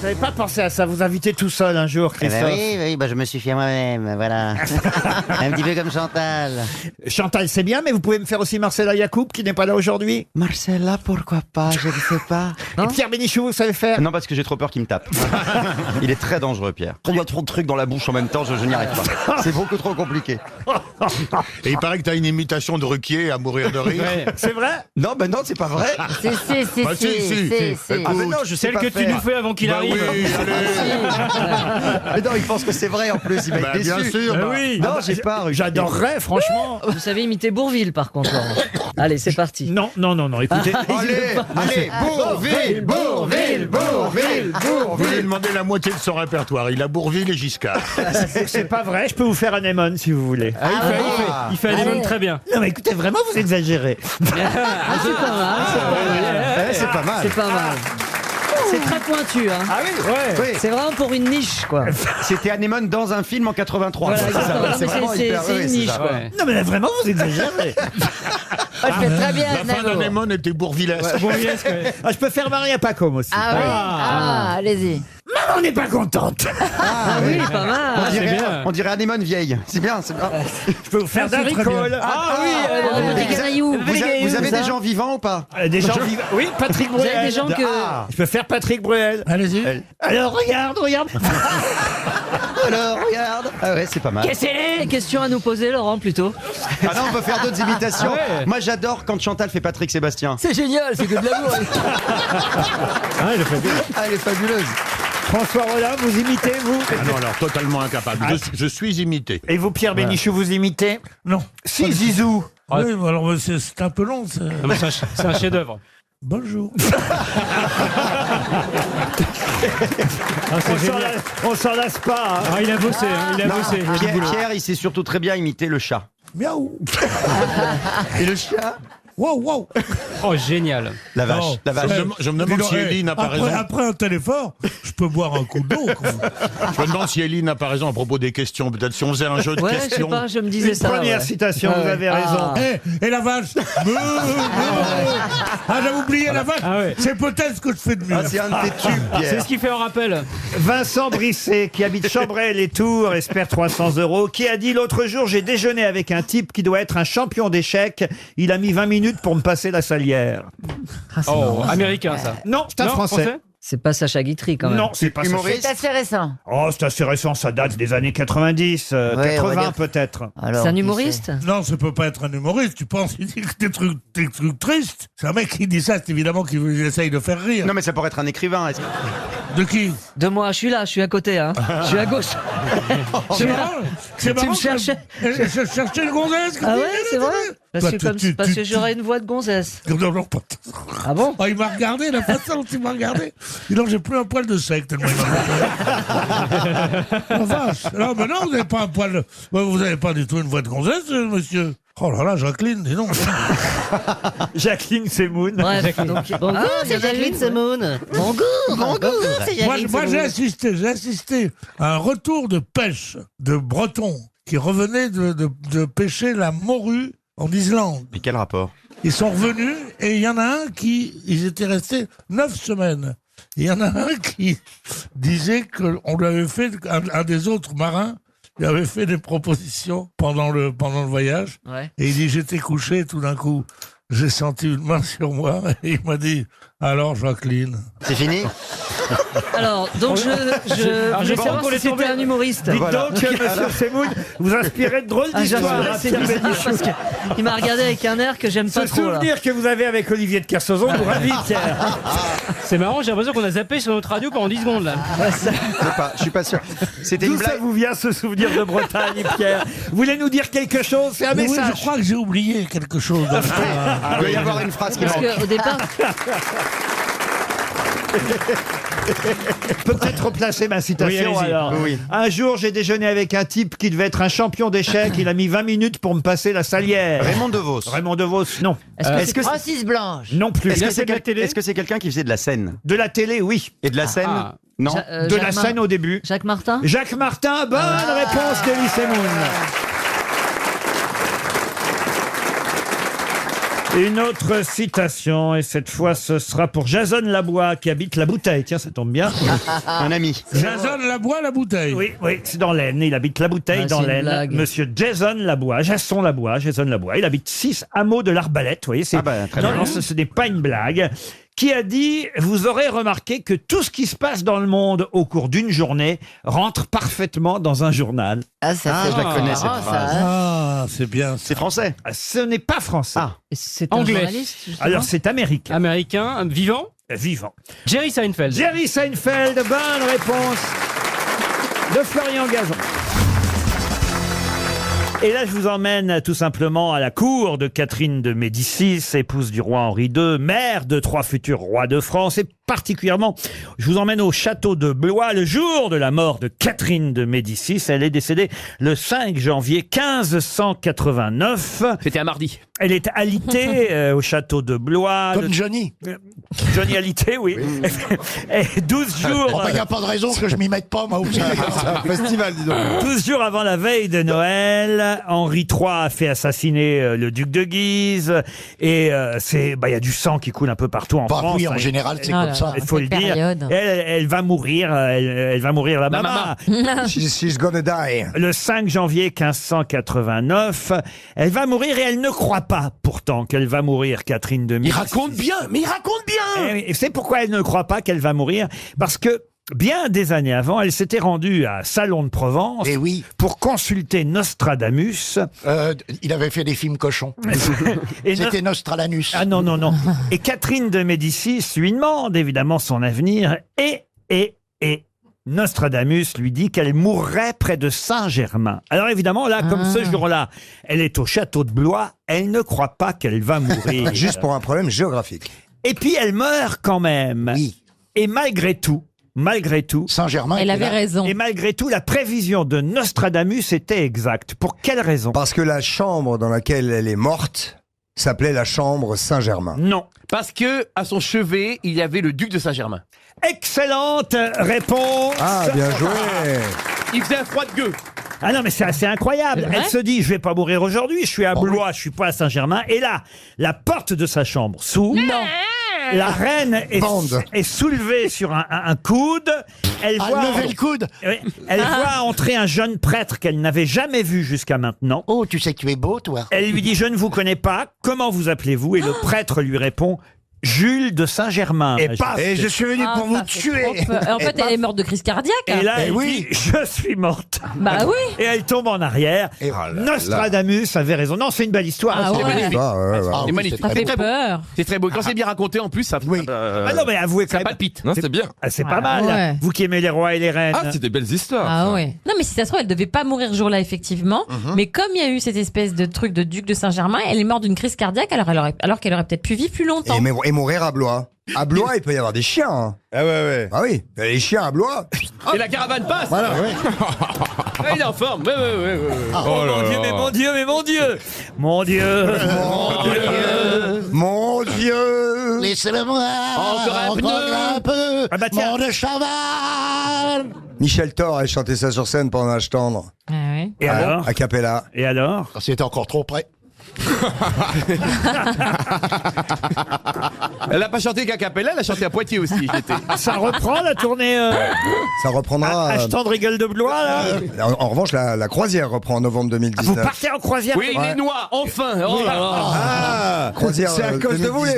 Vous n'avez pas pensé à ça, vous inviter tout seul un jour, Christophe? Oui, je me suis fait moi-même, voilà. Un petit peu comme Chantal. Chantal, c'est bien, mais vous pouvez me faire aussi Marcella Yacoub, qui n'est pas là aujourd'hui. Marcella, pourquoi pas, je ne sais pas. Et Pierre Bénichou, vous savez faire? Non, parce que j'ai trop peur qu'il me tape. Il est très dangereux, Pierre. Il y a trop de trucs dans la bouche en même temps, je n'y arrive pas. C'est beaucoup trop compliqué. Et il paraît que t'as une imitation de Ruquier à mourir de rire. C'est vrai? Non, non, c'est pas vrai. Bah, si. Ah, mais non, je sais Celle pas que tu faire. nous fais avant qu'il Bah arrive. oui, allez. Mais non, il pense que c'est vrai en plus, il va être Bah, déçu. bien sûr. bah. Oui. Non, j'ai pas. J'adorerais, franchement. Vous savez imiter Bourvil, par contre, Laurent. Allez, c'est parti. Non, écoutez. Allez, Bourvil. Vous lui demandez la moitié de son répertoire. Il a Bourvil et Giscard. C'est pas vrai, je peux vous faire anémone si vous voulez. Il fait Anémone très bien. Non mais écoutez, vraiment vous exagérez. C'est pas mal, C'est pas mal. c'est pas mal. C'est très pointu, hein. Ah oui, Oui. C'est vraiment pour une niche, quoi. C'était Anémone dans un film en 83. Voilà, C'est ça, exactement. Non, mais vraiment c'est hyper- c'est oui, une c'est niche, ça. quoi. Ouais. Non mais vraiment vous exagérez. Je fais très bien La fin Aznavour. d'Anémone était bourvilesque. Bourvilesque, ouais. Ah, je peux faire Maria Pacôme aussi. Ah oui. Ah, allez-y. Maman n'est pas contente. Ah oui, pas mal. On dirait Anémone vieille. C'est bien, c'est bien. Je peux vous faire Darry Cole. Ah oui, Des Canailloux. Vous avez des gens vivants ou pas? Des gens vivants. Oui, Patrick Vous Bruel. avez des gens que... Je peux faire Patrick Bruel. Allez-y. Alors regarde. Alors, regarde. Ah ouais, c'est pas mal. Quelles sont les questions à nous poser, Laurent, plutôt? Ah non, on peut faire d'autres imitations. Ah ouais. Moi, j'adore quand Chantal fait Patrick Sébastien. C'est génial, c'est que de l'amour. Ah, il a fait bien. Ah, elle est fabuleuse. François Rollin, vous imitez, vous? Ah non, alors totalement incapable. Je suis imité. Et vous, Pierre Bénichou, vous imitez? Non. Si, Zizou. Oui, mais alors c'est un peu long. Non, mais c'est un chef-d'œuvre. Bonjour. On s'en lasse pas. Hein. Ah, il a bossé, il a bossé. Il a du boulot. Pierre, il sait surtout très bien imiter le chat. Miaou. Et le chat? Waouh, waouh. Oh, génial. La vache, Non. la vache. Je me demande si Elie n'a pas raison. Après un tel effort, je peux boire un coup d'eau. Je me demande si Elie n'a pas raison à propos des questions. Peut-être si on faisait un jeu de Ouais, je sais questions. pas, je me disais Une ça. première ouais. citation, vous avez raison. Et la vache. Ah, j'avais oublié la vache. Ah ouais. C'est peut-être ce que je fais de mieux. Ah, c'est un de tes tubes, C'est Pierre. ce qu'il fait en rappel. Vincent Brisset, qui habite Chambrel et Tours, espère 300 €, qui a dit l'autre jour, j'ai déjeuné avec un type qui doit être un champion d'échecs. Il a mis 20 minutes pour me passer la salière. Oh, américain, ça. Non, c'est un Non, français. C'est pas Sacha Guitry, quand même. Non, c'est pas ça. C'est assez récent. Oh, c'est assez récent, ça date des années 90, Ouais, on va 80 dire- peut-être. Alors, C'est un qui humoriste? Non, ça peut pas être un humoriste. Tu penses qu'il dit des trucs tristes. C'est un mec qui dit ça, c'est évidemment qu'il essaye de faire rire. Non, mais ça pourrait être un écrivain. De qui? De moi, je suis là, je suis à côté, hein. Je suis à gauche. C'est marrant. C'est Tu me marrant. cherchais. Je cherchais une gonzesse. Ah ouais, c'est vrai? Parce Toi, parce que j'aurais une voix de gonzesse. Non, pas. Ah bon? Oh, il m'a regardé, la façon dont il m'a regardé. Dis donc, j'ai plus un poil de sec tellement il m'a regardé. Oh, vache. Non, mais non, vous n'avez pas un poil de... Vous n'avez pas du tout une voix de gonzesse, monsieur. Oh là là, Jacqueline, dis donc. Jacqueline Semoun. Bref, donc... Bonjour, c'est Jacqueline Semoun. Bonjour, c'est Jacqueline Moi, j'ai Semoun. assisté à un retour de pêche de Bretons qui revenaient de pêcher la morue en Islande. Mais quel rapport? Ils sont revenus et il y en a un ils étaétaient restés 9 semaines. Et il y en a un qui disait qu'on lui avait fait, un des autres marins, lui avait fait des propositions pendant le voyage. Ouais. Et il dit, j'étais couché et tout d'un coup, j'ai senti une main sur moi et il m'a dit, alors Jacqueline. C'est fini? Alors, donc je voulais savoir si c'était un humoriste. Dites Voilà. donc, monsieur Semoun, vous inspirez de drôles Ah, d'histoires. j'avoue, hein, c'est Pierre bizarre Bénichou. parce qu'il m'a regardé avec un air que j'aime pas Ce trop, là. souvenir que vous avez avec Olivier de Kersauzon vous ravit, Pierre. C'est marrant, j'ai l'impression qu'on a zappé sur notre radio pendant 10 secondes, là. Je suis pas sûr. C'était D'où une ça blague. vous vient ce souvenir de Bretagne, Pierre? Vous voulez nous dire quelque chose? C'est un Mais oui, message. je crois que j'ai oublié quelque chose. dans le temps. Il doit y avoir une phrase qui Parce manque. qu'au départ, Peut-être replacer ma citation Oui, allez-y. alors. Oui. Un jour, j'ai déjeuné avec un type qui devait être un champion d'échecs. Il a mis 20 minutes pour me passer la salière. Raymond DeVos. Raymond DeVos, non. Est-ce que Francis Blanche. Non plus. est-ce Il a que fait c'est de la télé? est-ce que c'est quelqu'un qui faisait de la scène? De la télé, oui. Et de la scène? Ah. Non. De la scène au début. Jacques Martin? Jacques Martin, bonne réponse d'Elie Semoun. Une autre citation, et cette fois ce sera pour Jason Labois qui habite La Bouteille. Tiens, ça tombe bien. Un ami. Jason Labois, la bouteille. Oui, c'est dans l'Aisne. Il habite La Bouteille dans c'est une l'Aisne. blague. Monsieur Jason Labois. Jason Labois. Il habite 6 hameaux de l'Arbalète. Vous voyez, c'est... très non, bien. non, ce n'est pas une blague. Qui a dit « Vous aurez remarqué que tout ce qui se passe dans le monde au cours d'une journée rentre parfaitement dans un journal. Ah, ça Ah, fait je la connais, cette marrant, phrase. ça. Ah, c'est bien. C'est français. » Ce n'est pas français. Ah. C'est un Anglais. journaliste, justement. Alors, c'est américain. Américain, vivant. Vivant. Jerry Seinfeld. Jerry Seinfeld, bonne réponse de Florian Gazan. Et là, je vous emmène tout simplement à la cour de Catherine de Médicis, épouse du roi Henri II, mère de 3 futurs rois de France, et particulièrement, je vous emmène au château de Blois le jour de la mort de Catherine de Médicis. Elle est décédée le 5 janvier 1589. C'était un mardi. Elle est alitée au château de Blois. Comme Johnny. Johnny alité, oui. Et 12 jours... Il n'y a pas de raison que je m'y mette pas, moi. C'est un festival, dis donc. 12 jours avant la veille de Noël, Henri III a fait assassiner le duc de Guise et il y a du sang qui coule un peu partout en France. Oui, en général, c'est Ah comme là ça. Il faut le Cette dire. période. Elle va mourir. Elle va mourir, la maman. She's gonna die. Le 5 janvier 1589, elle va mourir et elle ne croit pas pourtant qu'elle va mourir, Catherine de Médicis. Mais il raconte bien. Et c'est pourquoi elle ne croit pas qu'elle va mourir, parce que bien des années avant, elle s'était rendue à Salon de Provence Eh oui. pour consulter Nostradamus. Il avait fait des films cochons. Et C'était Nostradanus. Ah non. Et Catherine de Médicis lui demande évidemment son avenir et Nostradamus lui dit qu'elle mourrait près de Saint-Germain. Alors évidemment, là, comme ce jour-là, elle est au château de Blois, elle ne croit pas qu'elle va mourir. Juste pour un problème géographique. Et puis elle meurt quand même. Oui. Et malgré tout, Saint-Germain. Elle était avait là. raison. et malgré tout, la prévision de Nostradamus était exacte. Pour quelle raison? Parce que la chambre dans laquelle elle est morte s'appelait la chambre Saint-Germain. Non. Parce que à son chevet, il y avait le duc de Saint-Germain. Excellente réponse. Ah, bien joué. Il faisait un froid de gueux. Ah non, mais c'est assez incroyable. C'est vrai Elle se dit, je vais pas mourir aujourd'hui, je suis à Blois, je suis pas à Saint-Germain. Et là, la porte de sa chambre s'ouvre. Non. La reine Bande. est soulevée sur un coude. Elle voit, Levez le coude. oui, elle voit entrer un jeune prêtre qu'elle n'avait jamais vu jusqu'à maintenant. Oh, tu sais que tu es beau, toi. Elle lui dit, je ne vous connais pas, comment vous appelez-vous? Et le prêtre lui répond, Jules de Saint-Germain. Et paf. Et je suis venu pour vous ça fait tuer. trop peur. En fait, elle est morte de crise cardiaque. Et là, elle oui. dit, je suis morte. Bah oui. Et elle tombe en arrière. Et Nostradamus avait raison. Non, c'est une belle histoire. Ah C'est ouais. magnifique. Ah, ouais. Ah, C'est oui, magnifique. c'est Ça très fait beau. peur. C'est très beau. Quand c'est bien raconté, en plus, ça, Ah non, mais avouez quand ça même. palpite. Non, c'était bien. Ah, c'est pas mal. Ouais. Vous qui aimez les rois et les reines. Ah, c'est des belles histoires. Ah ça. ouais. Non mais si ça se trouve, elle devait pas mourir ce jour-là effectivement. Mais comme il y a eu cette espèce de truc de duc de Saint-Germain, elle est morte d'une crise cardiaque alors qu'elle aurait peut-être pu vivre plus longtemps. Et mourir à Blois. À Blois, il peut y avoir des chiens. Hein. Ah ouais. Ah oui, les chiens à Blois. Et la caravane passe. Voilà. Ah, il est en forme. Ouais. Oh mon Dieu, mais mon Dieu, mais mon Dieu. Mon Dieu. Mon Dieu. Laissez-le-moi. Encore un pneu. Ah bah tiens. Mon cheval. Michel Thor a chanté ça sur scène pendant Âge tendre. Ah ouais. Et alors? A cappella. Et alors? Quand c'était encore trop près. Elle a pas chanté qu'à Capella, elle a chanté à Poitiers aussi. J'étais. Ça reprend la tournée Ça reprendra. H tendre et gueule de Blois, là? En revanche, la croisière reprend en novembre Vous 2019. partez en croisière? Oui, les noix, enfin. Oh là là. Ah, Croisière, c'est à cause de vous, les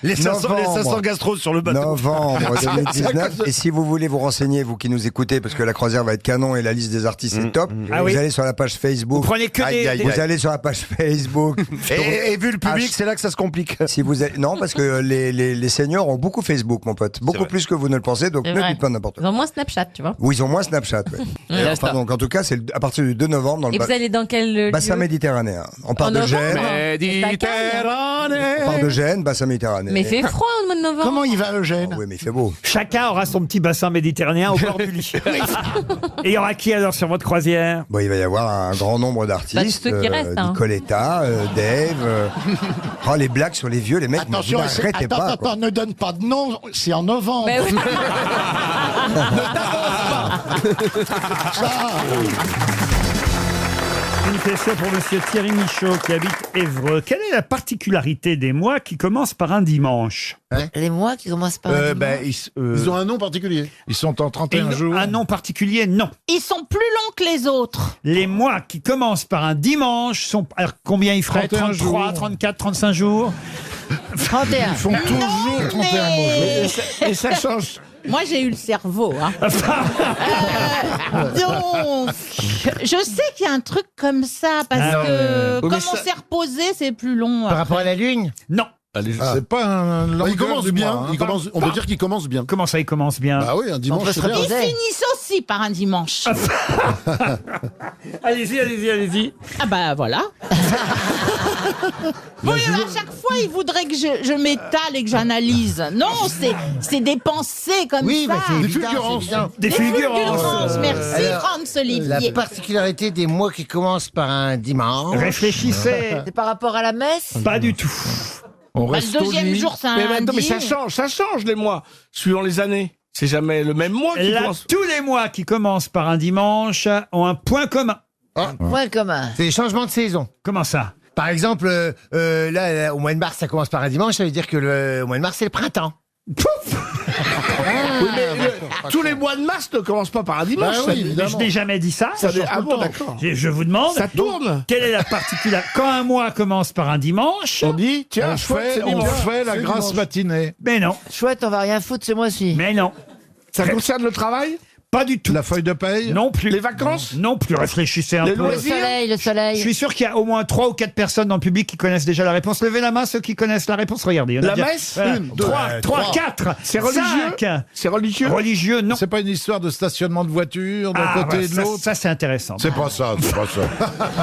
2019. 500 gastros sur le bateau. Novembre 2019. Et si vous voulez vous renseigner, vous qui nous écoutez, parce que la croisière va être canon et la liste des artistes est top, Ah vous oui. allez sur la page Facebook. Vous prenez que des... Vous allez sur la page Facebook. Et vu le public, c'est là que ça se complique. Si vous allez... Non, parce que les seniors ont beaucoup Facebook, mon pote. Beaucoup vrai. plus que vous ne le pensez, donc C'est ne vrai. dites pas n'importe Ils quoi. ont moins Snapchat, tu vois. Ou ils ont moins Snapchat. Ouais. Et Insta. Donc en tout cas, c'est à partir du 2 novembre dans Et le vous allez dans quel lieu? bassin méditerranéen. On part En de novembre Gênes. Méditerranée. On part de Gênes, bassin méditerranéen. Mais il fait froid au mois de novembre. Comment il va, Eugène? Oui, mais il fait beau. Chacun aura son petit bassin méditerranéen au bord du lit. Et il y aura qui alors sur votre croisière? Bon, il va y avoir un grand nombre d'artistes. Bah, ceux qui restent, hein. Nicoletta, Dave. Oh, les blagues sur les vieux, les mecs, Attention, mais vous n'arrêtez pas. quoi. ne donne pas de nom, c'est en novembre. Mais oui. Une question pour monsieur Thierry Michaud qui habite Évreux. Quelle est la particularité des mois qui commencent par un dimanche? Les mois qui commencent par un dimanche. Ils ont un nom particulier. Ils sont en 31 jours. Un nom particulier, non. Ils sont plus longs que les autres. Les mois qui commencent par un dimanche sont... Alors, combien ils feraient? 31 33, jours. 34, 35 jours? 31. Ils font toujours 31 jours. Et ça change. Moi, j'ai eu le cerveau. Hein. Donc, je sais qu'il y a un truc comme ça, parce que comme on s'est reposé, c'est plus long. Par rapport à la lune? Non. C'est pas un Il commence bien. On peut dire qu'il commence bien. Comment ça, il commence bien? Ah oui, un dimanche, c'est bien. Ils finissent aussi par un dimanche. Allez-y, allez-y, allez-y. Ah bah voilà. Bon, à chaque fois, ils voudraient que je m'étale et que j'analyse. Non, c'est des pensées comme ça. Des fulgurances. Des fulgurances. Merci, Franz Olivier. La particularité des mois qui commencent par un dimanche. Réfléchissez. C'est par rapport à la messe? Pas du tout. On Bah, reste le au deuxième lit. jour, c'est un lundi. Mais ça change les mois, suivant les années. C'est jamais le même mois qui Là, commence. tous les mois qui commencent par un dimanche ont un point commun. Point commun. C'est les changements de saison. Comment ça? Par exemple, là, au mois de mars, ça commence par un dimanche, ça veut dire que le mois de mars, c'est le printemps. Oui, mais tous les mois de mars ne commencent pas par un dimanche. Bah oui, évidemment. Je n'ai jamais dit ça. Ah bon, d'accord. Je vous demande. Ça tourne. Quelle est la particularité? Quand un mois commence par un dimanche. On dit, tiens, On chouette, c'est fait dimanche. la C'est grasse dimanche. matinée. Mais non. Chouette, on va rien foutre ce mois-ci. Mais non. Ça concerne le travail, Pas du tout. La feuille de paye. Non plus. les vacances. Non plus. Réfléchissez un Les peu. Le loisirs. soleil, le Je soleil. suis sûr qu'il y a au moins 3 ou 4 personnes dans le public qui connaissent déjà la réponse. Levez la main ceux qui connaissent la réponse. Regardez. il y en a La déjà- messe. Voilà. 3, 4. C'est religieux. C'est religieux. Religieux, non. C'est pas une histoire de stationnement de voiture d'un côté voilà, et de ça, l'autre. ça, c'est intéressant. C'est pas ça, c'est pas ça.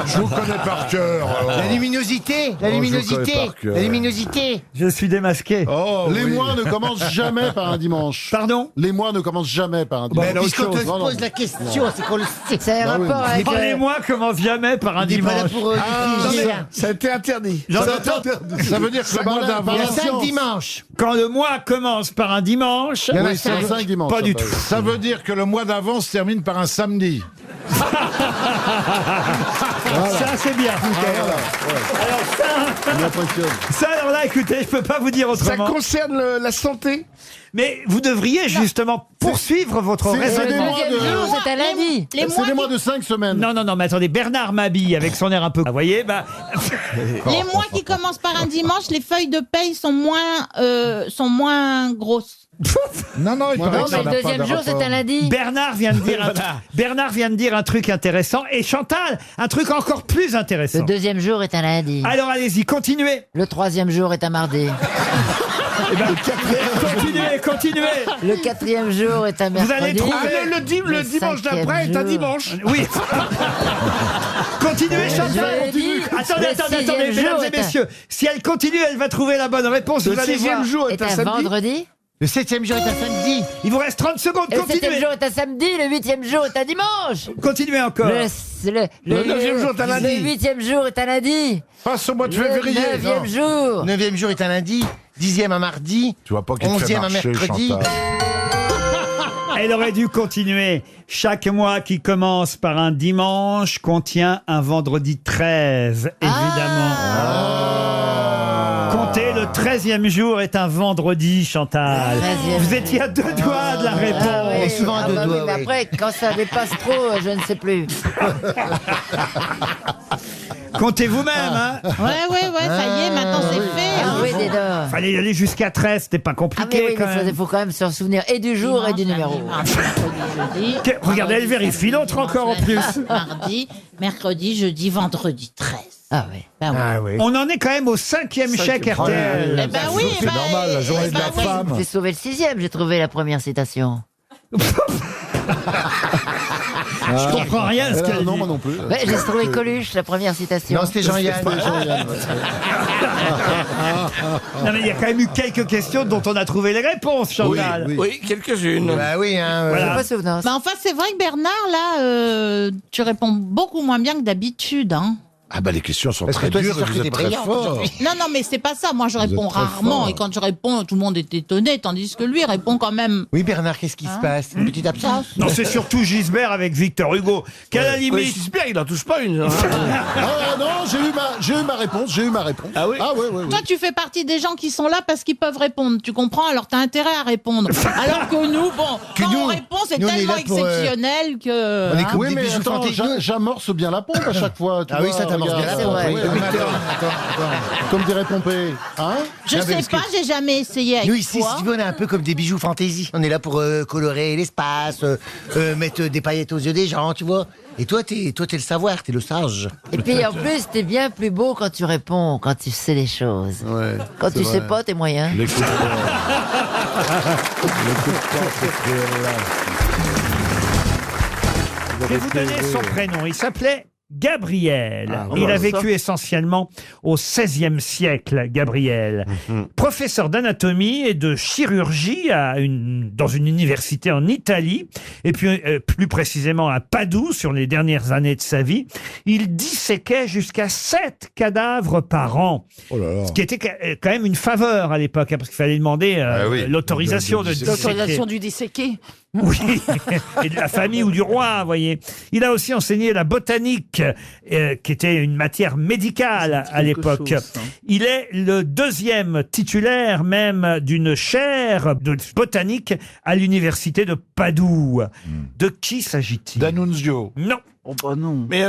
Je vous connais par cœur. alors. La luminosité, la Oh, je luminosité, connais par cœur. la luminosité. Je suis démasqué. Oh, Les oui. mois ne commencent jamais par un dimanche. Pardon? Les mois ne commencent jamais par un Mais dimanche. puisqu'on te Non, non. pose la question, c'est qu'on le sait. Ça a un Bah oui. rapport avec. Oh, les mois commencent jamais par un On n'est pas là dimanche. pour Attendez, rien. ça a été interdit. J'en Ça entends- Ça veut dire que le mois Il y d'avant. a 5 dimanches. Quand le mois commence par un dimanche, Il y en a Oui, c'est cinq. un 5 dimanche. pas ça du passe. tout. Ça veut dire que le mois d'avant se termine par un samedi. Ça, c'est bien. Il m'impressionne. Ça, alors là, écoutez, je peux pas vous dire Ça autrement. concerne la santé. Mais vous devriez justement poursuivre votre c'est- Le raisonnement. des mois deuxième de- jour, c'est un lundi. Les C'est mois des mois de 5 semaines. Non, non, non, mais attendez, Bernard Mabille, avec son air un peu... Vous voyez, bah... Les mois qui commencent par un dimanche, les feuilles de paye sont moins grosses. Non, non, il paraît Non, que ça mais le n'a pas deuxième de jour, c'est rapport. un lundi. Bernard vient de dire Bernard vient de dire un truc intéressant. Et Chantal, un truc encore plus Le intéressant. deuxième jour est un lundi. Alors allez-y, continuez. Le troisième jour est un mardi. Eh ben, continuez, continuez. Le quatrième jour est un Vous allez mercredi. trouver- Le dimanche cinquième d'après est un jour. dimanche. Oui. Continuez, Chantal. J'ai dit, Attendez, le attendez, sixième attendez, mesdames jour et est un- messieurs. Si elle continue, elle va trouver la bonne réponse. Le Vous allez voir. 6e jour est Est un un samedi. vendredi. Le 7e jour est un samedi. Il vous reste 30 secondes. Et le 7e Continuez. jour est un samedi. Le 8e jour est un dimanche. Continuez encore. Le 9e jour est un lundi. Le 8e jour est un lundi. Passe au mois de Le février. 9e jour. 9e jour est un lundi. 10e un mardi. Tu vois pas qu'il te fait 11e un marcher, mercredi. Chantal. Elle aurait dû continuer. Chaque mois qui commence par un dimanche contient un vendredi 13, évidemment. Comptez, le 13e jour est un vendredi, Chantal. 13e. Vous étiez à 2 doigts de la réponse. Ah oui, souvent à deux bah oui, doigts, mais oui. après, quand ça dépasse trop, je ne sais plus. Comptez vous-même, hein. Ouais, ça y est, maintenant c'est fait. Ah hein. oui, dis donc. Fallait y aller jusqu'à 13, c'était pas Ah compliqué mais oui, quand mais même. il faut quand même se souvenir et du jour et du numéro. Mercredi, jeudi. Regardez, elle vérifie l'autre encore en plus. Mardi, mercredi, jeudi, vendredi 13. Ah oui. Ben oui. Ah oui. On en est quand même au 5e chèque RTL. Eh ben oui, C'est normal, la journée de la oui. femme. J'ai sauvé le 6e, j'ai trouvé la première citation. Je comprends rien à ce qu'elle Non, dit. moi non plus. Ouais, j'ai trouvé Coluche, la première citation. Non, c'était Jean-Yann. Non, mais il y a quand même eu quelques questions dont on a trouvé les réponses, Chantal. Oui, quelques-unes. Bah oui, hein. Voilà. Pas souvenance. Mais enfin, c'est vrai que Bernard, là, tu réponds beaucoup moins bien que d'habitude. Hein. Ah bah les questions sont Parce que très toi, c'est dures et sûr que vous t'es êtes très brillante fort. aujourd'hui. Non, mais c'est pas ça. Moi, je Vous réponds êtes très rarement. fort. Et quand je réponds, tout le monde est étonné, tandis que lui répond quand même. Oui, Bernard, qu'est-ce qui se passe? Une petite absence? Non, c'est surtout Gisbert avec Victor Hugo, qu'à la limite... J'espère qu'il n'en touche pas une. Ah non, j'ai eu ma réponse. Ah oui. Ah ouais. Toi, tu fais partie des gens qui sont là parce qu'ils peuvent répondre. Tu comprends? Alors, t'as intérêt à répondre. Alors que nous, bon, quand nous, on répond, c'est nous, on est tellement là pour, exceptionnel que. on est hein. comme Oui, des mais bijoux attends, fantaisiques. j'amorce bien la pompe à chaque fois. Ah oui, ça t'amorce bien la C'est pompe. vrai. oui. Attends. Comme dirait Pompée. Hein? Je sais pas, j'ai jamais essayé avec Nous ici, toi. si tu veux, on est un peu comme des bijoux fantaisie. On est là pour colorer l'espace, mettre des paillettes aux yeux des gens, tu vois. Et toi, t'es le savoir, t'es le sage. Et puis en plus, t'es bien plus beau quand tu réponds, quand tu sais les choses. Ouais. Quand tu sais pas, t'es moyen. Les coups de Je vais vous donner son prénom. Il s'appelait Gabriel. Ah, Il voilà, a vécu essentiellement au XVIe siècle, Gabriel. Professeur d'anatomie et de chirurgie dans une université en Italie, et puis plus précisément à Padoue, sur les dernières années de sa vie. Il disséquait jusqu'à 7 cadavres par an. Oh là là. Ce qui était quand même une faveur à l'époque, hein, parce qu'il fallait demander oui. l'autorisation de L'autorisation disséquer. du disséqué. Oui, et de la famille ou du roi, vous voyez. Il a aussi enseigné la botanique, qui était une matière médicale à l'époque. Il est le deuxième titulaire même d'une chaire de botanique à l'université de Padoue. De qui s'agit-il? D'Annunzio. Non. Oh bah non. Mais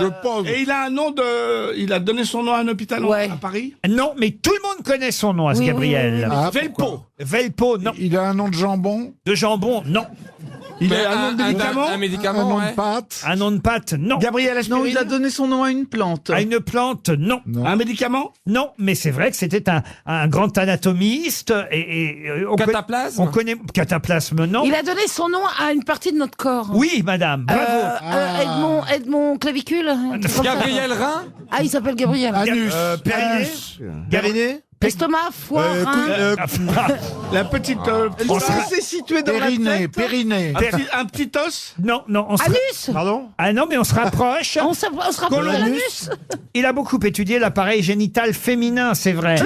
Je pense. et il a un nom de. Il a donné son nom à un hôpital Ouais. à Paris. Non, mais tout le monde connaît son nom à ce Oui, Gabriel. Ah, Velpo. Velpo, non. Il a un nom de jambon. De jambon, non. Il a un nom de médicament. Un nom de pâte. Un nom de pâte, non. Gabriel Aspirine. Non, il a donné son nom à une plante. À une plante, non. Non. Un médicament. Non, mais c'est vrai que c'était un grand anatomiste et on Cataplasme on connaît cataplasme, non. Il a donné son nom à une partie de notre corps. Oui, madame, bravo. Edmond Clavicule. Gabriel Rhin Ah, il s'appelle Gabriel. Anus. Périnée. Estomac, foie, rein. La petite. On sera- C'est situé dans Périnée. Un petit os. Non, on se Anus. Pardon. Ah non, mais on se rapproche. On se rapproche de l'anus. Il a beaucoup étudié l'appareil génital féminin, c'est vrai.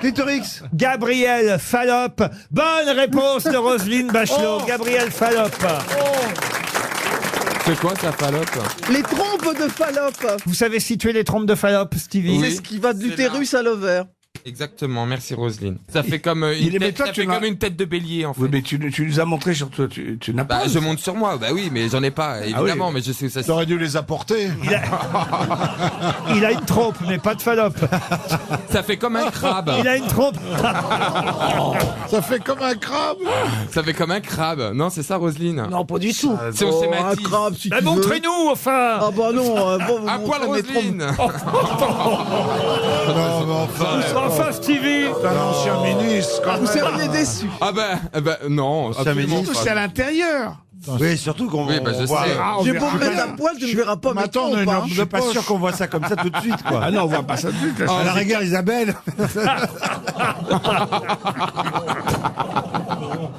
Clitorix. Gabriel Fallope. Bonne réponse de Roselyne Bachelot. Gabriel Fallope. C'est quoi ça, Fallope? Les trompes de Fallope. Vous savez situer les trompes de Fallope, Stevie? C'est ce qui va de l'utérus à l'ovaire. Exactement, merci Roselyne. Ça fait comme Il est- mais toi, ça tu fait n'as- comme une tête de bélier en fait. Oui, mais tu nous as montré sur toi. Tu n'as Bah, pas. je monte sur moi, bah oui, mais j'en ai pas, évidemment, mais je sais que ça. T'aurais dû les apporter. Il a une trompe, mais pas de Fallope. Ça fait comme un crabe. Il a une trompe. Ça fait comme un crabe. Ça fait comme un crabe. Non, c'est ça, Roselyne. Non, pas du tout. Si on s'est un mati. crabe, si Bah, tu veux. montrez-nous, enfin. Ah bah non, bon, vous À poil, montrez mes trompes. Roselyne. Non, mais enfin. Enfin, Stevie. C'est un ancien ministre, quand Vous même. seriez déçus. Ah bah non, absolument Tout pas. c'est à l'intérieur. Oui, surtout qu'on Oui, bah je sais. J'ai beau me mettre à poil, tu ne verras pas mes Attends, on a trompes. une hein. lampe de poche. qu'on voit ça comme ça tout de suite, quoi. Ah non, on voit pas ça de suite. là. À la rigueur, Isabelle.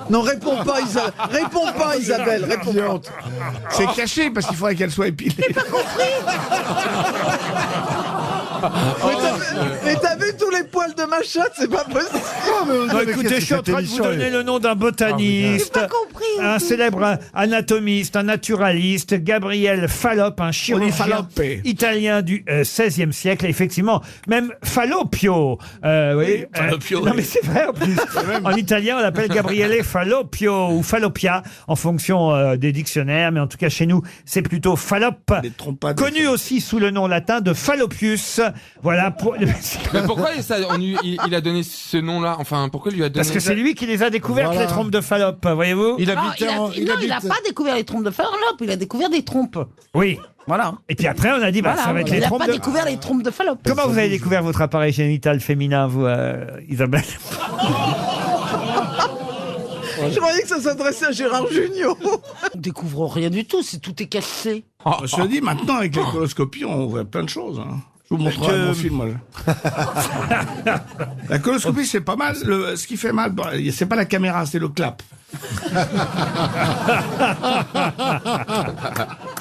Non, réponds pas, Isabelle. Réponds pas, Isabelle. Réponds pas. C'est caché parce qu'il faudrait qu'elle soit épilée. Mais t'as vu tous les poils de ma chatte, c'est pas possible. Bon, écoutez, je suis en train de vous donner le nom d'un botaniste, J'ai pas compris. un célèbre anatomiste, un naturaliste, Gabriel Fallope, un chirurgien Fallope. italien du XVIe siècle. Et effectivement, même Fallopio. Oui, Fallopio, non, oui. mais c'est vrai en plus. En italien, on l'appelle Gabriele Fallopio ou Fallopia en fonction des dictionnaires. Mais en tout cas, chez nous, c'est plutôt Fallope. Les trompades. Connu aussi sous le nom latin de Fallopius. Voilà pour. Mais pourquoi il a donné ce nom-là? Enfin, pourquoi il lui a donné Parce que c'est lui qui les a découvertes, Voilà. les trompes de Fallope, voyez-vous? Il Non, habitait en. il a pas découvert les trompes de Fallope, il a découvert des trompes. Oui. Voilà. Et puis après, on a dit, bah, ça va être les Il n'a trompes pas de... découvert les trompes de Fallope. Comment vous avez découvert votre appareil génital féminin, vous, Isabelle? Je croyais que ça s'adressait à Gérard Jugnot. On découvre rien du tout, c'est tout est caché. Je te dis, maintenant, avec les coloscopies, on voit plein de choses. hein. Je vous montrerai mon film, moi. La coloscopie, c'est pas mal. Ce qui fait mal, bon, c'est pas la caméra, c'est le clap.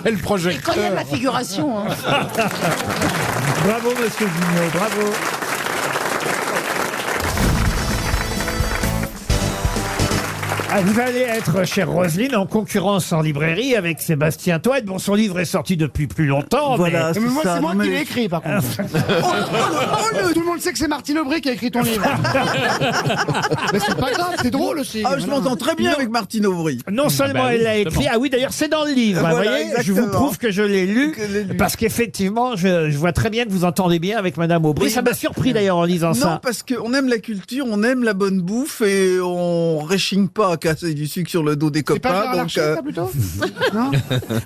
Et le projecteur. Et quand il y a de la figuration. Hein. Bravo, monsieur Vigneault, bravo. Ah, vous allez être, chère Roselyne, en concurrence en librairie avec Sébastien Toed. Bon, son livre est sorti depuis plus longtemps. Voilà, mais... c'est moi, ça. c'est moi Non, qui mais- l'ai écrit, par contre. Tout le monde sait que c'est Martine Aubry qui a écrit ton livre. Mais c'est pas grave, c'est drôle aussi. Ah, je m'entends très bien avec Martine Aubry. Non seulement elle l'a écrit, ah oui, d'ailleurs, c'est dans le livre. Vous Voilà, voyez, je vous exactement. prouve que je l'ai lu, parce qu'effectivement, je vois très bien que vous entendez bien avec Madame Aubry. Oui, Ça m'a surpris d'ailleurs en lisant Non, ça. parce qu'on aime la culture, on aime la bonne bouffe et on réchigne pas à casser du sucre sur le dos des C'est pas copains. Gérard Larcher, ça, plutôt Non.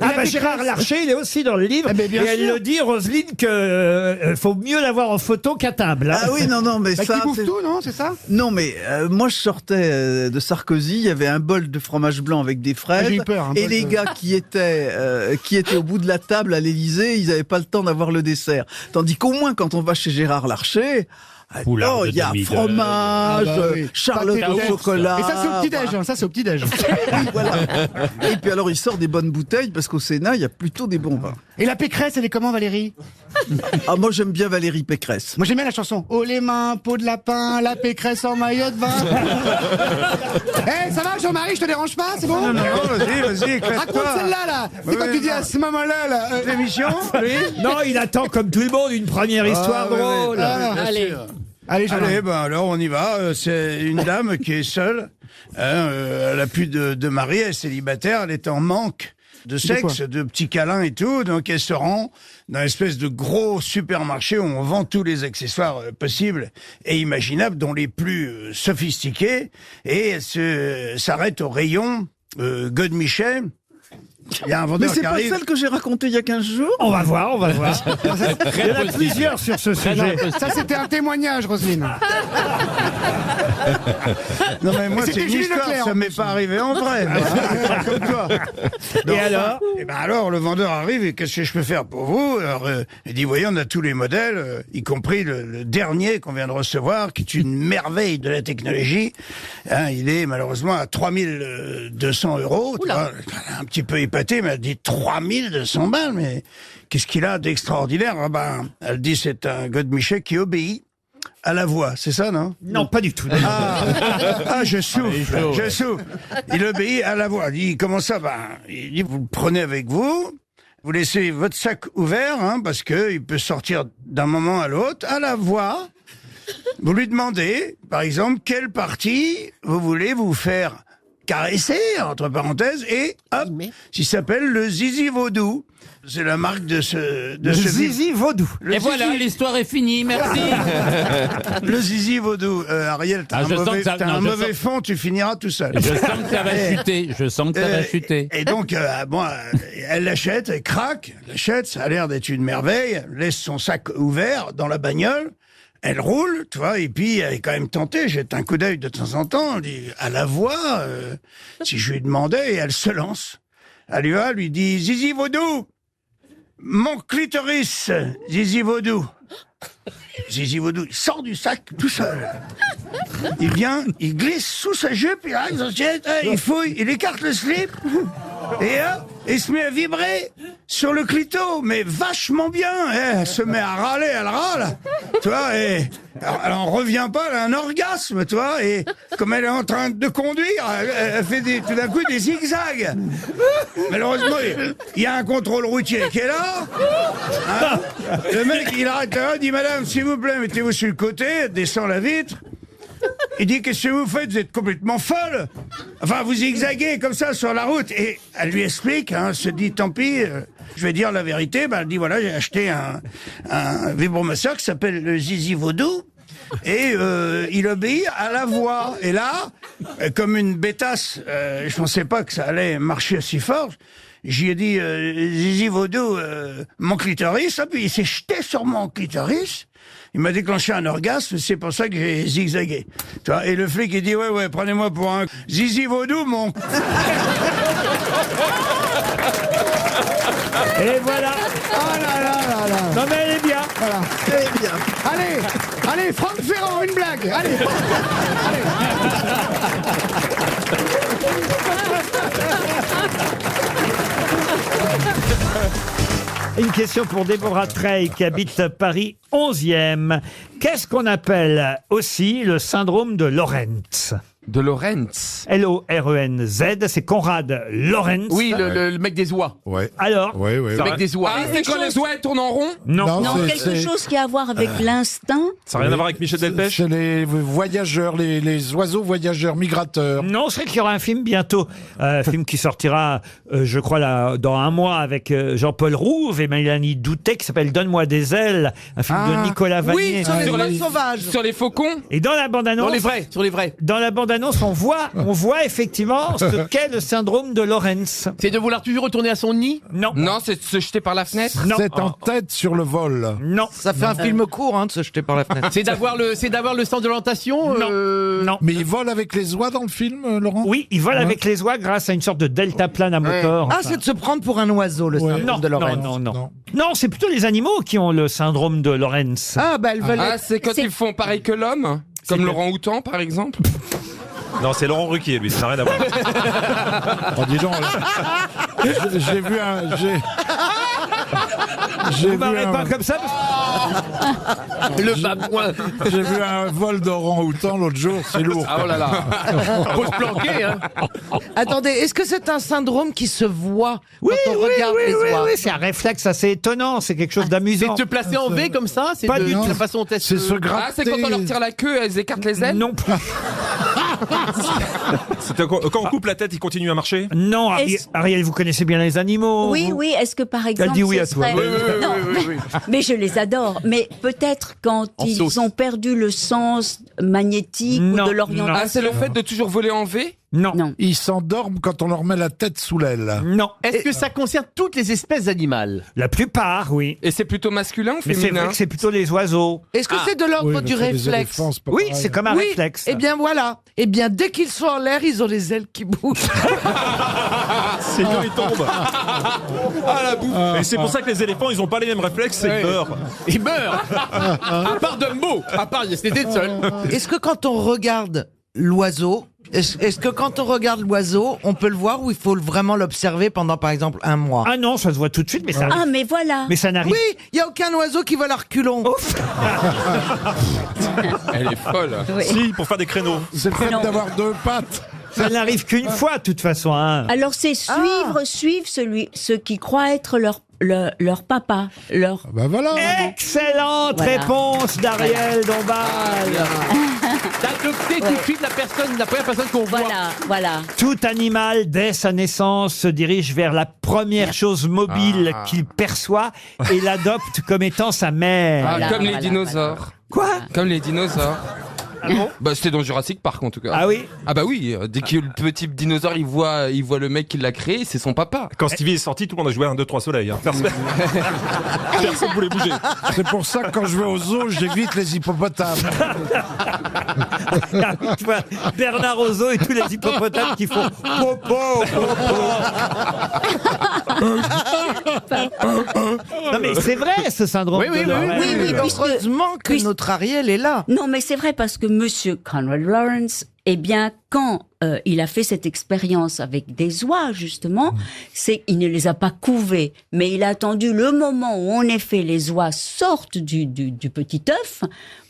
Ah bah Gérard Larcher, il est aussi dans le livre. Eh ben, bien et elle sûr. le dit, Roselyne, que faut mieux l'avoir en photo qu'à table. hein. Ah oui, non, mais Bah, ça... qui bouffe c'est- tout, non, c'est ça? Non, mais moi je sortais de Sarkozy, il y avait un bol de fromage blanc avec des fraises. Ah, j'ai eu peur, un et bol les de- gars qui étaient au bout de la table à l'Élysée, ils n'avaient pas le temps d'avoir le dessert. Tandis qu'au moins quand on va chez Gérard Larcher, Foulard il y a de demi-deuil. fromage, Ah bah oui. charlotte Pâté au de chocolat. Et ça, c'est au petit-déj, hein, ça, c'est au petit-déj. Voilà. Et puis alors il sort des bonnes bouteilles parce qu'au Sénat il y a plutôt des bons vins. Et la Pécresse, elle est comment, Valérie? Ah moi j'aime bien Valérie Pécresse. Moi, j'aime bien la chanson. Oh, les mains, peau de lapin, la Pécresse en maillot de bain. Eh, ça va, Jean-Marie, je te dérange pas, c'est bon? Non, vas-y, éclate-toi. Raconte celle-là, là. C'est quand Oui, tu dis non. à ce moment-là, là. L'émission, oui. Non, il attend comme tout le monde une première histoire oui, oui. drôle. Ah, Allez. Allez, Jean-Marie. Allez, ben alors on y va. C'est une dame qui est seule. Elle a plus de mari, elle est célibataire, elle est en manque de sexe, de petits câlins et tout. Donc elle se rend dans une espèce de gros supermarché où on vend tous les accessoires possibles et imaginables, dont les plus sophistiqués. Et elle s'arrête au rayon Godemiché. Il y a un Mais vendeur c'est qui pas arrive. celle que j'ai racontée il y a 15 jours. On va voir, on va voir. Il y en a plusieurs sur ce sujet. Ça, c'était un témoignage, Roselyne. Non mais moi Mais c'est c'était une Julie histoire, Leclerc, ça en m'est plus. pas arrivé en vrai. Pas comme toi. Et alors Et ben alors le vendeur arrive et qu'est-ce que je peux faire pour vous? Alors il dit voyez on a tous les modèles, y compris le dernier qu'on vient de recevoir, qui est une merveille de la technologie. Hein, il est malheureusement à 3200 €. Tu vois, un petit peu épaté, mais elle dit 3200 balles, mais qu'est-ce qu'il a d'extraordinaire? Ah ben, elle dit c'est un Godemiché qui obéit à la voix, c'est ça, non? Non, pas du tout. Je souffle, je souffle. Il obéit à la voix. Il dit, comment ça? Il dit, vous le prenez avec vous, vous laissez votre sac ouvert, hein, parce que il peut sortir d'un moment à l'autre, à la voix. Vous lui demandez, par exemple, quelle partie vous voulez vous faire caresser, entre parenthèses, et hop, il s'appelle le Zizi Vaudou. C'est la marque de ce... Le Zizi Vaudou. Le Et voilà, Zizi- l'histoire est finie, merci. Le Zizi Vaudou. Ariel, t'as Ah, un je sens mauvais, que ça- t'as non, un je mauvais sens- fond, tu finiras tout seul. Je sens que ça va chuter, je sens que ça va chuter. Et donc, elle l'achète, elle craque, elle l'achète, ça a l'air d'être une merveille, elle laisse son sac ouvert dans la bagnole, elle roule, tu vois, et puis elle est quand même tentée, jette un coup d'œil de temps en temps, elle dit, à la voix, si je lui demandais, et elle se lance. Elle y va, elle lui dit, Zizi Vaudou, mon clitoris, Zizi Vaudou. Zizi Vaudou, il sort du sac tout seul. Il vient, il glisse sous sa jupe, il arrive dans l'assiette, il fouille, il écarte le slip, et hop, il se met à vibrer sur le clito, mais vachement bien. Elle se met à râler, elle râle, tu vois, et elle en revient pas, elle a un orgasme, tu vois, et comme elle est en train de conduire, elle fait tout d'un coup des zigzags. Malheureusement, il y a un contrôle routier qui est là. Hein. Le mec, il arrête là, il dit, madame, s'il vous plaît, mettez-vous sur le côté, descend la vitre. Il dit, qu'est-ce que vous faites? Vous êtes complètement folle. Enfin, vous zigzaguez comme ça sur la route. Et elle lui explique, hein, se dit, tant pis, je vais dire la vérité. Elle dit, voilà, j'ai acheté un vibromasseur qui s'appelle le Zizi Vaudou. Et il obéit à la voix. Et là, comme une bêtasse, je pensais pas que ça allait marcher aussi fort. J'y ai dit, Zizi Vaudou, mon clitoris. Et puis il s'est jeté sur mon clitoris. Il m'a déclenché un orgasme, c'est pour ça que j'ai zigzagué. Tu vois, et le flic, il dit, ouais, prenez-moi pour un Zizi Vaudou, mon... Et voilà. Oh là là là là. Non mais elle est bien. Voilà. Très bien. Allez, Franck Ferrand, une blague. Allez. Une question pour Déborah Trey qui habite Paris 11e. Qu'est-ce qu'on appelle aussi le syndrome de Lorentz? De Lorentz. L-O-R-E-N-Z, c'est Konrad Lorentz. Oui, le mec des oies. Ouais. Alors Ouais, ouais. Le mec des oies. Ah, c'est quand les oies elles tournent en rond? Non. Non, quelque chose qui a à voir avec l'instinct. Ça n'a rien à voir avec Michel Delpech? C'est les voyageurs, les oiseaux voyageurs migrateurs. Non, c'est qu'il y aura un film bientôt, un film qui sortira, je crois, là, dans un mois avec Jean-Paul Rouve et Mélanie Doutet, qui s'appelle Donne-moi des ailes, un film de Nicolas Vanier. Oui, sur les oies sauvages. Sur les faucons? Et dans la bande-annonce, Sur les vrais. dans la bande-annonce, on voit effectivement ce qu'est le syndrome de Lorentz. C'est de vouloir toujours retourner à son nid? Non. Non, c'est de se jeter par la fenêtre? Non. C'est en tête sur le vol. Non. Ça fait un film court, hein, de se jeter par la fenêtre. C'est d'avoir le sens de l'orientation? Non. Mais il vole avec les oies dans le film, Laurent? Oui, il vole avec les oies grâce à une sorte de deltaplane à moteur. Ah, c'est de se prendre pour un oiseau, le syndrome Non, de Lorentz. non. Non, c'est plutôt les animaux qui ont le syndrome de Lorentz. Ah, bah elles veulent Ah, c'est quand ils font pareil que l'homme? Comme Laurent Houtan, par exemple? Non, c'est Laurent Ruquier, lui, ça n'a rien à voir. Oh, dis donc, là. J'ai vu un... Vous marrez pas comme ça Le babouin. J'ai vu un vol d'orang-outan l'autre jour, c'est lourd. Ah, oh là là. Faut se planquer, hein. Attendez, est-ce que c'est un syndrome qui se voit quand on regarde les oies? Oui, c'est un réflexe assez étonnant, c'est quelque chose d'amusant. C'est de te placer en V comme ça? C'est Pas du tout. la façon dont elles C'est se gratter. Ah, c'est quand on leur tire la queue, elles écartent les ailes? Non plus. Quand on coupe la tête, il continue à marcher? Non, Est-ce- Ariel, vous connaissez bien les animaux. Oui, vous oui. Est-ce que par exemple, Elle dit oui ce à toi. serait- Oui, Non, mais je les adore. Mais peut-être quand En ils sauce. ont perdu le sens magnétique Non, ou de l'orientation. Ah, c'est le fait de toujours voler en V? Non. Non. Ils s'endorment quand on leur met la tête sous l'aile. Non. Est-ce que ça concerne toutes les espèces animales? La plupart, oui. Et c'est plutôt masculin ou Mais c'est féminin? vrai que c'est plutôt les oiseaux. Est-ce que c'est de l'ordre Oui, du mais c'est les réflexe? éléphants, c'est pas Oui, pareil. c'est comme un Oui, réflexe. eh bien voilà. Eh bien, dès qu'ils sont en l'air, ils ont les ailes qui bougent. C'est quand ils tombent. Ah la bouffe. Et c'est pour ça que les éléphants, ils ont pas les mêmes réflexes, c'est Ouais. qu'ils meurent. Il meurt. À part Dumbo. À part, c'était le seul. Est-ce que quand on regarde l'oiseau, est-ce que quand on regarde l'oiseau, on peut le voir ou il faut vraiment l'observer pendant, par exemple, un mois? Ah non, ça se voit tout de suite, mais ça Ah, mais voilà. Mais ça n'arrive. Oui, il n'y a aucun oiseau qui vole à reculons. Elle est folle. Oui. Si, pour faire des créneaux. C'est le fait Non. d'avoir deux pattes. Ça n'arrive qu'une fois, de toute façon. Hein. Alors c'est suivre ceux qui croient être leur papa, leur. Ben voilà. Excellente Voilà. réponse d'Ariel Dombal. D'adopter tout de suite la première personne qu'on voit. Voilà. Tout animal, dès sa naissance, se dirige vers la première chose mobile qu'il perçoit et l'adopte comme étant sa mère. Ah, Voilà, comme les voilà, dinosaures. Quoi? Comme les dinosaures. Ah bon? Bah c'était dans Jurassic Park en tout cas. Ah oui? Ah bah oui, dès que le petit dinosaure il voit le mec qui l'a créé, c'est son papa. Quand Stevie est sorti, tout le monde a joué à 1, 2, 3 soleil. Hein. Personne voulait bouger. C'est pour ça que quand je vais au zoo, j'évite les hippopotames. Tu vois, Bernard Roseau et tous les hippopotames qui font popo, Non mais c'est vrai ce syndrome. Oui, de Lorentz. oui, puisque- Heureusement que puisque- notre Ariel est là. Non, mais c'est vrai parce que Monsieur Konrad Lorentz, eh bien, quand il a fait cette expérience avec des oies, justement, c'est il ne les a pas couvées, mais il a attendu le moment où, en effet, les oies sortent du petit œuf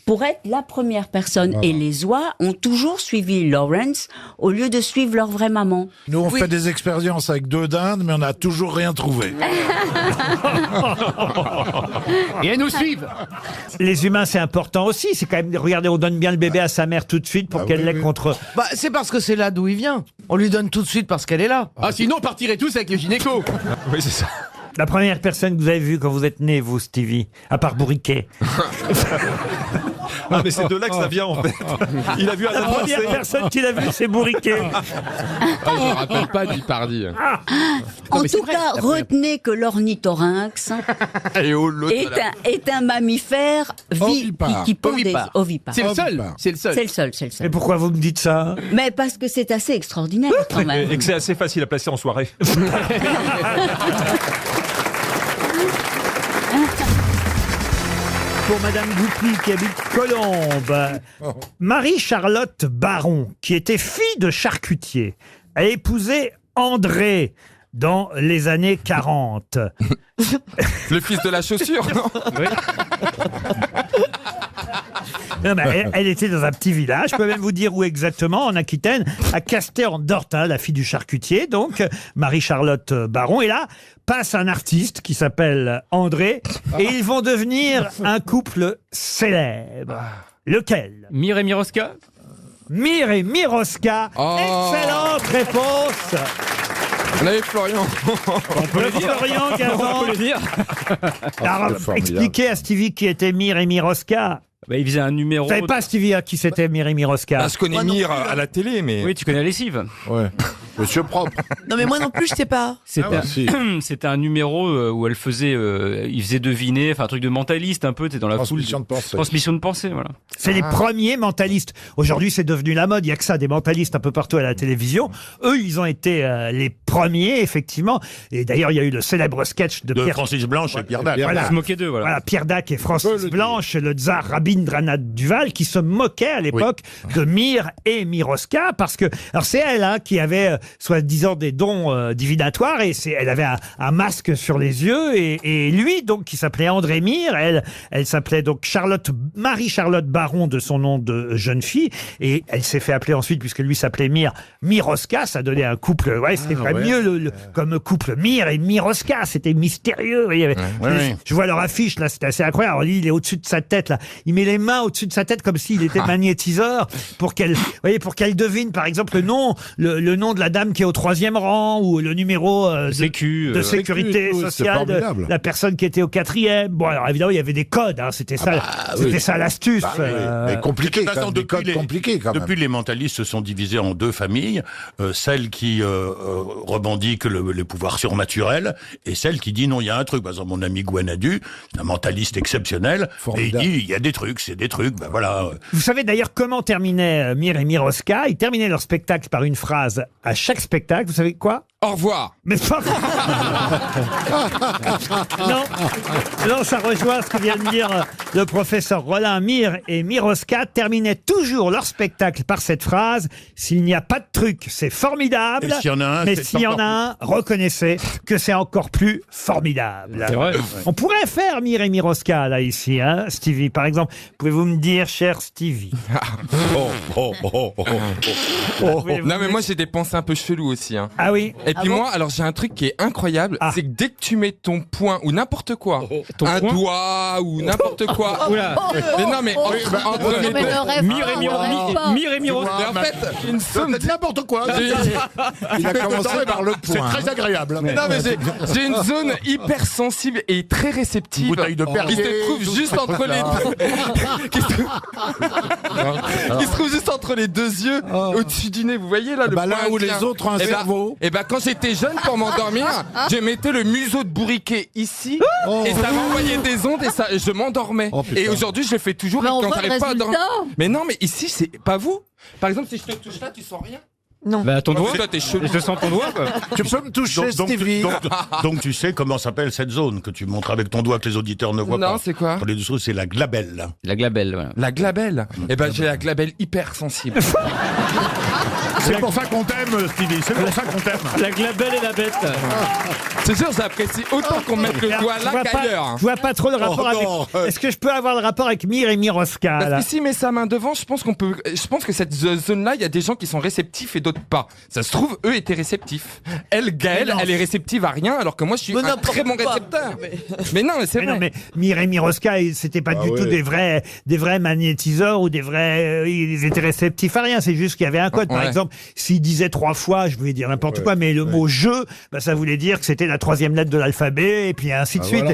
pour être la première personne. Voilà. Et les oies ont toujours suivi Lorentz au lieu de suivre leur vraie maman. Nous, on fait des expériences avec 2 dindes, mais on n'a toujours rien trouvé. Et elles nous suivent. Les humains, c'est important aussi. C'est quand même, regardez, on donne bien le bébé à sa mère tout de suite pour qu'elle l'ait contre. Bah, c'est parce que c'est là d'où il vient. On lui donne tout de suite parce qu'elle est là. Ah, sinon, on partirait tous avec le gynéco. Oui, c'est ça. La première personne que vous avez vue quand vous êtes né, vous, Stevie, à part Bourriquet. Ah, mais c'est de là que ça vient en fait. Il a vu La Adam première danser. personne qu'il a vue, c'est Bourriquet. Ah, je me rappelle pas du Pardi. En mais c'est tout vrai, cas, la première- retenez que l'ornithorynx Et oh, l'autre, là. est un mammifère Ovipare. qui pond des Ovipare. ovipares. C'est le seul. Ovipare. C'est le seul. C'est le seul, c'est le Mais seul. pourquoi vous me dites ça? Mais parce que c'est assez extraordinaire quand même. Et que c'est assez facile à placer en soirée. Pour Madame Goupy qui habite Colombes, Marie-Charlotte Baron, qui était fille de charcutier, a épousé André, dans les années 40. Le fils de la chaussure, non Non, mais elle était dans un petit village, je peux même vous dire où exactement, en Aquitaine, à Casté-en-Dortin, la fille du charcutier, donc Marie-Charlotte Baron. Et là, passe un artiste qui s'appelle André, et ils vont devenir un couple célèbre. Lequel? Mir et Miroska. Mir et Miroska. Excellente réponse. On avait Florian. On peut le dire. Florian Gazan. On peut le dire. Alors, expliquez à Stevie qui était Mir et Miroska. Bah, il faisait un numéro. Vous savez pas, Stevie, qui c'était Mir et Miroska? Je connais Mir à la télé, mais... Oui, tu connais la lessive. Ouais. Monsieur propre. Non mais moi non plus je sais pas. C'était un numéro où elle faisait, il faisait deviner, enfin un truc de mentaliste un peu, t'es dans la Transmission de pensée. Transmission de pensée, voilà. C'est les premiers mentalistes. Aujourd'hui, c'est devenu la mode. Il y a que ça, des mentalistes un peu partout à la télévision. Eux, ils ont été les premiers, effectivement. Et d'ailleurs, il y a eu le célèbre sketch de Pierre... Francis Blanche et Pierre Dac. Voilà. Se moquer d'eux, voilà. Voilà, Pierre Dac et Francis Blanche, le tsar Rabindranath Duval, qui se moquaient à l'époque de Mir et Miroska, parce que, alors c'est elle qui avait soi-disant des dons divinatoires, et elle avait un masque sur les yeux, et lui donc qui s'appelait André Mir, elle s'appelait donc Marie-Charlotte Baron de son nom de jeune fille, et elle s'est fait appeler ensuite, puisque lui s'appelait Mir, Miroska. Ça donnait un couple, c'était pas mieux comme couple, Mir et Miroska, c'était mystérieux. Je vois leur affiche là, c'était assez incroyable. Alors, lui, il est au-dessus de sa tête là, il met les mains au-dessus de sa tête comme s'il était magnétiseur pour qu'elle devine par exemple le nom de la dame qui est au 3e rang, ou le numéro de sécurité sociale de la personne qui était au 4e. Bon, alors évidemment il y avait des codes, c'était ça l'astuce. Mais compliqué, De toute façon, des codes compliqués quand même. Depuis, les mentalistes se sont divisés en deux familles, celle qui revendique les pouvoirs surnaturels, et celle qui dit non, il y a un truc. Par exemple, mon ami Gouanadu, un mentaliste exceptionnel, et il dit il y a des trucs, c'est des trucs, ben voilà. Vous savez d'ailleurs comment terminaient Mir et Miroska? Ils terminaient leur spectacle par une phrase à chaque spectacle. Vous savez quoi? Au revoir. Mais pas... non, ça rejoint ce que vient de dire le professeur Rollin. Mir et Miroska terminaient toujours leur spectacle par cette phrase: s'il n'y a pas de truc, c'est formidable. Et s'il y en a un, mais c'est s'il y en a un, reconnaissez que c'est encore plus formidable. C'est vrai. On pourrait faire Mir et Miroska là ici, Stevie. Par exemple, pouvez-vous me dire, cher Stevie? Non mais moi j'ai des pensées un peu cheloues aussi. Ah oui. Et puis moi, alors j'ai un truc qui est incroyable, c'est que dès que tu mets ton poing ou n'importe quoi, un doigt ou n'importe quoi, mais non mais entre mes doigts, Mir et Miroska. mais en fait, une somme n'importe quoi. Il a commencé par le C'est point. très agréable. Non mais j'ai une zone hyper sensible et très réceptive Bouteille de Perrier, qui se trouve juste entre les deux, qui se trouve juste entre les deux yeux, au-dessus du nez. Vous voyez là le là point où indien. les autres ont un cerveau. Et ben quand j'étais jeune, pour m'endormir, je mettais le museau de bourriquet ici et ça m'envoyait des ondes et je m'endormais. Et aujourd'hui je le fais toujours. Mais on quand voit le t'arrives pas à dormir. résultat. Mais non, mais ici c'est pas vous. Par exemple, si je te touche là, tu sens rien. Non. Bah ton doigt. Toi t'es chelou. Je sens ton doigt. Quoi. Tu peux me toucher, Stevie? Donc tu sais comment s'appelle cette zone que tu montres avec ton doigt que les auditeurs ne voient pas. Non, c'est quoi? Pour les dessous, c'est la glabelle. La glabelle, voilà. La glabelle. Eh ben j'ai la glabelle hyper sensible. C'est pour ça qu'on t'aime, Stevie. C'est pour ça qu'on t'aime. La glabelle et la bête. C'est sûr, j'apprécie autant qu'on mette le doigt là qu'ailleurs. Je vois pas trop le rapport avec... Est-ce que je peux avoir le rapport avec Mir et Miroska là? Parce que s'il met sa main devant, je pense que cette zone-là, il y a des gens qui sont réceptifs et d'autres pas. Ça se trouve, eux étaient réceptifs. Elle, Gaëlle, elle est réceptive à rien, alors que moi, je suis un très bon récepteur. Mais non, mais c'est vrai. Non, mais Mir et Miroska, c'était pas du tout des vrais magnétiseurs ou des vrais... ils étaient réceptifs à rien. C'est juste qu'il y avait un code. Par exemple, s'il disait 3 fois, je voulais dire n'importe quoi, mais le mot jeu, ça voulait dire que c'était la 3e lettre de l'alphabet, et puis ainsi de suite.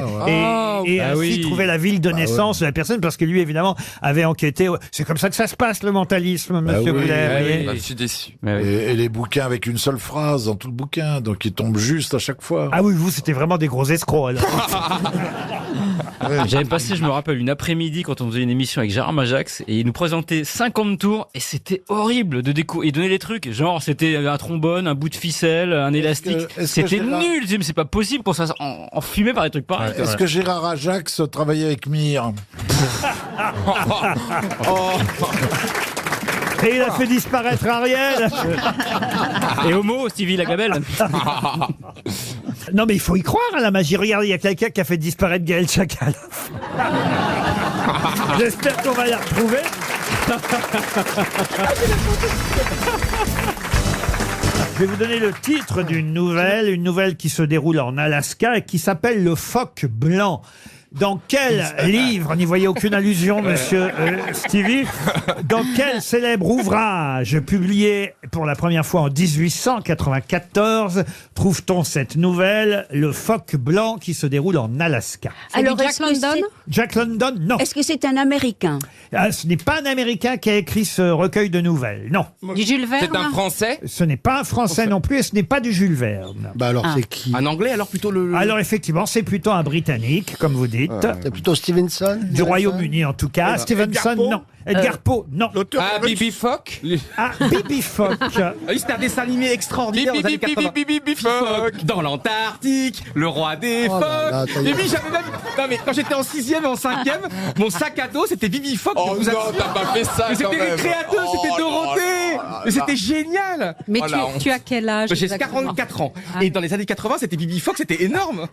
Et ainsi trouver la ville de naissance de la personne, parce que lui, évidemment, avait enquêté. C'est comme ça que ça se passe, le mentalisme, monsieur Boulet. Je suis déçu. Et les bouquins avec une seule phrase dans tout le bouquin, donc ils tombent juste à chaque fois. Ah oui, vous, c'était vraiment des gros escrocs, alors. J'avais passé, je me rappelle, une après-midi quand on faisait une émission avec Gérard Majax, et il nous présentait 50 tours, et c'était horrible de découvrir. Il donnait des trucs, genre c'était un trombone, un bout de ficelle, un élastique. C'était nul. Je disais, mais c'est pas possible qu'on soit enfumé par des trucs pareils. Est-ce que Gérard Ajax travaillait avec Mir? Et il a fait disparaître Ariel. Et Homo, Stevie Lagabelle. Non mais il faut y croire à la magie. Regardez, il y a quelqu'un qui a fait disparaître Gaël Chacal. J'espère qu'on va la retrouver. Je vais vous donner le titre d'une nouvelle qui se déroule en Alaska et qui s'appelle Le phoque blanc. Dans quel livre, n'y voyez aucune allusion, monsieur Stevie, dans quel célèbre ouvrage publié pour la première fois en 1894 trouve-t-on cette nouvelle, Le phoque blanc, qui se déroule en Alaska? Alors, Jack London? Jack London, non. Est-ce que c'est un Américain? Ce n'est pas un Américain qui a écrit ce recueil de nouvelles, non. Du Jules Verne? C'est un Français? Ce n'est pas un Français non plus et ce n'est pas du Jules Verne. Bah alors c'est qui? Un Anglais, alors plutôt le... Alors effectivement, c'est plutôt un Britannique, comme vous dites. C'est plutôt Stevenson? Du Royaume-Uni en tout cas. Stevenson, non. Edgar Poe, non. Ah, Bibi Fogg? Ah, Bibi Fogg. Oui, c'était un dessin animé extraordinaire aux années 80. Bibi Fogg. Dans l'Antarctique, le roi des Oh là là, phoques. ça y est. Et puis j'avais même... Non mais quand j'étais en 6e et en 5e, mon sac à dos c'était Bibi Fogg. Oh je vous non, assure. t'as pas fait ça Mais quand c'était les même. créateurs, Oh c'était là Dorothée. là Mais c'était génial. Mais Oh, la honte. tu as quel âge? J'ai exactement? 44 ans. Et dans les années 80, c'était Bibi Fogg, c'était énorme.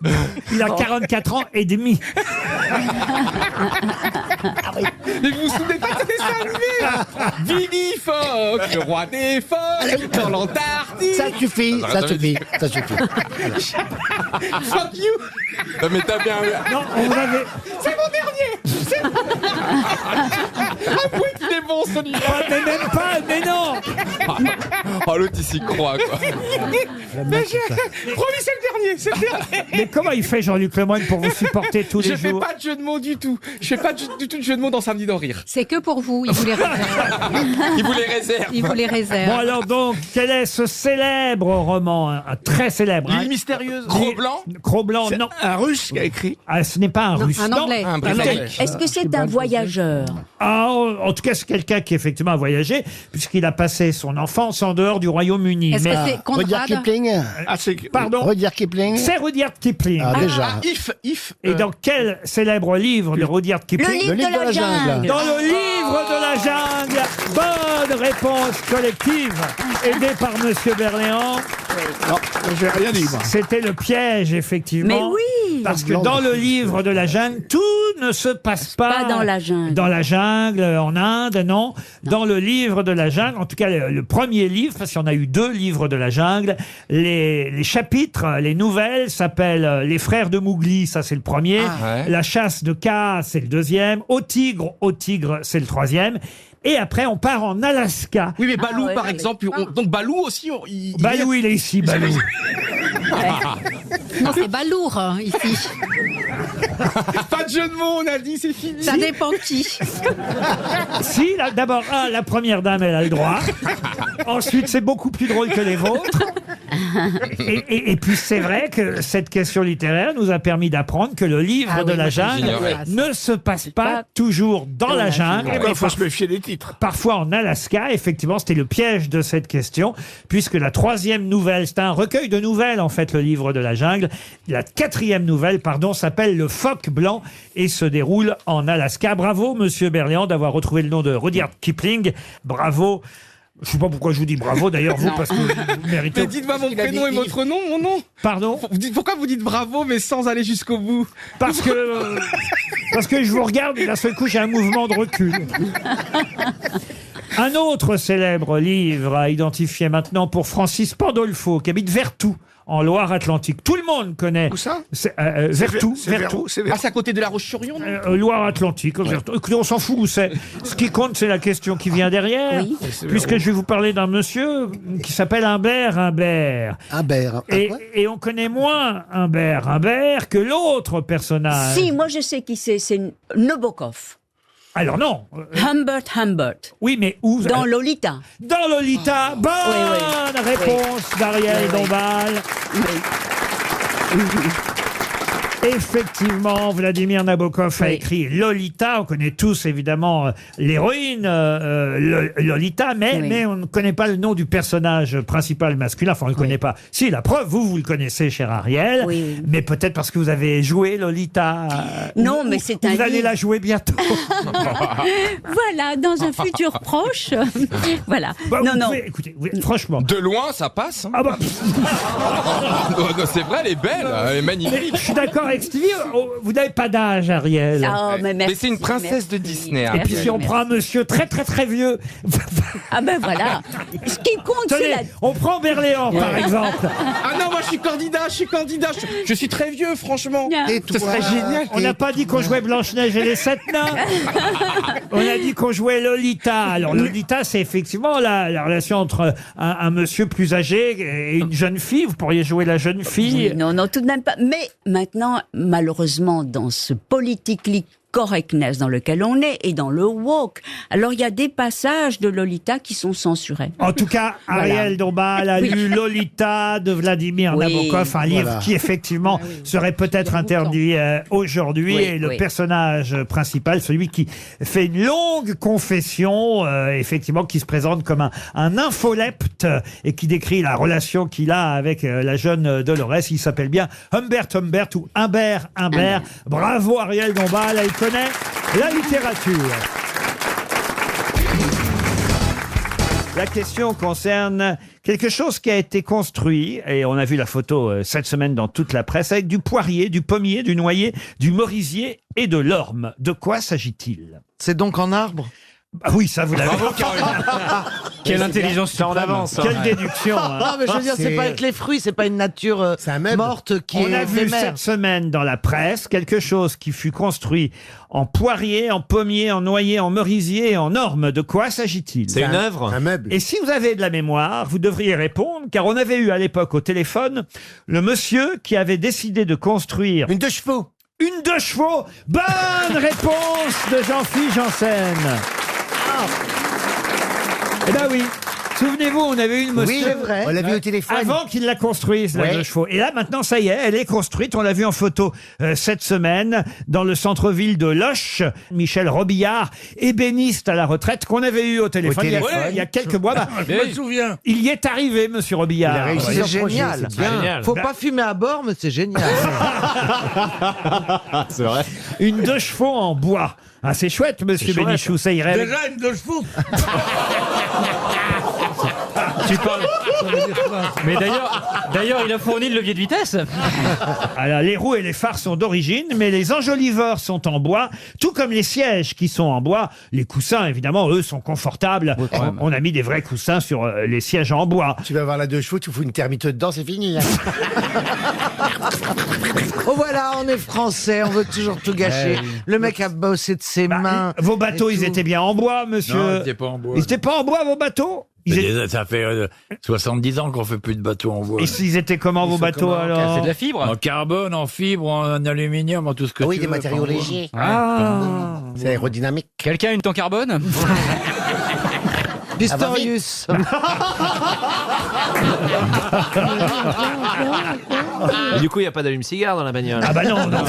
Il a 44 ans et demi. Mais vous vous souvenez pas de ce dessin animé? Bibi Fogg, le roi des phoques, dans l'Antarctique. Ça suffit, ça suffit, ça suffit. Fuck you. Non, mais t'as bien... Non, on avait... C'est mon dernier. C'est mon... Avouez qu'il est bon celui-là. Ah, mais même pas, mais non. Oh, l'autre, il s'y croit, quoi. Mais promis, c'est le dernier, c'est le dernier. Mais comment il fait Jean-Luc Lemoyne pour vous supporter tous les Je fais jours? pas de jeu de mots du tout. Je fais pas du tout de jeu de mots dans Samedi d'en rire. C'est que pour vous, il vous les réserve. Il vous les réserve. Il vous les Bon réserve. alors donc, quel est ce célèbre roman, un très célèbre, L'île mystérieuse. Cro-Blanc? Cro-Blanc, non. Un russe qui a écrit. Ah, ce n'est pas un Non, russe. un non. Anglais. Un Britannique. Est-ce que c'est un voyageur? Ah, en tout cas, c'est quelqu'un qui effectivement a voyagé, puisqu'il a passé son enfance en dehors du Royaume-Uni. Est-ce que Mais, c'est Rudyard Conrad? Kipling? Ah, c'est... pardon, Rudyard Kipling? c'est Rudyard Kipling. Ah, déjà. If. Et dans quel célèbre livre de Rudyard Le Kipling? livre de la jungle. Dans le livre de la jungle. Bonne réponse collective, aidée par Monsieur Berléand. Non, j'ai rien dit, moi. C'était le piège, effectivement. Mais oui. Parce que dans le livre de la jungle, tout ne se passe pas, Pas dans la jungle. Dans la jungle, en Inde, non. Dans le livre de la jungle, en tout cas le premier livre, parce qu'il y en a eu 2 livres de la jungle, les chapitres, les nouvelles s'appellent Les frères de Mowgli, ça c'est le premier. ouais. La chasse de Kaa, c'est le deuxième. Au tigre, c'est le troisième. Et après, on part en Alaska. Oui, mais Balou, ouais, par non, mais- exemple. Donc Balou aussi, il Balou, il est ici, Balou. Non, c'est Balourd, hein, ici. Pas de jeu de mots, on a dit, c'est fini. Ça dépend de qui. Si, d'abord, la première dame, elle a le droit. Ensuite, c'est beaucoup plus drôle que les vôtres. Et puis, c'est vrai que cette question littéraire nous a permis d'apprendre que le livre de la jungle j'ignorais. ne se passe pas toujours dans la jungle. Pourquoi mais il faut se méfier des titres? Parfois en Alaska, effectivement, c'était le piège de cette question, puisque la 3e nouvelle, c'est un recueil de nouvelles, en fait, le livre de la jungle. La 4e nouvelle, pardon, s'appelle Le phoque blanc et se déroule en Alaska. Bravo, monsieur Berléand, d'avoir retrouvé le nom de Rudyard Kipling. Bravo. Je sais pas pourquoi je vous dis bravo, d'ailleurs, vous, parce que vous méritez. Mais dites-moi mon prénom et votre nom, mon nom. Pardon? Pourquoi vous dites bravo, mais sans aller jusqu'au bout? Parce que je vous regarde et d'un seul coup, j'ai un mouvement de recul. Un autre célèbre livre à identifier maintenant pour Francis Pandolfo, qui habite Vertou, en Loire-Atlantique. Tout le monde connaît. Où ça? Vertou. C'est vers où? C'est vers Ah, c'est à côté de la Roche-sur-Yon, non? Loire-Atlantique. Vertou. Écoutez, on s'en fout où c'est. Ce qui compte, c'est la question qui vient derrière. Oui. Puisque je vais vous parler d'un monsieur qui s'appelle Humbert. Humbert. Et on connaît moins Humbert que l'autre personnage. Si, moi je sais qui c'est Nabokov. Alors non. Humbert. Oui, mais où? Dans Lolita. Dans Lolita. Bonne réponse d'Ariel Dombal. Effectivement, Vladimir Nabokov a écrit Lolita. On connaît tous évidemment l'héroïne Lolita, mais on ne connaît pas le nom du personnage principal masculin. Enfin, on ne le connaît pas. Si, la preuve, vous le connaissez, cher Ariel. Oui. Mais peut-être parce que vous avez joué Lolita. Non, mais c'est un Vous allez livre. la jouer bientôt. Voilà, dans un futur proche. Voilà. Bah, non, vous non. pouvez- écoutez, franchement. De loin, ça passe. Hein. Ah bah. Non, c'est vrai, elle est belle, elle est magnifique. Je suis d'accord avec Stevie. Vous n'avez pas d'âge, Ariel. Ah, mais merci, c'est une princesse de Disney. Et puis si on prend un monsieur très très très vieux. Ah ben voilà. Ce qui compte, c'est Tenez, la... on prend Berléand par exemple. Ah non, moi je suis candidat. Je suis très vieux, franchement. Et Ce serait génial. On n'a pas dit qu'on jouait Blanche-Neige et les 7 nains. On a dit qu'on jouait Lolita. Alors Lolita, c'est effectivement la relation entre un monsieur plus âgé et une jeune fille. Vous pourriez jouer la jeune fille. Oui, non, tout de même pas. Mais maintenant, malheureusement, dans ce politically correctness dans lequel on est et dans le woke, alors il y a des passages de Lolita qui sont censurés. En tout cas, Ariel Dombal a Oui. lu Lolita de Vladimir Oui. Nabokov, un livre qui effectivement serait peut-être interdit aujourd'hui. Oui, Et le oui. personnage principal, celui qui fait une longue confession, effectivement, qui se présente comme un infolepte et qui décrit la relation qu'il a avec la jeune Dolores. Il s'appelle bien Humbert ou Humbert. Bravo Ariel Dombal, elle connaît la littérature. La question concerne quelque chose qui a été construit, et on a vu la photo cette semaine dans toute la presse, avec du poirier, du pommier, du noyer, du merisier et de l'orme. De quoi s'agit-il? C'est donc en arbre? Ah oui, ça vous l'avez. Bravo, Caroline. Quelle intelligence ça en suprême. avance. Quelle déduction, hein. Non, mais je veux dire, c'est pas avec les fruits, c'est pas une nature morte qui On est a vu éphémère. cette semaine dans la presse quelque chose qui fut construit en poirier, en pommier, en noyer, en merisier et en orme. De quoi s'agit-il? C'est une œuvre? Un meuble. Et si vous avez de la mémoire, vous devriez répondre, car on avait eu à l'époque au téléphone le monsieur qui avait décidé de construire Une 2 chevaux. une 2 chevaux. Bonne réponse de Jean-Philippe Janssen. Eh ben oui. Souvenez-vous, on avait eu le monsieur. Oui, c'est vrai. On l'a vu au téléphone. Avant qu'il la construise, la Ouais. 2 chevaux. Et là, maintenant, ça y est, elle est construite. On l'a vu en photo cette semaine dans le centre-ville de Loches. Michel Robillard, ébéniste à la retraite, qu'on avait eu au téléphone, il y a quelques mois. Bah, Je me souviens. il y est arrivé, monsieur Robillard. Il a réussi C'est son projet, génial. c'est bien. Génial. Faut pas fumer à bord, mais c'est génial. C'est vrai. Une 2 chevaux en bois. Ah, c'est chouette, monsieur chouette. Bénichou, ça irait. avec- Déjà une 2 chevaux. Tu parles. Mais d'ailleurs, il a fourni le levier de vitesse. Alors, les roues et les phares sont d'origine, mais les enjoliveurs sont en bois, tout comme les sièges qui sont en bois. Les coussins, évidemment, eux, sont confortables. On a mis des vrais coussins sur les sièges en bois. Tu vas avoir la 2 chevaux, tu fous une termite dedans, c'est fini. Hein. Oh voilà, on est français, on veut toujours tout gâcher. Le mec a bossé de ses mains. Vos bateaux, et ils tout. étaient bien en bois, monsieur. Non, ils étaient pas en bois. Ils étaient pas en bois, vos bateaux? Ils étaient- Ça fait 70 ans qu'on fait plus de bateaux en bois. Et s'ils étaient comment, vos bateaux, alors? C'est de la fibre. En carbone, en fibre, en aluminium, en tout ce que Ah oui, tu des veux, matériaux pas en bois. légers. Ah. C'est aérodynamique. Quelqu'un a une temps carbone? Pistorius. Et du coup, il n'y a pas d'allume-cigare dans la bagnole. Ah bah non, non.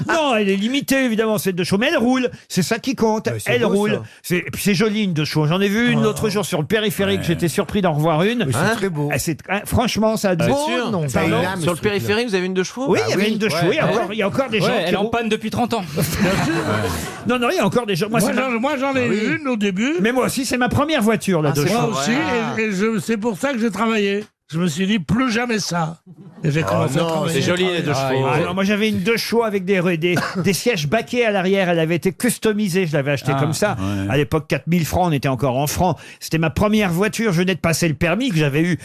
Non, elle est limitée, évidemment, cette 2 chevaux, mais elle roule. C'est ça qui compte. c'est Elle beau, roule. ça. Et puis c'est joli, une 2 chevaux. J'en ai vu une l'autre jour sur le périphérique. J'étais surpris d'en revoir une. Oui, c'est très beau. Franchement, ça a du Beau, sûr. non. Ça a une Pardon âme, Sur le ce truc-là. périphérique, vous avez une 2 chevaux? Oui, Bah il y avait oui. une 2 chevaux. Il y a encore des gens Ouais, elle est en qui... panne depuis 30 ans. Non, non, il y a encore des gens. Moi, Moi, j'en ai eu une au début. Mais moi aussi, c'est ma première voiture, la 2 Moi chevaux. aussi, c'est pour ça que j'ai travaillé. Je me suis dit, plus jamais ça. Et j'ai commencé à travailler. C'est joli les 2 chevaux. Ah, non, moi j'avais une 2 chevaux avec des sièges baquets à l'arrière. Elle avait été customisée. Je l'avais achetée comme ça. À l'époque, 4000 francs. On était encore en francs. C'était ma première voiture. Je venais de passer le permis que j'avais eu.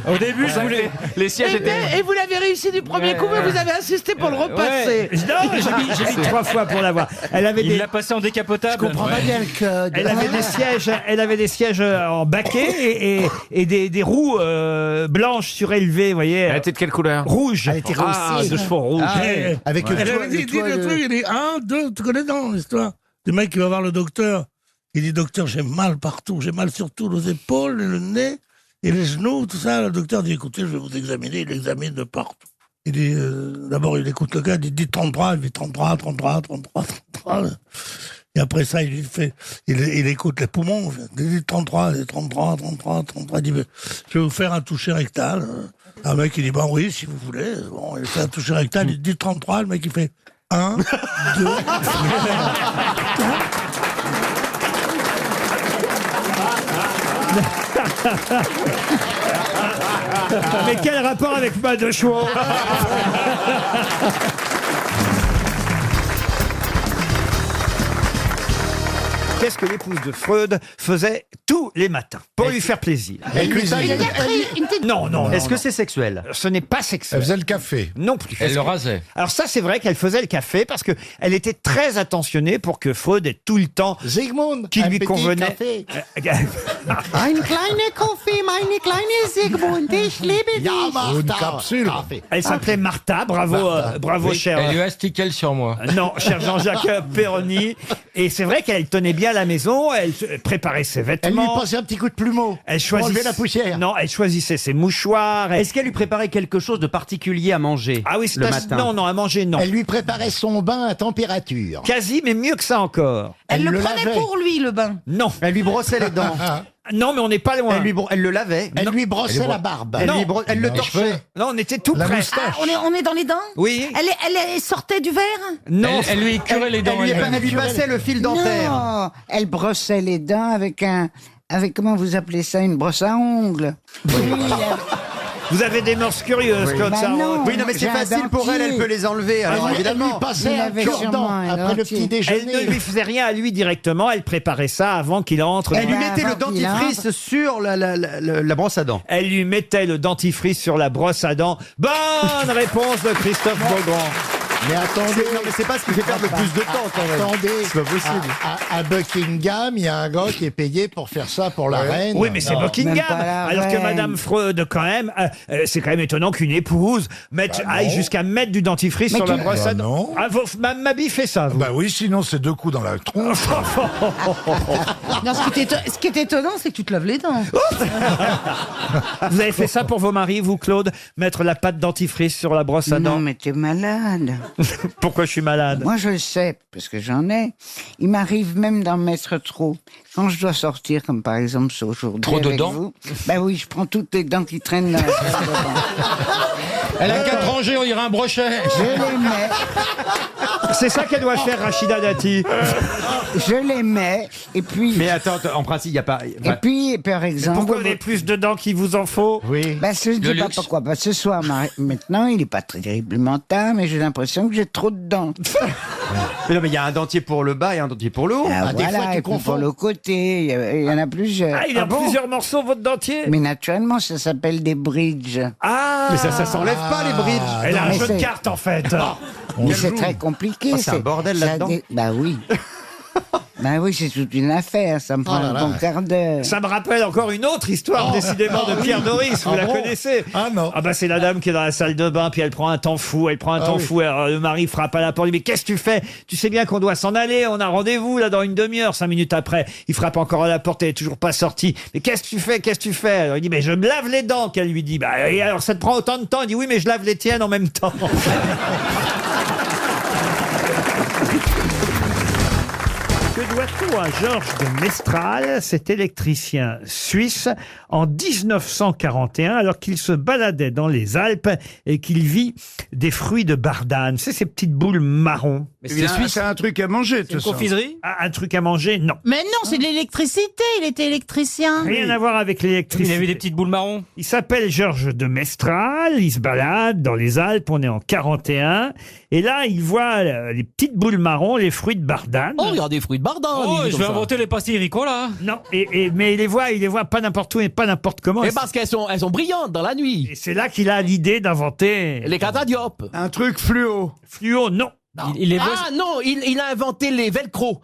Au début, je voulais. Les sièges étaient. Et vous l'avez réussi du premier coup, mais vous avez insisté pour le repasser. Non, j'ai mis 3 fois pour l'avoir. Elle avait Il des... l'a passé en décapotable. Je comprends pas bien le code. Elle avait des sièges en baquet et des roues blanches surélevées, vous voyez. Elle était de quelle couleur? Rouge. Elle était Ah, rossie. 2 chevaux rouges. Avec le Elle toit, avait dit le truc, il dit 1, 2, tu connais dans l'histoire du mec qui va voir le docteur. Il dit, docteur, j'ai mal partout. J'ai mal surtout aux épaules, le nez et les genoux, tout ça. Le docteur dit, écoutez, je vais vous examiner. Il examine de partout. Il dit, d'abord, il écoute le gars, il dit 33, il dit 33. Et après ça, il écoute les poumons. Il dit 33. Il dit, je vais vous faire un toucher rectal. Un mec, il dit, bon, oui, si vous voulez. Bon, il fait un toucher rectal, il dit 33. Le mec, il fait 1, 2, Mais quel rapport avec pas de chevaux? Qu'est-ce que l'épouse de Freud faisait tous les matins pour lui faire plaisir? Elle cuisine. Non. Est-ce que c'est sexuel? Ce n'est pas sexuel. Elle faisait le café. Non plus. Elle le rasait. Alors ça, c'est vrai qu'elle faisait le café parce que elle était très attentionnée pour que Freud ait tout le temps Zygmunt, qui un lui petit convenait. café. Ein kleiner Kaffee, meine kleine Zygmunt, ich liebe dich. Ou une capsule. Elle s'appelait Martha, bravo cher. Elle lui astique-elle sur moi. Non, cher Jean-Jacques Perroni. Et c'est vrai qu'elle tenait bien la maison, elle préparait ses Elle lui vêtements. passait un petit coup de plumeau. Elle pour enlever choisissait la poussière. Non, elle choisissait ses mouchoirs. Est-ce qu'elle lui préparait quelque chose de particulier à manger Ah oui, c'est le matin? Non, à manger, non. Elle lui préparait son bain à température. Quasi, mais mieux que ça encore. Elle le le prenait lavait. pour lui, le bain. Non. Elle lui brossait les dents. Non, mais on n'est pas loin. Elle le lavait. Elle lui brossait la barbe. Elle le torchait. Non, on était tout La près. moustache. On est dans les dents. Oui. Elle sortait du verre. Non. Elle lui curait les dents. Elle lui passait le fil dentaire. Non, elle brossait les dents avec comment vous appelez ça, une brosse à ongles. Vous avez des mœurs curieuses, Claude Bah Sarraute. non. Oui, non, mais c'est J'ai un facile pour elle, elle peut les enlever. Alors Elle lui évidemment. passait Il un avait cure-dent sûrement un après le dentier. petit Elle déjeuner. ne lui faisait rien à lui directement, elle préparait ça avant qu'il entre. Elle lui ben, mettait le avant qu'il dentifrice sur la brosse à dents. Elle lui mettait le dentifrice sur la brosse à dents. Bonne réponse de Christophe Beaugrand. Mais attendez, Non, mais c'est pas ce qui fait perdre le plus de temps quand même. attendez. C'est pas possible. À Buckingham, il y a un gars qui est payé pour faire ça pour la reine. Oui, mais c'est Buckingham. même pas la Alors que reine. Madame Freud, quand même, c'est quand même étonnant qu'une épouse aille jusqu'à mettre du dentifrice Mais sur la tu- brosse à Bah dents. non. Ah, Mabi fait ça, vous. Bah oui, sinon c'est 2 coups dans la tronche. Non, ce qui est étonnant, c'est que tu te laves les dents. Vous avez fait ça pour vos maris, vous, Claude? Mettre la pâte dentifrice sur la brosse à Non, dents? mais t'es malade. Pourquoi je suis malade? Moi, je le sais, parce que j'en ai. Il m'arrive même d'en mettre trop. Quand je dois sortir, comme par exemple ce aujourd'hui Trop de avec dents vous, bah oui, je prends toutes les dents qui traînent dans la salle de bain. Elle a 4 rangées, on dirait un brochet. Je les mets, C'est ça qu'elle doit faire, Rachida Dati. je les mets, et puis... Mais attends, en principe, il n'y a pas. Et puis, par exemple... Pourquoi vous avez plus de dents qu'il vous en faut? Oui. Bah, je ne dis pas pourquoi. Bah, ce soir, maintenant, il n'est pas très terriblement tard, mais j'ai l'impression que j'ai trop de dents. Mais non, mais il y a un dentier pour le bas et un dentier pour le haut. Ah, des fois, voilà, tu et puis confonds. pour le côté, il y en a plusieurs. Ah, il a plusieurs morceaux, votre dentier? Mais naturellement, ça s'appelle des bridges. Ah! Mais ça s'enlève pas les bridges. Elle a un mais jeu de c'est- cartes, en fait. Mais c'est très compliqué. Oh, c'est un bordel ça là-dedans. Bah oui. Bah oui, c'est toute une affaire. Ça me prend là un là. bon quart d'heure. Ça me rappelle encore une autre histoire, décidément, de Pierre Doris. Vous la bon connaissez? Ah non. Ah bah c'est la dame qui est dans la salle de bain, puis elle prend un temps fou, Alors, le mari frappe à la porte, il dit, mais qu'est-ce que tu fais? Tu sais bien qu'on doit s'en aller, on a rendez-vous là dans une demi-heure. 5 minutes après, il frappe encore à la porte, elle est toujours pas sortie. Mais qu'est-ce que tu fais? Alors il dit, mais je me lave les dents, qu'elle lui dit. Bah et alors ça te prend autant de temps? Il dit, oui, mais je lave les tiennes en même temps. Que doit-on à Georges de Mestral, cet électricien suisse, en 1941, alors qu'il se baladait dans les Alpes et qu'il vit des fruits de bardane? C'est ces petites boules marron. C'est un truc à manger, tout ça. Ah, un truc à manger? Non. Mais non, c'est de l'électricité. Il était électricien. Rien à voir avec l'électricité. Il avait des petites boules marron. Il s'appelle Georges de Mestral, il se balade dans les Alpes, on est en 41, et là il voit les petites boules marron, les fruits de bardane. Oh, il y a des fruits de bardane. Oh, il dit je comme vais ça. inventer les pastilles Ricola. Non, mais il les voit pas n'importe où et pas n'importe comment. Et parce qu'elles sont brillantes dans la nuit. Et c'est là qu'il a l'idée d'inventer... Les catadiopes. Un truc fluo. Fluo, non. Il les voit. Ah non, il a inventé les velcro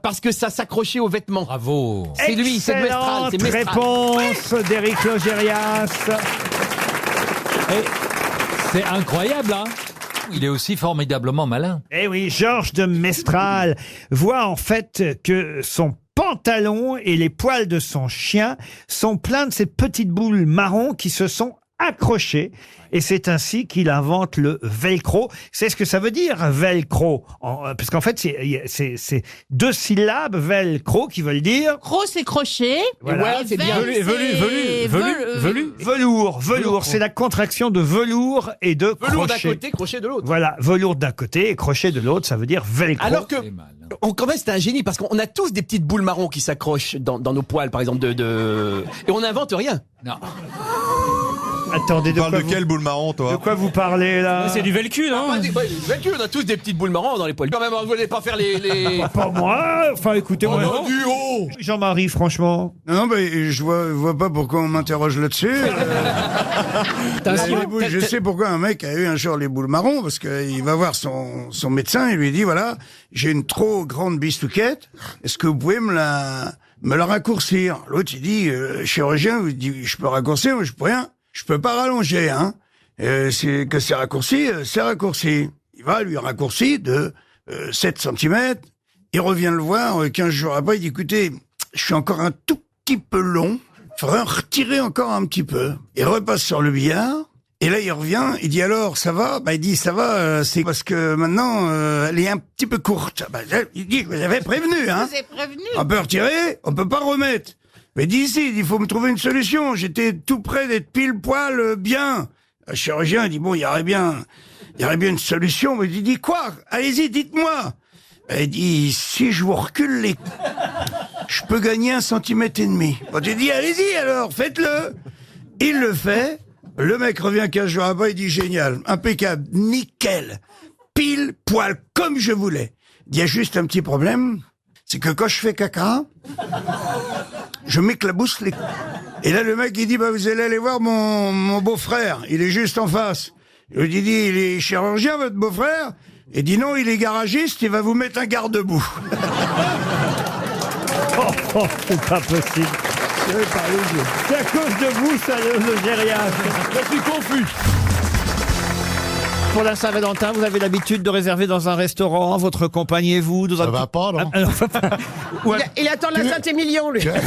parce que ça s'accrochait aux vêtements. Bravo. C'est lui, c'est Mestral. C'est Excellente Mestral. réponse d'Éric Logérias. C'est incroyable, hein. Il est aussi formidablement malin. Eh oui, Georges de Mestral voit en fait que son pantalon et les poils de son chien sont pleins de ces petites boules marron qui se sont accrochées. Et c'est ainsi qu'il invente le velcro. C'est ce que ça veut dire, velcro. Parce qu'en fait, c'est 2 syllabes, velcro, qui veulent dire... Cro, c'est crochet. Voilà. Ouais, c'est bien. Velours. C'est la contraction de velours et de Velours d'un crochet. côté, crochet de l'autre. Voilà, velours d'un côté et crochet de l'autre, ça veut dire velcro. Alors que, quand même, c'était un génie parce qu'on a tous des petites boules marron qui s'accrochent dans nos poils, par exemple, et on n'invente rien. Non. Attendez, Tu parles de quelle boule marron, toi? De quoi vous parlez, là? C'est du velcu, non? Du velcu, on a tous des petites boules marron dans les poils. Quand même, vous voulez pas faire les... Pas moi. Enfin, écoutez, moi. non. Jean-Marie, franchement. Non, mais je vois pas pourquoi on m'interroge là-dessus. Les boules, je sais pourquoi un mec a eu un jour les boules marron, parce qu'il va voir son médecin et lui dit, voilà, j'ai une trop grande bistouquette, est-ce que vous pouvez me la raccourcir? L'autre, il dit, chirurgien, il dit, je peux raccourcir, mais je peux rien. Je peux pas rallonger, hein. C'est raccourci, c'est raccourci. Il va lui raccourcir de 7 cm. Il revient le voir 15 jours après, il dit, écoutez, je suis encore un tout petit peu long, faudrait en retirer encore un petit peu. Il repasse sur le billard, et là il revient, il dit, alors, ça va? Il dit, ça va, c'est parce que maintenant, elle est un petit peu courte. Il dit, vous avez prévenu, hein. Vous avez prévenu. On peut retirer, on peut pas remettre. Mais d'ici, il faut me trouver une solution. J'étais tout près d'être pile poil bien. Le chirurgien dit, bon, il y aurait bien une solution. Mais il dit, quoi? Allez-y, dites-moi. Il dit, si je vous recule je peux gagner 1,5 cm. Bon, tu dis, allez-y alors, faites-le. Il le fait. Le mec revient 15 jours après, il dit, génial, impeccable, nickel, pile poil, comme je voulais. Il y a juste un petit problème, c'est que quand je fais caca, je m'éclabousse les... Et là, le mec, il dit, bah, vous allez aller voir mon beau-frère. Il est juste en face. Je lui dis, il est chirurgien, votre beau-frère? Il dit, non, il est garagiste, il va vous mettre un garde-boue. C'est pas possible. C'est à cause de vous, ça, le gériatre. Je suis confus. Pour la Saint-Valentin, vous avez l'habitude de réserver dans un restaurant, votre compagne et vous. Ça va pas, non? Il attend la Saint-Émilion, lui. Bravo.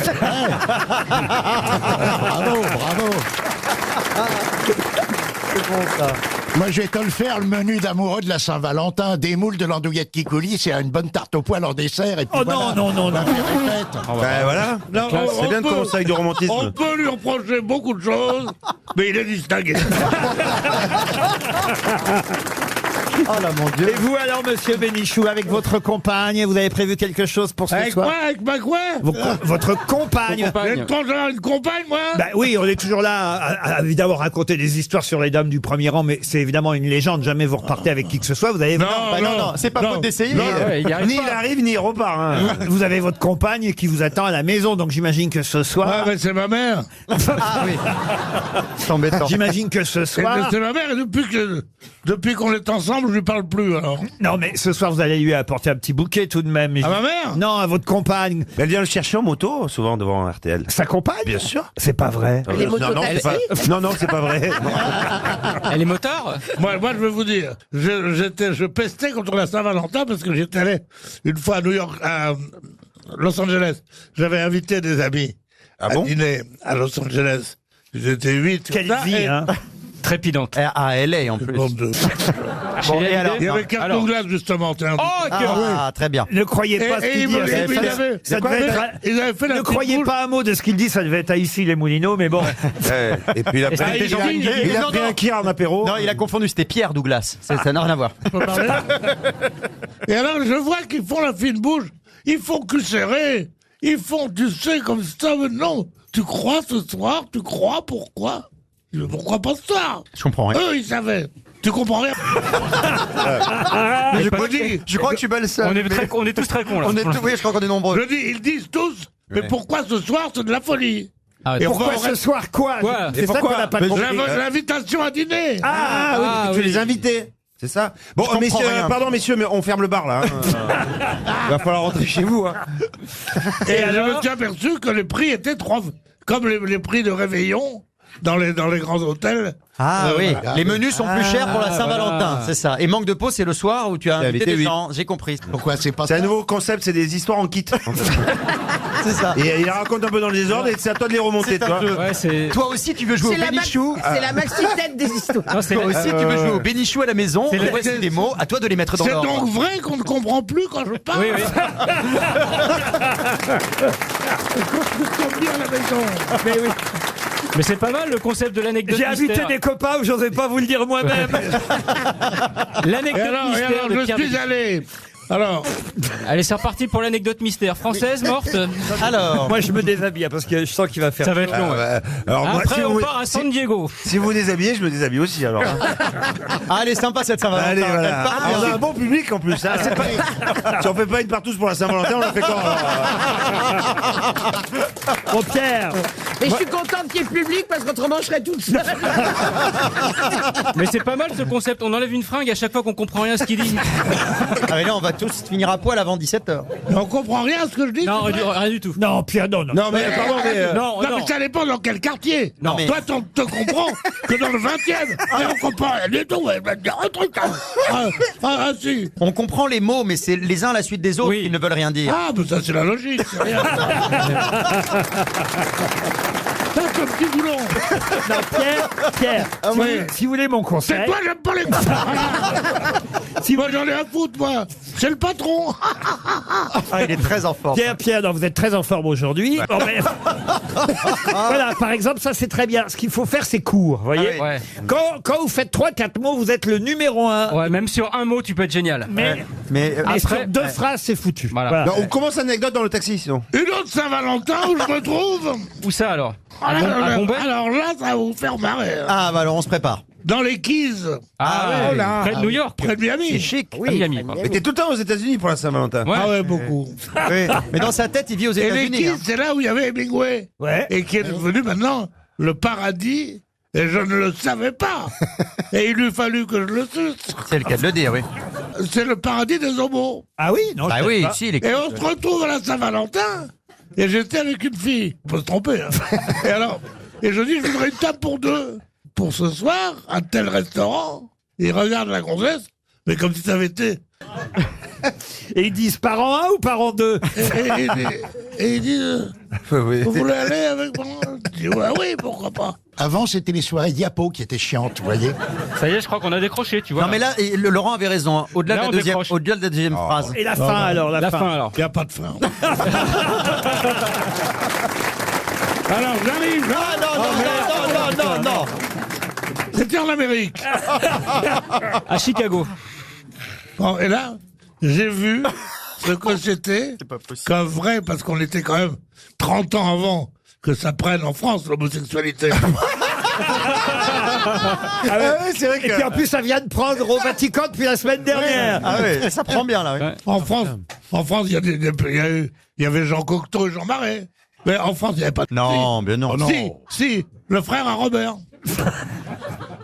C'est bon, ça. Moi, je vais te le faire, le menu d'amoureux de la Saint-Valentin. Des moules, de l'andouillette qui coulis et une bonne tarte au poil en dessert. Et puis voilà. Non. Voilà. C'est bien de commencer avec du romantisme. On peut lui reprocher beaucoup de choses, mais il est distingué. Oh là, mon Dieu. Et vous alors, monsieur Bénichou, avec votre compagne, vous avez prévu quelque chose pour ce soir? Avec ma quoi? Votre compagne. Vous êtes toujours une compagne, moi? Bah oui, on est toujours là à évidemment raconter des histoires sur les dames du premier rang, mais c'est évidemment une légende. Jamais vous repartez avec qui que ce soit. Vous avez Non, c'est pas faute d'essayer. Ni il arrive, ni il repart. Hein. Vous avez votre compagne qui vous attend à la maison, donc j'imagine que ce soir. Ah, mais c'est ma mère. Ah oui. C'est embêtant. J'imagine que ce soir. C'est ma mère, et depuis qu'on est ensemble, je lui parle plus, alors. Non, mais ce soir, vous allez lui apporter un petit bouquet tout de même. À ma mère? Non, à votre compagne. Mais elle vient le chercher en moto, souvent devant RTL. Sa compagne? Bien sûr. C'est pas vrai. Non, c'est pas vrai. Elle est motard? Moi, je vais vous dire, je pestais contre la Saint-Valentin parce que j'étais allé une fois à New York, à Los Angeles. J'avais invité des amis à dîner à Los Angeles. Ils étaient 8. Quelle vie, hein? Trépidante. À LA en plus. Bon, et alors, il y avait Kirk Douglas justement. Très bien. Ne croyez pas ce qu'il dit. Ne croyez pas un mot de ce qu'il dit, ça devait être à ici les Moulineaux, mais bon. Et puis il a pris un kir en apéro. Non, il a confondu, c'était Pierre Douglas. Ça n'a rien à voir. Et alors, je vois qu'ils font la fine bouche. Ils font cul serré. Ils font, tu sais, comme ça, mais non. Tu crois ce soir? Tu crois? Pourquoi? Pourquoi pas ce soir? Je comprends rien. Eux, ils savaient. Tu comprends rien? Je crois que je suis pas le seul. On est tous très cons, là. Oui, je crois qu'on est nombreux. Je dis, ils disent tous, mais pourquoi ce soir, c'est de la folie? Et pourquoi ce soir, quoi? C'est ça qu'on n'a pas compris. L'invitation à dîner. Ah oui, tu les invités. C'est ça. Bon, messieurs, pardon, messieurs, mais on ferme le bar, là. Il va falloir rentrer chez vous. Hein. Et je me suis aperçu que les prix étaient comme les prix de réveillon. dans les grands hôtels. Ah oui, voilà. les menus sont plus chers pour la Saint-Valentin, voilà. c'est ça. Et manque de peau, c'est le soir où tu as invité des gens. J'ai compris. Pourquoi c'est pas C'est un nouveau concept, c'est des histoires en kit. C'est ça. Et il raconte un peu dans le désordre et c'est à toi de les remonter, toi. Toi aussi, tu veux jouer au bénichou. C'est la maxi-tête des histoires. Toi aussi, tu veux jouer au bénichou à la maison. Voici des mots, à toi de les mettre dans C'est l'ordre. donc vrai qu'on ne comprend plus quand je parle. Oui, oui. Je bien à la maison. Mais oui. Mais c'est pas mal le concept de l'anecdote J'ai mystère. invité des copains où j'osais pas vous le dire moi-même. L'anecdote Et mystère alors, de je Pierre suis Bénichou. allé. Alors, Allez, c'est reparti pour l'anecdote mystère. Française, morte. Alors, Moi, je me déshabille parce que je sens qu'il va faire. Ça va être long. ouais. Alors, moi, Après, si on vous, part à San Diego. si vous déshabillez, je me déshabille aussi, alors. ah, elle est sympa cette Saint-Valentin. Allez, voilà. Elle part, On a un bon public en plus. Hein. Si on fait pas une partouze pour la Saint-Valentin, on la fait quand Bon, Pierre. Mais je suis contente qu'il y ait public parce qu'autrement je serais toute seule. Mais c'est pas mal ce concept. On enlève une fringue à chaque fois qu'on comprend rien à ce qu'il dit. Ah, mais là, on va tous finir à poil avant 17h. on comprend rien à ce que je dis. Non, rien du tout. Non, Pierre, non. Non, mais pardon, mais. Non, Non, mais ça dépend dans quel quartier. Non, mais- Toi, on te comprend que dans le 20e. Ah, on comprend rien du tout. Elle va te dire un truc. Ah, si. On comprend les mots, mais c'est les uns à la suite des autres qui ne veulent rien dire. Ah, mais ça, c'est la logique. C'est rien. Ça, c'est un petit boulon. Non, Pierre, si vous voulez mon conseil. C'est toi, j'aime pas les. Si moi, j'en ai à foutre, moi. C'est le patron. Ah, il est très en forme. Pierre, non, vous êtes très en forme aujourd'hui. Oh, mais- voilà, par exemple, ça c'est très bien. Ce qu'il faut faire, c'est court, vous voyez. Ah oui. Ouais. Quand vous faites 3-4 mots, vous êtes le numéro 1. Ouais, même sur un mot, tu peux être génial. Mais, Mais et sur après- 2 phrases, c'est foutu. Voilà. Non, on commence l'anecdote dans le taxi, sinon. Une autre Saint-Valentin où je me trouve. Où ça alors Ah, à Bombay alors là, ça va vous faire marrer. hein. Ah, bah alors on se prépare. Dans les Keys, Ah, ouais, là. près de New York. près de Miami. C'est chic. À Miami. pardon. Mais t'es tout le temps aux États-Unis pour la Saint-Valentin. Ouais. Ah ouais, beaucoup. Oui. Mais dans sa tête, il vit aux Et les États-Unis. Keys, hein. c'est là où il y avait Hemingway. Ouais. Et qui est devenu maintenant le paradis. Et je ne le savais pas. Et il eût fallu que je le suce. C'est le cas de le dire, oui. C'est le paradis des homos. Ah oui, non. Bah je oui, sais pas. si, il est Et on se retrouve à la Saint-Valentin. Et j'étais avec une fille. On peut se tromper. Hein. Et je dis, je voudrais une table pour 2. Pour ce soir, un tel restaurant. Il regarde la gonzesse, mais comme si ça avait été. Et ils disent par an 1 ou par an 2? Et il dit, Oui. vous voulez aller avec moi? Je dis, ouais, oui, pourquoi pas. Avant, c'était les soirées diapo qui étaient chiantes, vous voyez. Ça y est, je crois qu'on a décroché, tu vois. Non mais là, Laurent avait raison. hein. Au-delà Là, de on la deuxième, décroche. au-delà de la deuxième phrase. Et la fin alors, la fin alors. Il n'y a pas de fin. Alors, j'arrive. Ah non. C'était en Amérique. À Chicago. Bon, et là, j'ai vu ce que c'était qu'un vrai, parce qu'on était quand même 30 ans avant que ça prenne en France, l'homosexualité. Ah ouais, c'est vrai que... Et puis en plus, ça vient de prendre au Vatican depuis la semaine dernière. Ah oui, ça prend bien là. Oui. Ouais. En France, il y avait Jean Cocteau et Jean Marais. Mais en France, il n'y avait pas de... Non, bien non. Si, le frère à Robert.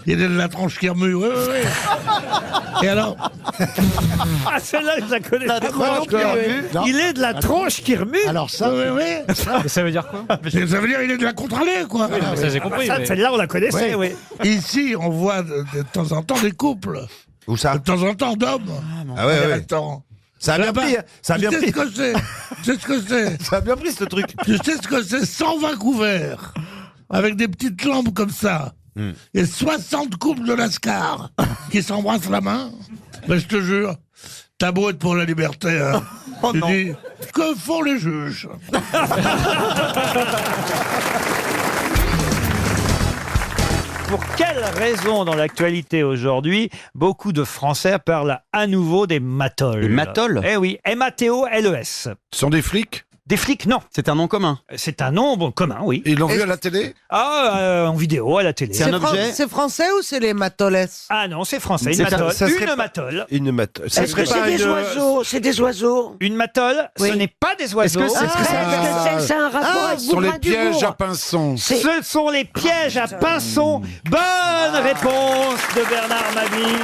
Il est de la tranche qui remue, oui. Et alors? Ah, celle-là, je la connais La pas. tranche qui remue. Il est de la tronche qui remue. Alors ça, Oui. Mais ça veut dire quoi Ça veut dire il est de la contre-allée, quoi. Oui, non, mais ça j'ai compris. Ça, mais- celle-là, on la connaissait, oui. Ici, on voit de temps en temps des couples. Où ça De temps en temps d'hommes. Ah ouais, Dans les ouais. restaurants. Ça a bien Là-bas, pris, hein. Ça a bien tu sais pris. ce que c'est. Tu sais ce que c'est. Ça a bien pris ce truc. Tu sais ce que c'est. 120 couverts. Avec des petites lampes comme ça. Et 60 couples de Lascar qui s'embrassent la main. Mais je te jure, t'as beau être pour la liberté, hein. Oh Tu non. dis, que font les juges? Pour quelle raison, dans l'actualité aujourd'hui, beaucoup de Français parlent à nouveau des matoles? Des matoles? Eh oui, M-A-T-O-L-E-S. Ce sont des flics. Des flics, non. C'est un nom commun. C'est un nom commun, oui. Ils l'ont vu à la télé. Ah, en vidéo, à la télé. C'est un objet. C'est français ou c'est les matoles? Ah non, c'est français. Une C'est un- matole. ça serait Une pas- matole. Une matole. Ça Est-ce que c'est des oiseaux? C'est des oiseaux. Une matole, Oui. ce n'est pas des oiseaux. Est-ce que C'est un rapport avec Boudin d'humour. pinsons. C'est- Ce sont les pièges à pinsons. Bonne réponse de Bernard Mabille.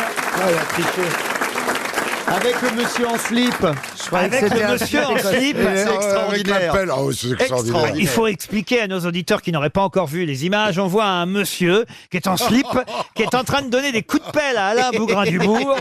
Avec le monsieur en slip. Avec le monsieur en slip. C'est extraordinaire. Il faut expliquer à nos auditeurs qui n'auraient pas encore vu les images. On voit un monsieur qui est en slip, qui est en train de donner des coups de pelle à Alain Bougrain-Dubourg,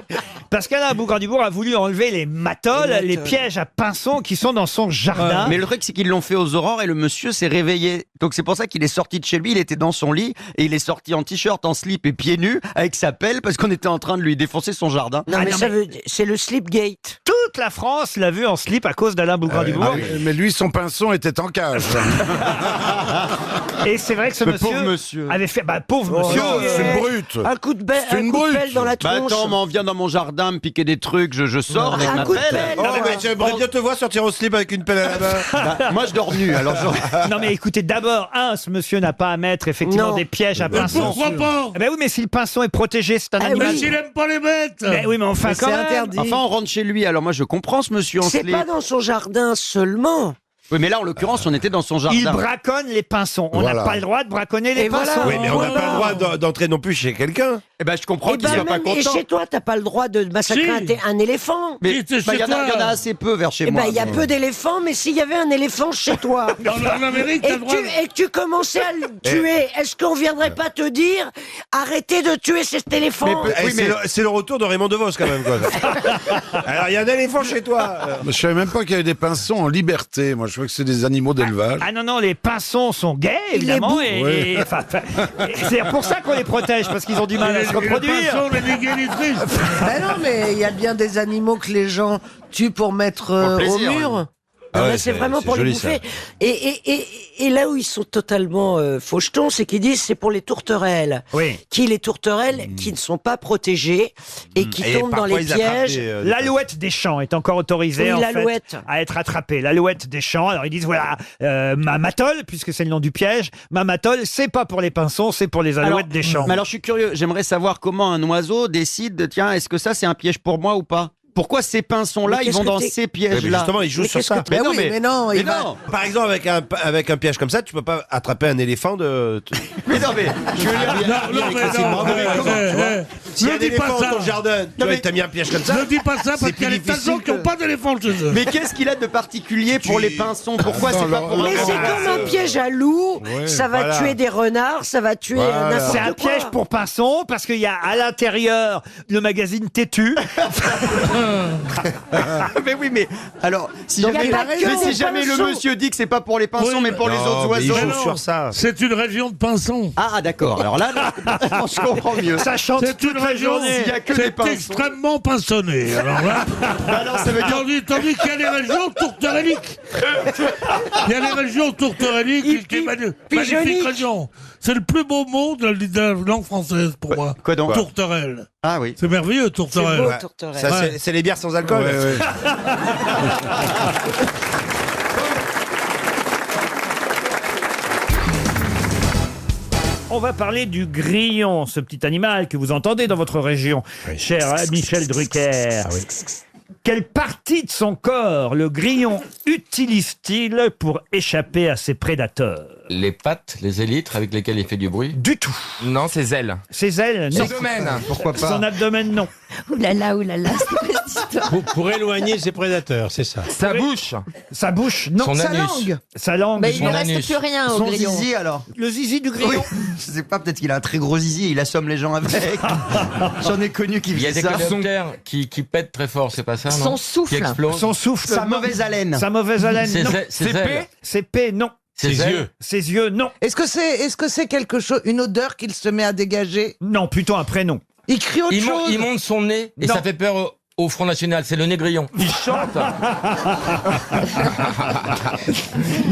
parce qu'Alain Bougrain-Dubourg a voulu enlever les matolles, les pièges à pinsons qui sont dans son jardin. Mais le truc, c'est qu'ils l'ont fait aux aurores et le monsieur s'est réveillé. Donc c'est pour ça qu'il est sorti de chez lui. Il était dans son lit et il est sorti en t-shirt, en slip et pieds nus avec sa pelle parce qu'on était en train de lui défoncer son jardin. Non, mais c'est le slipgate. Toute la France l'a vu en slip à cause d'Alain Bougrain-Dubourg. Mais lui, son pinson était en cage. Et c'est vrai que ce monsieur avait fait... pauvre monsieur. C'est une brute. Un coup de pelle dans la tronche. Attends, mais on vient dans mon jardin me piquer des trucs, je sors avec ma pelle. Non, mais j'aimerais bien te voir sortir au slip avec une pelle à la main. Moi, je dors nu, alors Non, mais écoutez, d'abord, ce monsieur n'a pas à mettre effectivement des pièges à pinson. Pourquoi pas? Oui, mais si le pinson est protégé, c'est un animal. Mais s'il aime pas les bêtes. Mais oui, mais enfin, quand même. Interdit. Enfin, on rentre chez lui, alors moi, je comprends ce monsieur en slip. C'est pas dans son jardin seulement. Oui, mais là, en l'occurrence, on était dans son jardin. Il braconne les pinsons. On n'a pas le droit de braconner les pinsons. Oui, mais on n'a pas le droit d'entrer non plus chez quelqu'un. Eh ben, je comprends qu'il soit pas content. Et chez toi, t'as pas le droit de massacrer un éléphant. Mais il y en a assez peu vers chez moi. Il y a peu d'éléphants, mais s'il y avait un éléphant chez toi, en Amérique, t'as le droit. et que tu commençais à le tuer, est-ce qu'on viendrait pas te dire arrêtez de tuer cet éléphant? C'est le retour de Raymond DeVos quand même. Quoi. Alors il y a un éléphant chez toi. Je savais même pas qu'il y avait des pinsons en liberté. Moi, je crois que c'est des animaux d'élevage. Ah non, les pinsons sont gays, évidemment. C'est pour ça qu'on les protège, parce qu'ils ont du mal à se reproduire. Ben non, mais il y a bien des animaux que les gens tuent pour mettre au mur. C'est vraiment pour les bouffer. Et là où ils sont totalement fauchetons, c'est qu'ils disent c'est pour les tourterelles. Oui. Les tourterelles qui ne sont pas protégées et qui tombent dans les pièges. L'alouette des champs est encore autorisée Oui, en fait, à être attrapée. L'alouette des champs. Alors ils disent voilà, ma matole, puisque c'est le nom du piège, ma matole, c'est pas pour les pinsons, c'est pour les alouettes des champs. Mais alors je suis curieux, j'aimerais savoir comment un oiseau décide de tiens, est-ce que ça c'est un piège pour moi ou pas? Pourquoi ces pinsons-là, ils vont dans ces pièges-là? Justement, ils jouent sur ça. Mais non, Par exemple, avec un piège comme ça, tu peux pas attraper un éléphant de. Mais non, mais je veux dire. S'il y a un éléphant dans ton jardin, t'as mis un piège comme ça. Ne dis pas ça parce qu'il y a des tas de gens qui n'ont pas d'éléphant chez eux. Mais qu'est-ce qu'il a de particulier pour les pinsons? Pourquoi c'est pas pour Mais c'est comme un piège à loup, ça va tuer des renards, ça va tuer n'importe quoi. C'est un piège pour pinsons parce qu'il y a à l'intérieur le magazine Têtu. Mais oui, mais alors, si jamais le monsieur dit que c'est pas pour les pinsons, mais pour les autres oiseaux. Sur ça. C'est une région de pinsons. Ah, d'accord. Alors là, je comprends mieux. Ça chante toute la journée. Il y a que des pinsons. C'est extrêmement pinsonné. Alors là, ça veut dire... tandis qu'il y a les régions tourterelliques. Il y a les régions tourterelliques qui est magnifique région. C'est le plus beau mot de la langue française pour moi. Quoi donc? Tourterelle. Ah oui. C'est merveilleux, tourterelle. C'est beau, tourterelle. Ça, c'est les bières sans alcool. On va parler du grillon, ce petit animal que vous entendez dans votre région, cher Michel Drucker. Ah oui. Quelle partie de son corps le grillon utilise-t-il pour échapper à ses prédateurs? Les pattes, les élytres avec lesquelles il fait du bruit? Du tout. Non, ses ailes. Ses ailes, non. Son abdomen. Pourquoi pas? Son abdomen, non. Ouh là là, c'est quoi cette histoire? Pour éloigner ses prédateurs, c'est ça. Sa bouche. Sa bouche, non. Son Sa anus. langue. Sa langue. Mais il ne Son reste anus. plus rien au Son grillon. zizi, alors? Le zizi du grillon. Oui. Je sais pas, peut-être qu'il a un très gros zizi et il assomme les gens avec. J'en ai connu qui Il y a faisaient des ça. coléoptères qui pètent très fort, c'est pas ça, non? Son souffle. Qui explose. Son souffle. Sa non. mauvaise haleine. Sa mauvaise haleine, Ses non. ailes. Ses ailes. Ses P, non. Ses yeux. Ses yeux, non. Est-ce que c'est quelque chose, une odeur qu'il se met à dégager? Non, plutôt un prénom. Il crie autre chose. Il monte son nez et Non. ça fait peur au Front National. C'est le négrillon. Il chante.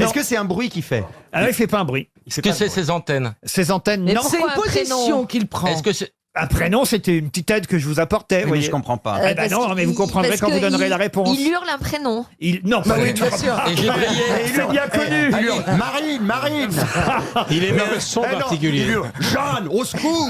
Est-ce que c'est un bruit qu'il fait? Alors, il fait pas un bruit. Est-ce que c'est ses antennes? Ses antennes, Mais non. C'est Pourquoi une un position prénom qu'il prend. Est-ce que c'est... Un prénom, c'était une petite aide que je vous apportais. Oui, mais voyez. je comprends pas. Eh ben non, mais vous comprendrez quand vous donnerez la réponse. Il hurle un prénom. Non, pas oui, du tout. bien sûr. Et j'ai brillé. C'est bien connu. Marine. Il émet un son particulier. Jeanne, au secours.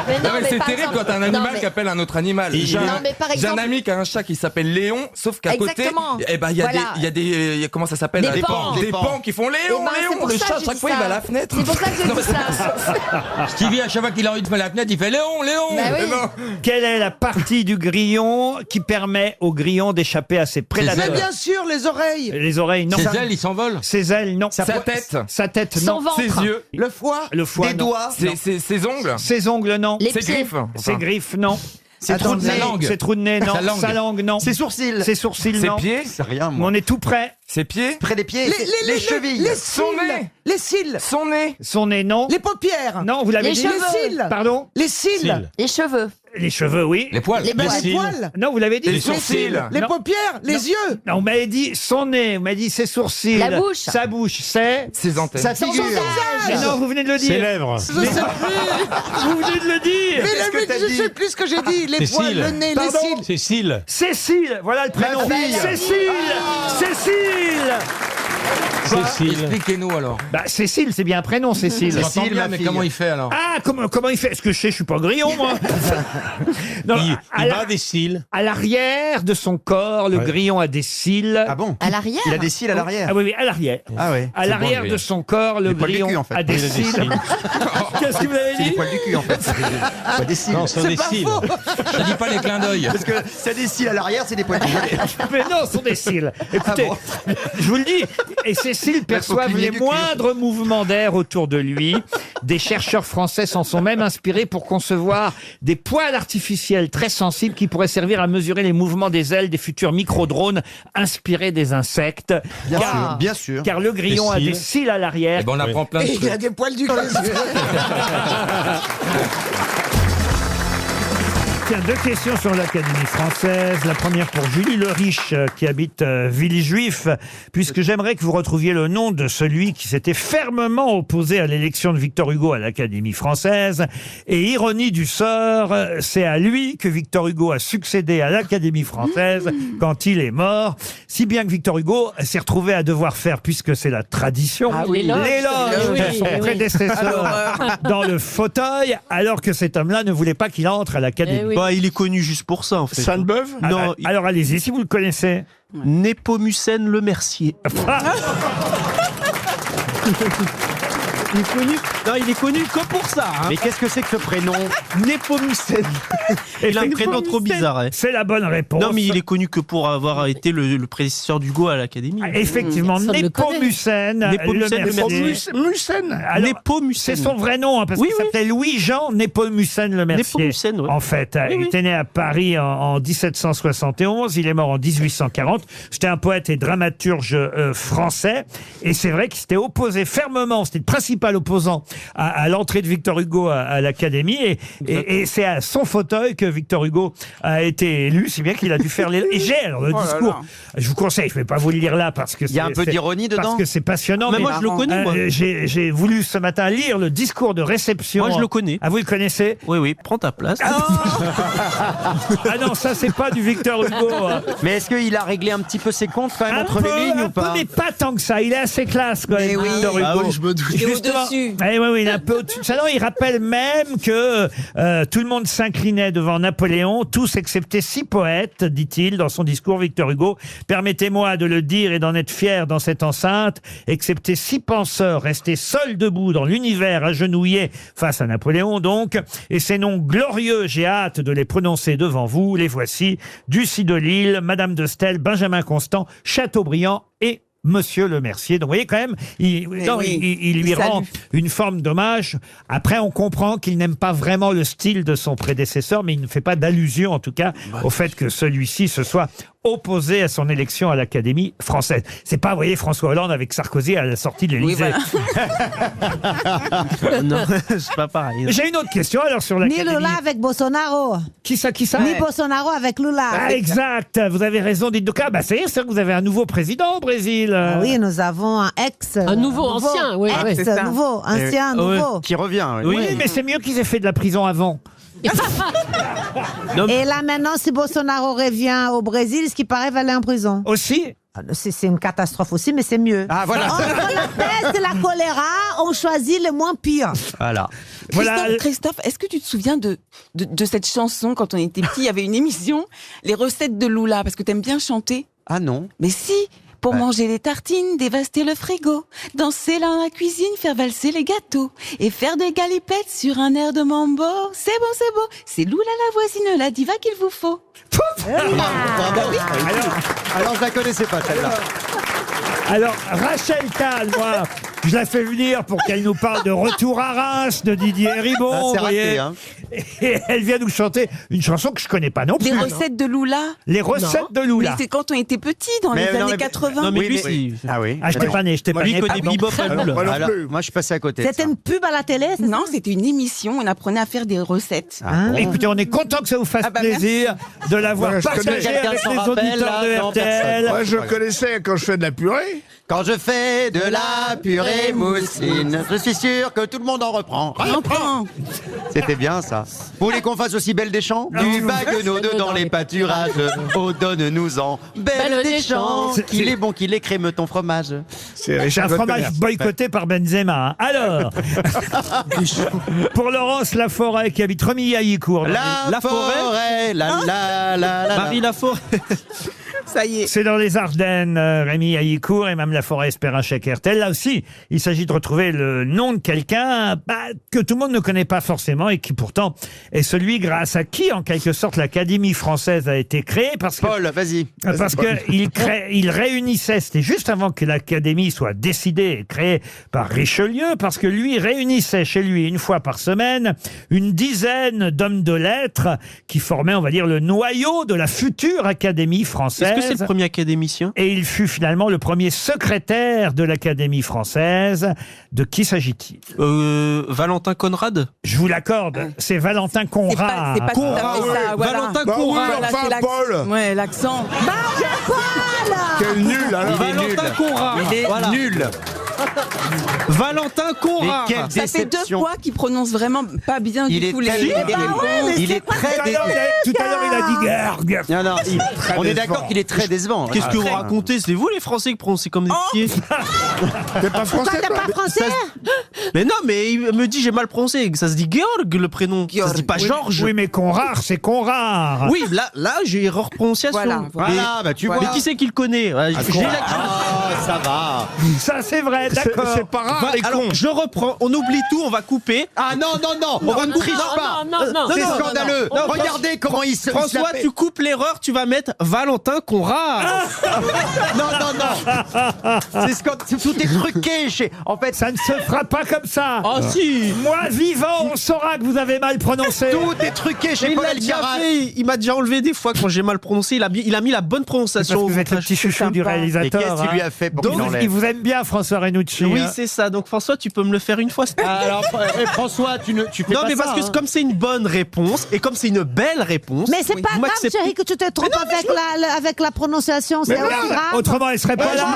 Mais Non, mais c'est par terrible exemple- quand un animal Non, mais- qui appelle un autre animal. J'ai Non, mais par un exemple- ami qui a un chat qui s'appelle Léon, sauf qu'à côté, Exactement. eh ben, il y a Voilà. des, comment ça s'appelle? Des là, pans. Des pans qui font Léon, Eh ben, c'est Léon. pour Le ça chat, que j'ai chaque dit fois, il ça. va à la fenêtre. C'est pour ça que j'ai dit ça. Stevie, à chaque fois qu'il a envie de faire la fenêtre, il fait Léon. Léon. Bah oui. Quelle est la partie du grillon qui permet au grillon d'échapper à ses prédateurs? Mais bien sûr, les oreilles. Les oreilles, non. Ses ailes, il s'envole. Ses ailes, non. Sa tête. Sa tête, Son non. ventre. Ses yeux. Le foie. Le foie, Des non. doigts. Ses ongles. Ses ongles, non. Les Ses pieds. griffes. Ses griffes, non. Ses trous de Sa nez. langue. Ses trous de nez, non. Sa langue. Sa langue, non. Ses sourcils. Ses sourcils, Ses non. pieds. C'est rien, Mais moi. on est tout près. Ses pieds. Près des pieds. Les chevilles. Les Son cils. nez. Les cils. Son nez. Son nez, non. Les paupières. Non, vous l'avez Les dit. cheveux. Les cils. Pardon. Les cils. Les cheveux. Les cheveux, oui. Les poils. Les poils. Non, vous l'avez dit. Les sourcils. Les Non. paupières. Les yeux. Non, on m'avait dit son nez, on m'a dit ses sourcils. La bouche. Sa bouche, c'est. Ses antennes. Sa figure. Mais non, vous venez de le dire. Ses lèvres. Je sais plus. Vous venez de le dire. Mais je sais plus ce que j'ai dit. Les poils, le nez, les Pardon cils. Cécile. Cécile, voilà le prénom. fille. Cécile. Cécile. Expliquez-nous alors. Bah, Cécile, c'est bien un prénom, Cécile. J'entends bien, mais comment il fait alors? Ah, comment il fait? Est-ce que je sais, je suis pas grillon, moi. Non, Il bat des cils. à l'arrière de son corps, le Ouais. grillon a des cils. Ah bon? À l'arrière. Il a des cils à l'arrière. Ah oui, oui, à l'arrière. Ah ouais. À l'arrière de son corps, le Les poils du grillon cul, en fait. a des Il a des cils. cils. Qu'est-ce que vous avez C'est les dit? poils du cul en fait. Pas des cils. Non, ce sont des cils. Je dis pas les clins d'œil. Parce que s'il y a des cils à l'arrière, c'est des poils du cul. Mais non, ce sont des cils. Écoutez, Ah bon je vous le dis, et ces cils perçoivent plier les du cul. moindres mouvements d'air autour de lui. Des chercheurs français s'en sont même inspirés pour concevoir des poils artificiels très sensibles qui pourraient servir à mesurer les mouvements des ailes des futurs micro-drones inspirés des insectes. Bien sûr. Car le grillon Des a cils. des cils à l'arrière. Eh ben, on apprend plein de Et il a trucs. des poils du cul. Tiens, deux questions sur l'Académie française. La première pour Julie Le Riche, qui habite Villejuif, puisque j'aimerais que vous retrouviez le nom de celui qui s'était fermement opposé à l'élection de Victor Hugo à l'Académie française. Et ironie du sort, c'est à lui que Victor Hugo a succédé à l'Académie française quand il est mort. Si bien que Victor Hugo s'est retrouvé à devoir faire, puisque c'est la tradition, Ah oui, l'éloge. de son Oui, oui. prédécesseur dans le fauteuil, alors que cet homme-là ne voulait pas qu'il entre à l'Académie. Eh oui. Bah, il est connu juste pour ça, en fait. Sainte-Beuve. Non, Alors allez-y, si vous le connaissez. Népomucène Le Mercier. Il est connu. Non, il est connu que pour ça. Hein. Mais qu'est-ce que c'est que ce prénom? Népomucène. Il a un prénom trop bizarre. Hein. C'est la bonne réponse. Non, mais il est connu que pour avoir été le prédécesseur d'Hugo à l'Académie. Effectivement, Personne le Népomucène Népomucène Le Le Mercier. Mercier. Mucène. Alors, Népomucène. c'est son vrai nom, hein, parce Oui, qu'il oui. s'appelait Louis-Jean Népomucène Le Mercier. Népomucène, ouais. En fait, il oui. était né à Paris en 1771, il est mort en 1840. C'était un poète et dramaturge français, et c'est vrai qu'il s'était opposé fermement, c'était le principal opposant à l'entrée de Victor Hugo à l'Académie, et c'est à son fauteuil que Victor Hugo a été élu, si bien qu'il a dû faire les... Et j'ai alors le Oh là discours, je vous conseille, je ne vais pas vous le lire là, parce que Il y a un peu d'ironie dedans. parce que c'est passionnant. Mais moi, je le connais, moi. J'ai voulu ce matin lire le discours de réception. Moi, je le connais. Ah, vous le connaissez? Oui, oui, prends ta place. Ah non, ça c'est pas du Victor Hugo. Mais est-ce qu'il a réglé un petit peu ses comptes quand même Un entre peu, les lignes un ou pas? peu, mais pas tant que ça. Il est assez classe quand même, Mais oui. Victor Hugo. Ah oui, je me doute. Il est Justement. au-dessus. Oui, oui, il est un peu au-dessus de ça. Non, il rappelle même que tout le monde s'inclinait devant Napoléon, tous excepté 6 poètes, dit-il dans son discours, Victor Hugo. Permettez-moi de le dire et d'en être fier dans cette enceinte, excepté 6 penseurs restés seuls debout dans l'univers, agenouillés face à Napoléon donc, et ces noms glorieux, j'ai hâte de les prononcer devant vous, les voici: Ducy de Lille, Madame de Stel, Benjamin Constant, Chateaubriand et Monsieur Le Mercier. Donc vous voyez quand même, il lui rend une forme d'hommage. Après, on comprend qu'il n'aime pas vraiment le style de son prédécesseur, mais il ne fait pas d'allusion en tout cas au fait que celui-ci se soit opposé à son élection à l'Académie française. C'est pas, vous voyez, François Hollande avec Sarkozy à la sortie de l'Élysée. Non, c'est pas pareil. J'ai une autre question alors sur Ni l'Académie. Lula avec Bolsonaro. Qui ça? Ni Bolsonaro avec Lula. Ah, exact, vous avez raison, dites donc. Ah, bah, c'est ça que vous avez un nouveau président au Brésil. Ah oui, nous avons un ex. Un nouveau, ancien, oui, Ex, oui. C'est ça. nouveau, ancien, nouveau. Qui revient. Oui, mais c'est mieux qu'ils aient fait de la prison avant. Et là maintenant, si Bolsonaro revient au Brésil, ce qui paraît, il va aller en prison. Aussi? C'est une catastrophe aussi, mais c'est mieux. Ah, voilà. Entre la peste et la choléra, on choisit le moins pire. Voilà. Christophe, est-ce que tu te souviens de cette chanson quand on était petit? Il y avait une émission, les recettes de Lula, parce que t'aimes bien chanter. Ah non. Mais si, Pour manger les tartines, dévaster le frigo, danser dans la cuisine, faire valser les gâteaux et faire des galipettes sur un air de mambo. C'est beau, c'est beau. C'est Loula la voisine, la diva qu'il vous faut. Alors, je la connaissais pas, celle-là. Alors, Rachel Kahn, moi, je la fais venir pour qu'elle nous parle de Retour à Reims de Didier Ribon. Ah, c'est vous voyez. raté, hein. Et elle vient nous chanter une chanson que je connais pas non plus. Les recettes de Loula. Les recettes de Loula. Mais c'est quand on était petit, dans les années 80. Non, mais Oui, lui, mais- c'est- Ah oui. Ah, je t'ai pas né, je t'ai pas Lui, né. il connaît pardon. Bebop à Loula. Alors, moi, je suis passé à côté. de C'était ça. une pub à la télé, c'est Non, c'était une émission, on apprenait à faire des recettes. Écoutez, on est content que ça vous fasse plaisir de l'avoir Ouais, je partagé connais. avec Quelqu'un les s'en rappelle, auditeurs de là? Non, RTL. Moi, je connaissais quand je fais de la purée. Quand je fais de la purée mousseline, je suis sûr que tout le monde en reprend. Reprends. C'était bien ça. Vous voulez qu'on fasse aussi Belle des Champs? Du baguenot dans les pâturages, oh donne-nous-en Belle des Champs. Qu'il est bon, qu'il est crémeux ton fromage. C'est C'est un fromage boycotté par Benzema. Hein. Alors, pour Laurence Laforêt qui habite Remilly-Haillicourt. La forêt, la. Marie Laforêt. Ça y est. C'est dans les Ardennes, Rémi Haillicourt et même Laforêt espère un chèque RTL. Là aussi, il s'agit de retrouver le nom de quelqu'un que tout le monde ne connaît pas forcément et qui pourtant est celui grâce à qui, en quelque sorte, l'Académie française a été créée. Parce que, Paul, vas-y. parce que il réunissait, c'était juste avant que l'Académie soit décidée et créée par Richelieu, parce que lui réunissait chez lui une fois par semaine une dizaine d'hommes de lettres qui formaient, on va dire, le noyau de la future Académie française. Est-ce que c'est le premier académicien? Et il fut finalement le premier secrétaire de l'Académie française. De qui s'agit-il? Valentin Conrad? Je vous l'accorde, c'est Valentin Conrad. C'est pas tout à fait ça, voilà. Valentin Bah oui, Conrad. Voilà, enfin, c'est l'accent. Paul. Ouais, l'accent. Quel nul, alors. Valentin Conrad. Il est Voilà. nul. Valentin Conrad. Mais quelle Ça fait deux déception. fois qu'il prononce vraiment pas bien Il du est tout les très- Il est très Tout à l'heure, il a dit gargue. Non, non, on est décevant. d'accord qu'il est très décevant. Qu'est-ce que vous Très. racontez? C'est vous les Français qui prononcez comme des pieds. T'es pas français, T'es toi pas français? Mais non, mais il me dit j'ai mal prononcé. Ça se dit Georg le prénom. Ça se dit pas Georges. Oui, mais Conrad, c'est Conrad. Oui, là j'ai erreur de prononciation. Voilà, voilà. Voilà, bah tu vois. Mais qui c'est qui le connaît? Ouais, j'ai la- Ah, ça va. Ça, c'est vrai, d'accord. C'est pas rare, les Alors, cons. je reprends. On oublie tout, on va couper. Ah non, non, non, on ne triche pas. C'est scandaleux. non, Regardez comment il se François, la fait. tu coupes l'erreur, tu vas mettre Valentin Conrad. Non, non, non. C'est tout est truqué. En fait, Ça ne se fera pas comme ça. Ah si. Moi, vivant, on saura que vous avez mal prononcé. tout est truqué chez Il Paul l'a déjà Elkarat. fait, il m'a déjà enlevé des fois quand j'ai mal prononcé. Il a mis la bonne Parce prononciation. que vous êtes le petit chouchou du réalisateur. Et qu'est-ce qu'il lui hein. a fait pour Donc, qu'il il enlève vous aime bien, François Renucci. Oui, hein. c'est ça. Donc François, tu peux me le faire une fois. Alors, François, tu fais Non, pas mais ça, parce que hein. comme c'est une bonne réponse et comme c'est une belle réponse. Mais c'est pas vous grave, m'acceptez. chérie, que tu te trompes avec la prononciation. C'est Mais aussi voilà, grave. autrement, elle serait pas là.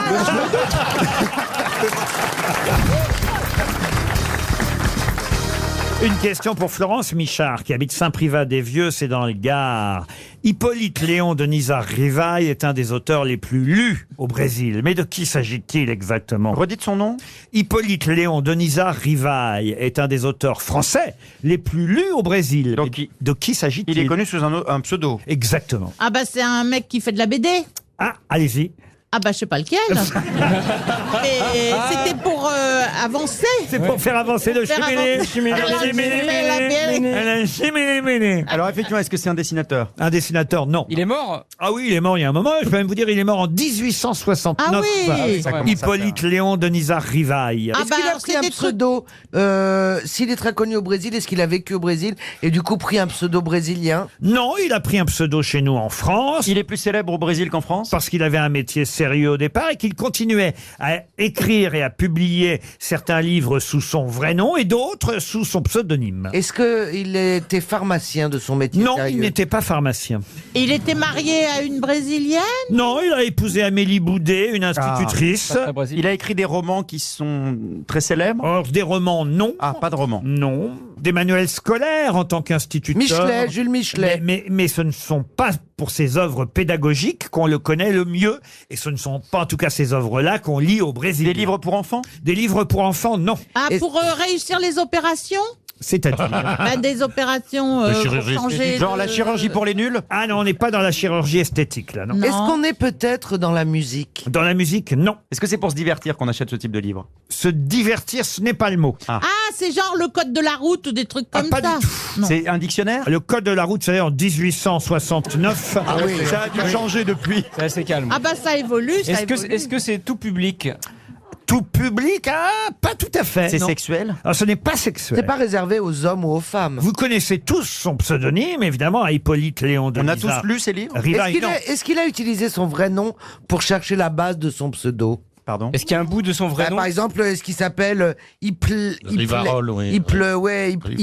Une question pour Florence Michard, qui habite Saint-Privat-des-Vieux, c'est dans le Gard. Hippolyte Léon de Nizar-Rivail est un des auteurs les plus lus au Brésil. Mais de qui s'agit-il exactement? Redites son nom. Hippolyte Léon de Nizar-Rivail est un des auteurs français les plus lus au Brésil. Donc, Mais de qui s'agit-il? Il est connu sous un pseudo. Exactement. Ah bah c'est un mec qui fait de la BD. Ah, allez-y. Ah bah je sais pas lequel. Et c'était pour avancer. C'est pour faire avancer le Faire chiminé. Alors effectivement, est-ce que c'est un dessinateur? Un dessinateur, non. Il est mort? Ah oui, il est mort il y a un moment. Je peux même vous dire, il est mort en 1869. Ah oui. Ça commence à Hippolyte Léon de Nizar-Rivail. Ah Est-ce bah qu'il a alors, pris c'est un des trucs- pseudo s'il est très connu au Brésil, est-ce qu'il a vécu au Brésil et du coup pris un pseudo brésilien? Non, il a pris un pseudo chez nous en France. Il est plus célèbre au Brésil qu'en France? Parce qu'il avait un métier sérieux au départ et qu'il continuait à écrire et à publier certains livres sous son vrai nom et d'autres sous son pseudonyme. Est-ce qu'il était pharmacien de son métier? Non, sérieux il n'était pas pharmacien. Il était marié à une brésilienne. Non, il a épousé Amélie Boudet, une institutrice. Il a écrit des romans qui sont très célèbres? Or, des romans, non. Ah, pas de romans. Non. Des manuels scolaires en tant qu'instituteur. Michelet, Jules Michelet. Mais ce ne sont pas pour ses œuvres pédagogiques qu'on le connaît le mieux. Et ce ne sont pas en tout cas ces œuvres-là qu'on lit au Brésil. Des livres pour enfants? Des livres pour enfants, non. Ah, pour réussir les opérations. C'est-à-dire Bah, des opérations pour changer. Genre la chirurgie pour les nuls? Ah non, on n'est pas dans la chirurgie esthétique, là, non. Non. Est-ce qu'on est peut-être dans la musique? Dans la musique, non. Est-ce que c'est pour se divertir qu'on achète ce type de livre? Se divertir, ce n'est pas le mot. Ah, c'est genre le code de la route ou des trucs comme pas ça. du tout. Non. C'est un dictionnaire? Le code de la route, c'est en 1869. Ah oui, ça a dû changer depuis. C'est assez calme. Ah bah ça évolue, ça évolue. Est-ce que c'est tout public? Tout public, pas tout à fait. C'est non. sexuel? Ah, ce n'est pas sexuel. C'est pas réservé aux hommes ou aux femmes. Vous connaissez tous son pseudonyme, évidemment, à Hippolyte Léon de On a Nizar. tous lu ces livres? Rivail, non. Est-ce qu'il a utilisé son vrai nom pour chercher la base de son pseudo? Pardon? Est-ce qu'il y a un bout de son vrai nom? Par exemple, est-ce qu'il s'appelle Rivarol, oui.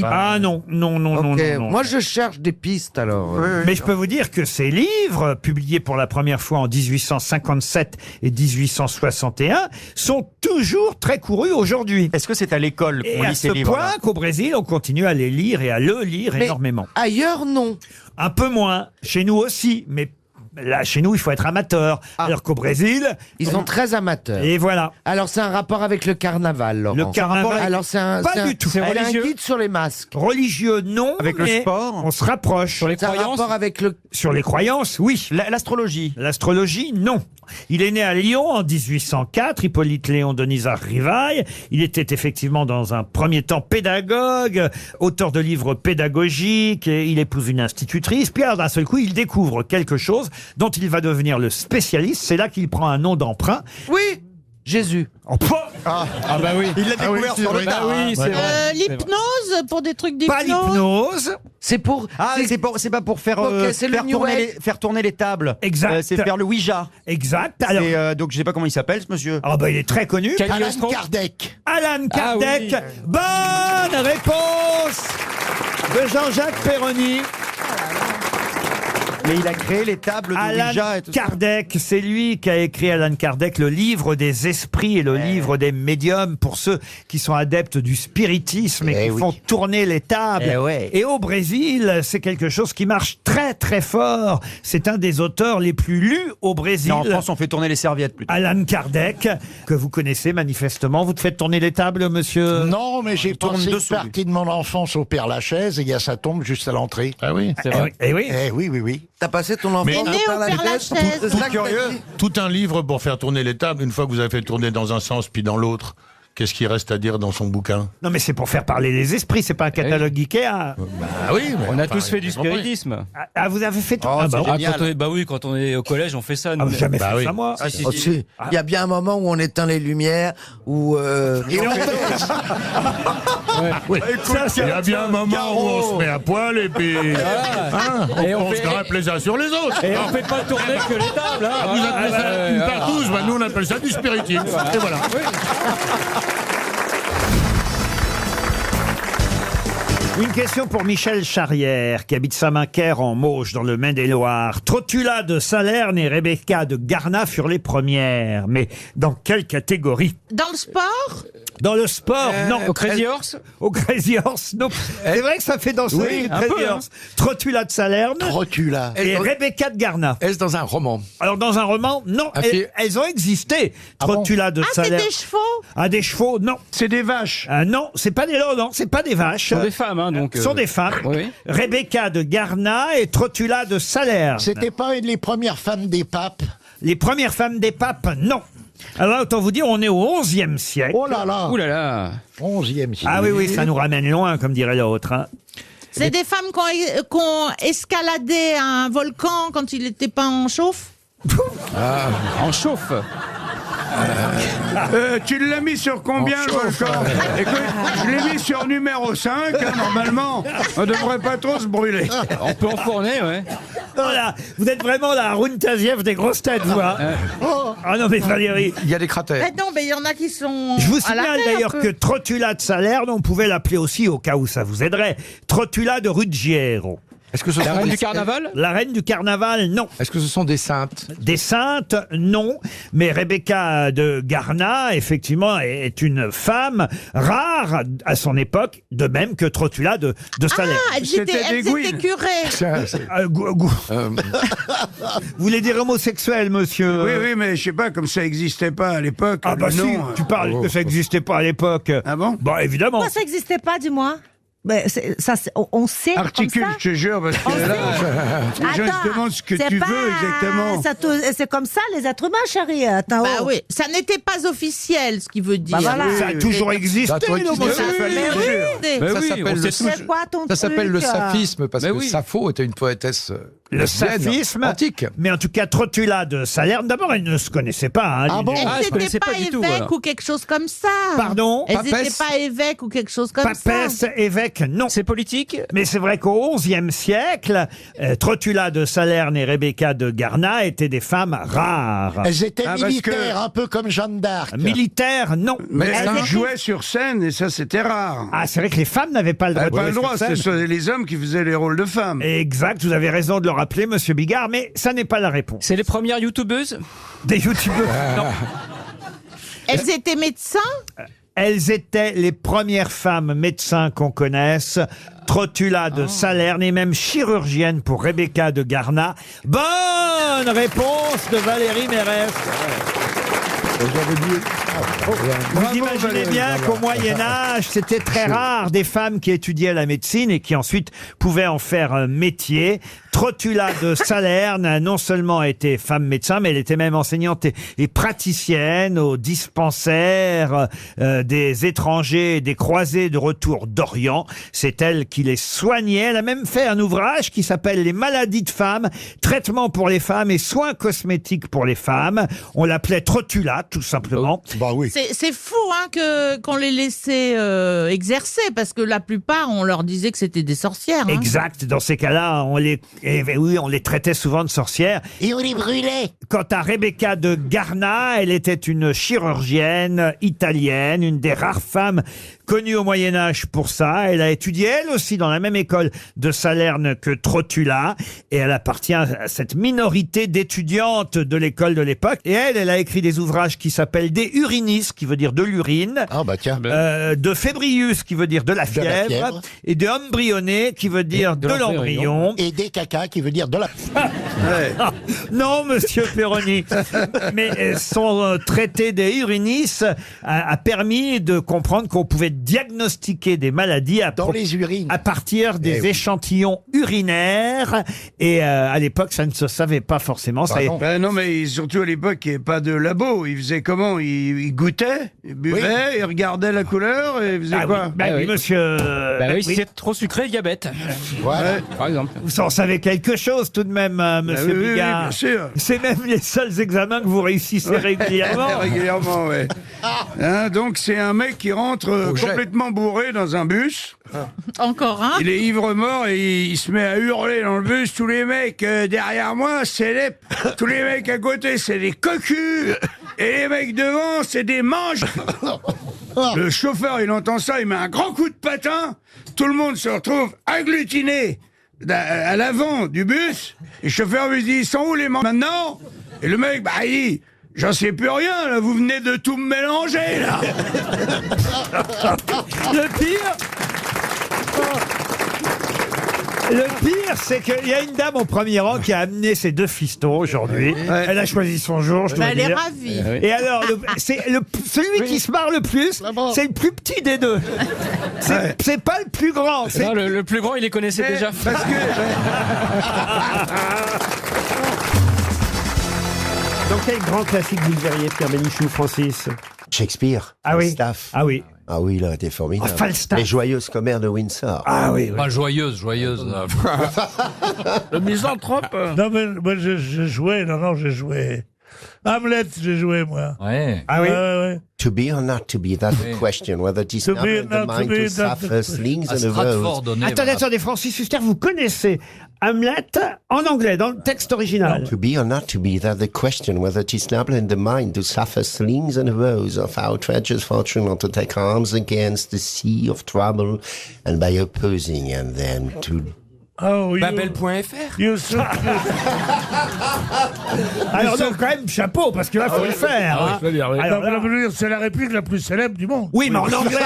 Ah non. Moi, je cherche des pistes, alors. Mais je peux vous dire que ces livres, publiés pour la première fois en 1857 et 1861, sont toujours très courus aujourd'hui. Est-ce que c'est à l'école Et qu'on à lit ce ces livres? point qu'au Brésil, on continue à les lire et à le lire Mais énormément. Ailleurs, non. Un peu moins. Chez nous aussi, mais là, chez nous, il faut être amateur. Alors qu'au Brésil... Ils sont très amateurs. Et voilà. Alors, c'est un rapport avec le carnaval, Laurent. Le carnaval... Alors, c'est un... Pas c'est un- du tout. Elle a un guide sur les masques. Religieux, non. Avec le mais sport? On se rapproche. Sur les C'est un croyances? rapport avec le... Sur les croyances, oui. L'astrologie? L'astrologie, non. Il est né à Lyon en 1804, Hippolyte Léon de Nizar Rivail. Il était effectivement dans un premier temps pédagogue, auteur de livres pédagogiques, et il épouse une institutrice. Puis alors, d'un seul coup, il découvre quelque chose dont il va devenir le spécialiste. C'est là qu'il prend un nom d'emprunt. Oui, Jésus. Oh, Ah bah oui. Il l'a découvert sur le tas. Oui, c'est vrai. L'hypnose, pour des trucs Pas d'hypnose. l'hypnose. C'est pour... Ah, c'est pas pour faire, Ok, c'est le New Wave. faire tourner les tables. Exact. C'est faire le Ouija. Exact. Alors, Donc je sais pas comment il s'appelle, ce monsieur. ah bah, il est très connu. Alan Kardec. Alan Ah Kardec. oui. Bonne réponse de Jean-Jacques Perroni. Mais il a créé les tables de Alan Ouija et tout ça. Kardec, c'est lui qui a écrit, Alan Kardec, le livre des esprits et le livre des médiums pour ceux qui sont adeptes du spiritisme et qui font tourner les tables. Et au Brésil, c'est quelque chose qui marche très très fort. C'est un des auteurs les plus lus au Brésil. Non, en France, on fait tourner les serviettes plutôt. Alan Kardec, que vous connaissez manifestement. Vous faites tourner les tables, monsieur? Non, mais j'ai tourne passé une dessous, partie de mon enfance au Père-Lachaise et il y a sa tombe juste à l'entrée. Ah oui. C'est vrai. Eh oui. Eh oui, oui, oui. T'as passé ton enfance Mais- au Né au Père-Lachaise. Père-Lachaise. C'est ça que curieux. t'as dit. Tout un livre pour faire tourner les tables, une fois que vous avez fait tourner dans un sens puis dans l'autre, qu'est-ce qu'il reste à dire dans son bouquin? Non, mais c'est pour faire parler les esprits, c'est pas un catalogue Ikea. Bah oui, mais On a enfin, tous fait du j'ai compris. spiritisme. Ah, vous avez fait tout Oh, ah, c'est bah, génial. Quand on est au collège, on fait ça. ah, nous. jamais Bah fait oui. ça, moi. Ah, si, Oh, si. si. Il y a bien un moment où on éteint les lumières, où... Oui. Il y a bien un moment où on se met à poil et puis Et on on se fait- grappe les uns sur les autres. Et on fait pas tourner que les tables. Hein. Ah, vous appelez ça une partouze, bah, nous on appelle ça du spiritisme. Et voilà. Une question pour Michel Charrière, qui habite Saint-Macaire en Mauges, dans le Maine-et-Loire. Trotula de Salerne et Rebecca de Garna furent les premières. Mais dans quelle catégorie? Dans le sport? Dans le sport, non. Au Crazy Horse? Au Crazy Horse, non. C'est vrai que ça fait danser Oui, le un Crazy peu, hein. Horse. Trotula de Salerne Rotula. et Rebecca de Garna. Est-ce dans un roman? Alors, dans un roman, non. Un Elles, film. elles ont existé. Trotula de Ah, c'est Salerne. des chevaux? Ah, des chevaux, non. C'est des vaches. Non, c'est pas des non, c'est pas des vaches. Ce sont des femmes, hein, donc. Ce sont des femmes. Oui. Rebecca de Garna et Trotula de Salerne. C'était pas une des premières femmes des papes? Les premières femmes des papes, non. Alors là, autant vous dire, on est au XIe siècle. Oh là là. Ouh là là. 11e siècle. Ah oui, oui, ça nous ramène loin, comme dirait l'autre. Hein. C'est des femmes qui ont escaladé un volcan quand il n'était pas en chauffe? En chauffe. Tu l'as mis sur combien, le volcan? Écoute, je l'ai mis sur numéro 5, hein, normalement. On devrait pas trop se brûler. On peut enfourner, ouais. Voilà, vous êtes vraiment la Haroun Taziev des grosses têtes, vous. Hein. Ah non, mais Valérie. Il y a des cratères. Eh non, mais il y en a qui sont. Je vous à la signale mer, d'ailleurs peu. que Trotula de Salerne, on pouvait l'appeler aussi, au cas où ça vous aiderait, Trotula de Ruggiero. Est-ce que ce La sont reine des... du carnaval? La reine du carnaval, non. Est-ce que ce sont des saintes? Des saintes, non. Mais Rebecca de Garna, effectivement, est une femme rare à son époque, de même que Trotula de Salerne. Ah, elles étaient curées. Vous voulez dire homosexuel, monsieur? Oui, oui, mais je sais pas, comme ça n'existait pas à l'époque. Ah bah le si, nom, tu parles que ça n'existait pas à l'époque. Ah bon? Bah évidemment. Pourquoi ça n'existait pas, dis-moi? on sait Articule, comme ça. je te jure, parce que là, les gens Attends, se demandent ce que c'est tu pas- veux exactement. C'est comme ça, les êtres humains, chérie. Attends, Bah oh. oui, ça n'était pas officiel, ce qui veut dire. Bah voilà. Ça a toujours existé, l'homosexualité. Ça s'appelle le, C'est quoi ton ça s'appelle le truc, saphisme, parce Mais que oui. Sappho était une poétesse Le lesbienne, saphisme, antique. mais en tout cas Trotula de Salerne, d'abord elle ne se connaissait pas. Hein, les- Elles je n'étaient connaissais pas pas du tout, évêques voilà. ou quelque chose comme ça. Pardon Elles n'étaient Papesse pas évêques ou quelque chose comme Papesse, ça. évêque, non. C'est politique. Mais c'est vrai qu'au XIe siècle, Trotula de Salerne et Rebecca de Garna étaient des femmes rares. Elles étaient Ah, parce militaires, que- un peu comme Jeanne d'Arc. Militaires, non. Mais Elles elles étaient- jouaient sur scène et ça, c'était rare. Ah, c'est vrai que les femmes n'avaient pas le droit Elles de n'avaient pas jouer le droit, sur scène. c'était les hommes qui faisaient les rôles de femmes. Exact, vous avez raison de le rappeler, Monsieur Bigard, mais ça n'est pas la réponse. C'est les premières youtubeuses. Des youtubeurs. Non. Elles étaient médecins. Elles étaient les premières femmes médecins qu'on connaisse. Trotula de Salerne et même chirurgienne pour Rebecca de Garna. Bonne réponse de Valérie Mérès. Vous imaginez Valérie, bien voilà. qu'au Moyen-Âge, c'était très rare des femmes qui étudiaient la médecine et qui ensuite pouvaient en faire un métier. Trotula de Salerne non seulement était femme médecin, mais elle était même enseignante et praticienne au dispensaire des étrangers et des croisés de retour d'Orient. C'est elle qui les soignait. Elle a même fait un ouvrage qui s'appelle Les maladies de femmes, traitement pour les femmes et soins cosmétiques pour les femmes. On l'appelait Trotula, tout simplement. Bah oui. C'est fou hein, qu'on les laissait exercer, parce que la plupart, on leur disait que c'était des sorcières. Hein. Exact. Dans ces cas-là, on les traitait souvent de sorcières. Et on les brûlait. Quant à Rebecca de Garna, elle était une chirurgienne italienne, une des rares femmes connues au Moyen-Âge pour ça. Elle a étudié, elle aussi, dans la même école de Salerne que Trotula. Et elle appartient à cette minorité d'étudiantes de l'école de l'époque. Et elle a écrit des ouvrages qui s'appellent Des Urinis, qui veut dire de l'urine. Ah bah tiens. De Febrius, qui veut dire de la De la fièvre. fièvre. Et de Embryoné, qui veut dire de l'embryon. Et des caca qui veut dire de la... Ah, non, monsieur Perroni. Mais son traité des Urinis a permis de comprendre qu'on pouvait diagnostiquer des maladies Dans les urines. à partir des Eh oui. échantillons urinaires. Et à l'époque, ça ne se savait pas forcément. Ça, Non, mais surtout à l'époque, il n'y avait pas de labo. Ils faisaient comment ils goûtaient, ils buvaient, ils regardaient la couleur et ils faisaient Ah quoi oui, bah oui, monsieur. Bah oui, oui. si c'est trop sucré, diabète. Voilà. Par exemple. Vous en savez quelque chose tout de même, monsieur oui, oui, Bigard. bien sûr. C'est même les seuls examens que vous réussissez régulièrement. Régulièrement, ouais. Hein, donc c'est un mec qui rentre complètement bourré dans un bus. Encore un. Il est ivre-mort et il se met à hurler dans le bus. Tous les mecs derrière moi, c'est les... Tous les mecs à côté, c'est des cocus. Et les mecs devant, c'est des manches. Le chauffeur, il entend ça, il met un grand coup de patin. Tout le monde se retrouve agglutiné à l'avant du bus. Et le chauffeur lui dit, ils sont où les manches maintenant? Et le mec, bah, il dit, j'en sais plus rien, là, vous venez de tout me mélanger, là. Le pire, c'est qu'il y a une dame au premier rang qui a amené ses deux fistons aujourd'hui. Elle a choisi son jour, je dois Elle est dire. ravie. Et alors, celui qui se marre le plus, c'est le plus petit des deux. C'est pas le plus grand. c'est- Non, le plus grand, il les connaissait déjà. Parce que... Dans quel grand classique vous le verriez, Pierre Bénichou, Francis? Shakespeare. Ah oui. Falstaff. Ah oui. Ah oui, il a été formidable. Ah, Falstaff. Les joyeuses commères de Windsor. Ah oui. Pas joyeuse. Le misanthrope. Non, mais moi, j'ai joué. J'ai joué. Hamlet, j'ai joué, moi. Ouais. Ah oui. Ouais. To be or not to be, that's the question. Whether it is To not be in the or not to mind be, to that's the suffer question. slings À and Stratford, arrows. donné. Attendez, Francis Huster, vous connaissez Hamlet en anglais, dans le texte original. To be or not to be, that's the question. Whether it is not in the mind to suffer slings and arrows of outrageous fortune or to take arms against the sea of trouble and by opposing and then to... Oh, Babel.fr. Alors donc, quand même, chapeau, parce que là, faut le faire. hein. Alors là- c'est la réplique la plus célèbre du monde. oui, mais en anglais.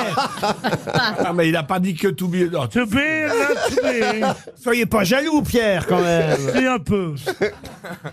Ah, mais il n'a pas dit que tout bien. To be or not to be. Soyez pas jaloux, Pierre, quand même. Et un peu.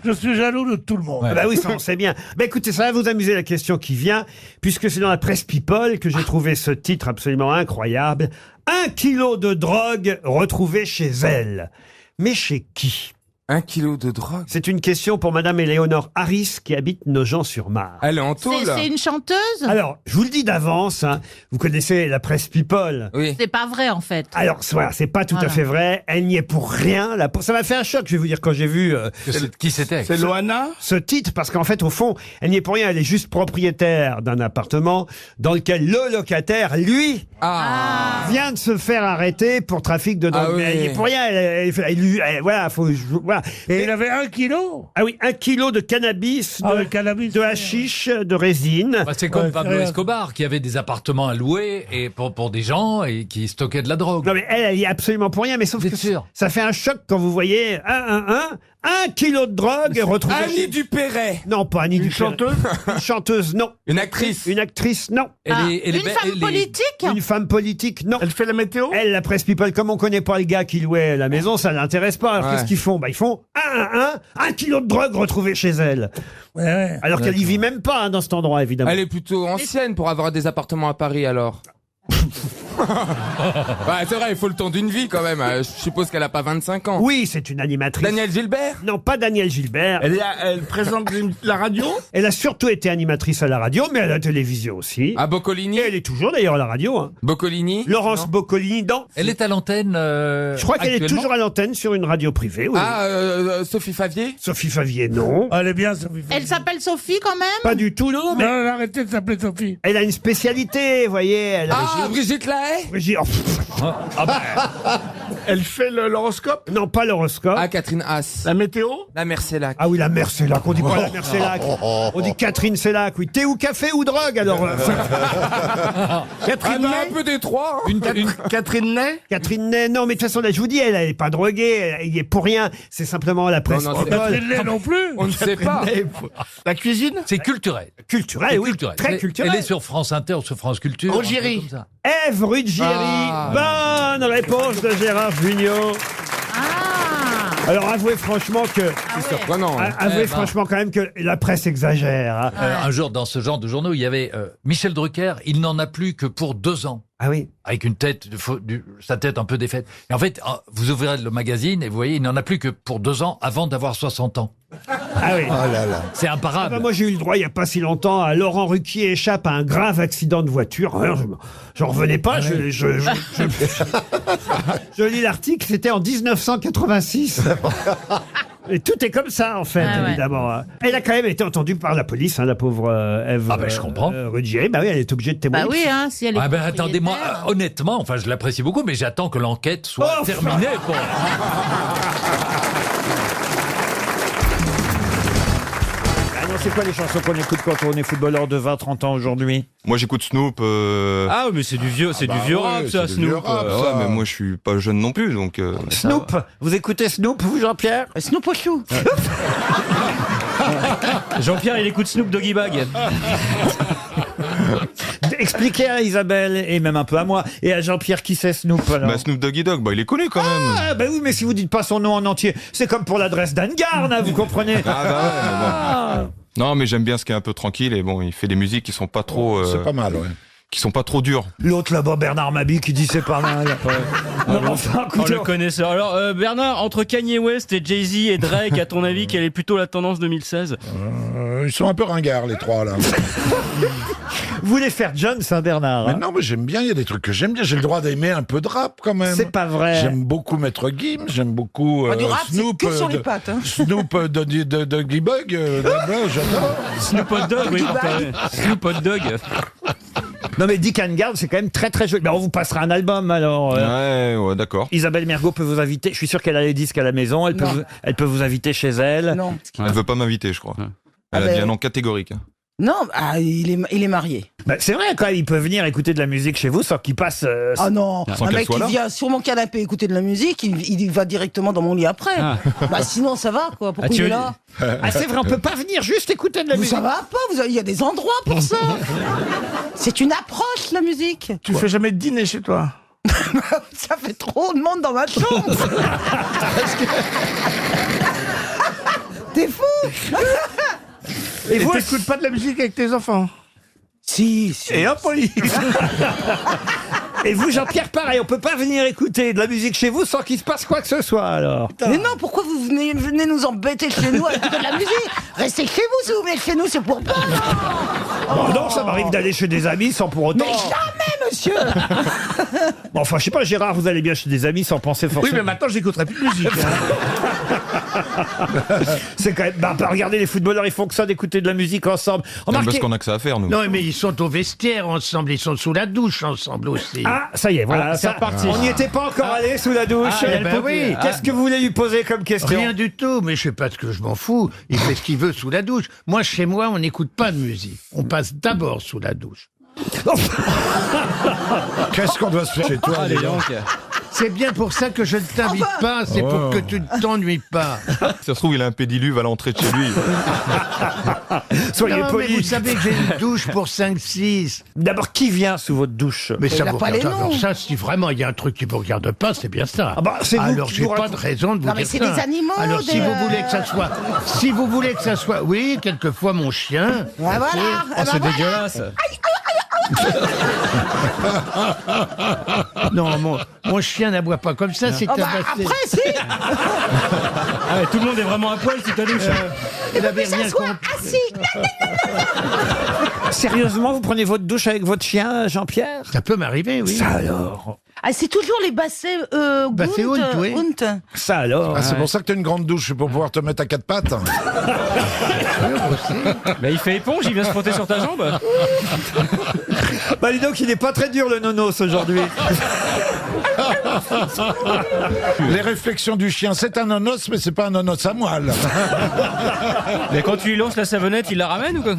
Je suis jaloux de tout le monde. Ah bah oui, ça on sait bien. Bah écoutez, ça va vous amuser la question qui vient, puisque c'est dans la presse People que j'ai trouvé ce titre absolument incroyable. 1 kilo de drogue retrouvée chez elle. Mais chez qui? 1 kilo de drogue. C'est une question pour Madame Éléonore Harris qui habite Nogent-sur-Marne. Elle est en taule. C'est une chanteuse? Alors, je vous le dis d'avance, hein, vous connaissez la presse People. Oui. C'est pas vrai en fait. Alors, voilà, c'est pas tout à fait vrai. Elle n'y est pour rien. Ça m'a fait un choc, je vais vous dire, quand j'ai vu Qui c'était? C'est Loana? ce titre, parce qu'en fait, au fond, elle n'y est pour rien. Elle est juste propriétaire d'un appartement dans lequel le locataire, lui, vient de se faire arrêter pour trafic de drogue. Ah oui. Mais elle n'y est pour rien. Voilà, voilà. Et il avait 1 kilo. Ah oui, 1 kilo de cannabis, de hashish, de résine. Bah, c'est comme Pablo Escobar qui avait des appartements à louer et pour des gens et qui stockait de la drogue. Non mais elle y est absolument pour rien, mais sauf que ça fait un choc quand vous voyez 1 kilo de drogue retrouvée. Annie Dupéret. Non, pas Annie Dupéret. Chanteuse? Une chanteuse, non. Une actrice. Une actrice, non. Une femme politique? Une femme politique, non. Elle fait la météo? Elle, la presse People, comme on connaît pas le gars qui louait la maison, ça l'intéresse pas. Alors qu'est-ce qu'ils font? Bah ils font 1 kilo de drogue retrouvée chez elle. Ouais. Alors qu'elle y vit même pas dans cet endroit, évidemment. Elle est plutôt ancienne pour avoir des appartements à Paris alors. C'est vrai, il faut le temps d'une vie quand même. Je suppose qu'elle a pas 25 ans. Oui, c'est une animatrice. Daniel Gilbert? Non, pas Daniel Gilbert. Elle présente la radio? Elle a surtout été animatrice à la radio, mais à la télévision aussi. À Boccolini? Et elle est toujours d'ailleurs à la radio. Hein. Boccolini? Laurence Boccolini, non. Elle est à l'antenne. Je crois qu'elle est toujours à l'antenne sur une radio privée. Oui. Sophie Favier? Sophie Favier, non. Elle est bien, Sophie. Elle s'appelle Sophie quand même? Pas du tout, non. Mais Non, arrêtez de s'appeler Sophie. elle a une spécialité, vous voyez. Elle a Brigitte Lahaye? Brigitte- Elle fait l'horoscope? Non, pas l'horoscope. Catherine Haas. La météo? La Mercellac. Ah oui, la mère Célac. On dit pas la mère Célac. On dit Catherine Célac. Oui, thé ou café ou drogue alors. Catherine Un peu des trois. Hein. Catherine Ney? Catherine Ney, non, mais de toute façon, là, je vous dis, elle est pas droguée, elle y est pour rien. C'est simplement la presse. Non, People. Catherine Ney non plus. On ne sait pas. La cuisine? C'est culturel. Culturel, oui, Culturel. très culturel. Elle est sur France Inter ou sur France Culture. Ruggieri. un peu comme ça. Ève Ruggieri. Bonne réponse de Gérard Jugnot. Alors avouez franchement que avouez franchement quand même que la presse exagère. Hein. Un jour, dans ce genre de journaux, il y avait Michel Drucker. Il n'en a plus que pour 2 ans. Ah oui. Avec une tête, sa tête un peu défaite. Et en fait, vous ouvrez le magazine et vous voyez, il n'en a plus que pour 2 ans avant d'avoir 60 ans. Ah oui. Oh là là. C'est imparable. Ah bah moi j'ai eu le droit il y a pas si longtemps à Laurent Ruquier échappe à un grave accident de voiture. Alors, j'en revenais pas. Je lis l'article. C'était en 1986. Et tout est comme ça, en fait, évidemment. Elle a quand même été entendue par la police, hein, la pauvre Ève. Ah ben, je comprends. Ruggieri. Bah oui, elle est obligée de témoigner. Bah oui, hein, si elle est. Ah ben attendez, moi, honnêtement, enfin, je l'apprécie beaucoup, mais j'attends que l'enquête soit terminée. Pour... C'est quoi les chansons qu'on écoute quand on est footballeur de 20-30 ans aujourd'hui? Moi j'écoute Snoop. Ah mais c'est du vieux, vieux rap ça, Snoop. Ouais, mais moi je suis pas jeune non plus donc. Snoop, vous écoutez Snoop, vous Jean-Pierre? Snoop au chou. Jean-Pierre il écoute Snoop Doggy Bag. Expliquez à Isabelle et même un peu à moi et à Jean-Pierre qui c'est Snoop alors. Bah Snoop Doggy Dogg, bah il est connu quand même. Ah bah oui, mais si vous dites pas son nom en entier, c'est comme pour l'adresse d'Anne Garn, hein, vous comprenez? Ah bah ouais, mais bon. Non mais j'aime bien ce qui est un peu tranquille et bon il fait des musiques qui sont pas trop. C'est pas mal, ouais. Qui sont pas trop dures. L'autre là-bas, Bernard Mabie, qui dit c'est pas mal. Enfin, le connaisseur. Alors Bernard, entre Kanye West et Jay-Z et Drake, à ton avis, quelle est plutôt la tendance 2016? Ils sont un peu ringards les trois là. Vous voulez faire John Saint-Bernard? Mais non, mais j'aime bien, il y a des trucs que j'aime bien. J'ai le droit d'aimer un peu de rap quand même. C'est pas vrai. J'aime beaucoup Maître Gims, j'aime beaucoup du rap, Snoop. c'est que sur les pattes. Hein. Snoop de Glibug, j'adore. Snoop Hot Dog, oui. Snoop Hot Dog. Non mais Dick and Gard, c'est quand même très très joli. Ben, on vous passera un album alors. Ouais, d'accord. Isabelle Mergo peut vous inviter. Je suis sûr qu'elle a les disques à la maison. Elle peut vous inviter chez elle. Non. Elle veut pas m'inviter, je crois. Elle a dit un nom catégorique. Non, il est marié. Bah, c'est vrai quand même, il peut venir écouter de la musique chez vous sans qu'il passe. Ah non, sans un qu'elle mec soit qui là. vient sur mon canapé écouter de la musique, il va directement dans mon lit après. Bah sinon ça va quoi. Pourquoi il est là? Ah c'est vrai, on peut pas venir juste écouter de la musique. Ça va pas, il y a des endroits pour ça. C'est une approche la musique. Tu fais jamais de dîner chez toi? Ça fait trop de monde dans ma chambre. T'es fou. Et vous t'écoutes pas de la musique avec tes enfants? Si. Et hop, Et vous, Jean-Pierre, pareil, on peut pas venir écouter de la musique chez vous sans qu'il se passe quoi que ce soit, alors. Mais non, pourquoi vous venez nous embêter chez nous avec de la musique? Restez chez vous, si vous venez chez nous, c'est pour pas. Oh non, ça m'arrive d'aller chez des amis sans pour autant. Mais jamais, monsieur. Bon, enfin, je sais pas, Gérard, vous allez bien chez des amis sans penser forcément. Oui, mais maintenant, j'écouterai plus de musique. C'est quand même. Bah, regardez, les footballeurs, ils font que ça d'écouter de la musique ensemble. Parce qu'on a que ça à faire, nous. Non, mais ils sont au vestiaire ensemble, ils sont sous la douche ensemble aussi. Ah, ça y est, voilà, c'est reparti. On n'y était pas encore allé sous la douche. Oui. Qu'est-ce que vous voulez lui poser comme question? Rien du tout, mais je sais pas ce que je m'en fous. Il fait ce qu'il veut sous la douche. Moi, chez moi, on n'écoute pas de musique. On passe d'abord sous la douche. Qu'est-ce qu'on doit se faire chez toi, Allez, donc. C'est bien pour ça que je ne t'invite pas, c'est pour que tu ne t'ennuies pas. Ça se trouve, il a un pédiluve à l'entrée de chez lui. Soyez non, polis. mais vous savez que j'ai une douche pour 5-6. D'abord, qui vient sous votre douche? Mais ça a vous pas les regarde. noms. Alors ça, si vraiment il y a un truc qui vous regarde pas, c'est bien ça. Ah bah, c'est vous alors qui j'ai vous pas raconte- de raison de vous Non, mais dire c'est ça. des animaux, Alors si des, vous voulez que ça soit, si vous voulez que ça soit, oui, quelquefois mon chien. Ah, voilà. Ah, bah, voilà. Dégueulasse. Non, mon chien n'aboie pas comme ça, c'est Ah bah, tabassé. après, si. Ah ouais, tout le monde est vraiment à poil sous ta douche. Il avait Ça rien soit compris. assis. Sérieusement, vous prenez votre douche avec votre chien, Jean-Pierre? Ça peut m'arriver, oui. Ça alors? Ah, c'est toujours les bassets Bassets Hund, oui. Hund. Ça alors? Ah, c'est pour ça que t'as une grande douche, c'est pour pouvoir te mettre à quatre pattes. Bah, il fait éponge, il vient se frotter sur ta jambe. Bah dis donc, il n'est pas très dur le nonos aujourd'hui. Les réflexions du chien, c'est un nonos, mais c'est pas un nonos à moelle. Mais quand tu lui lances la savonnette, il la ramène ou quoi?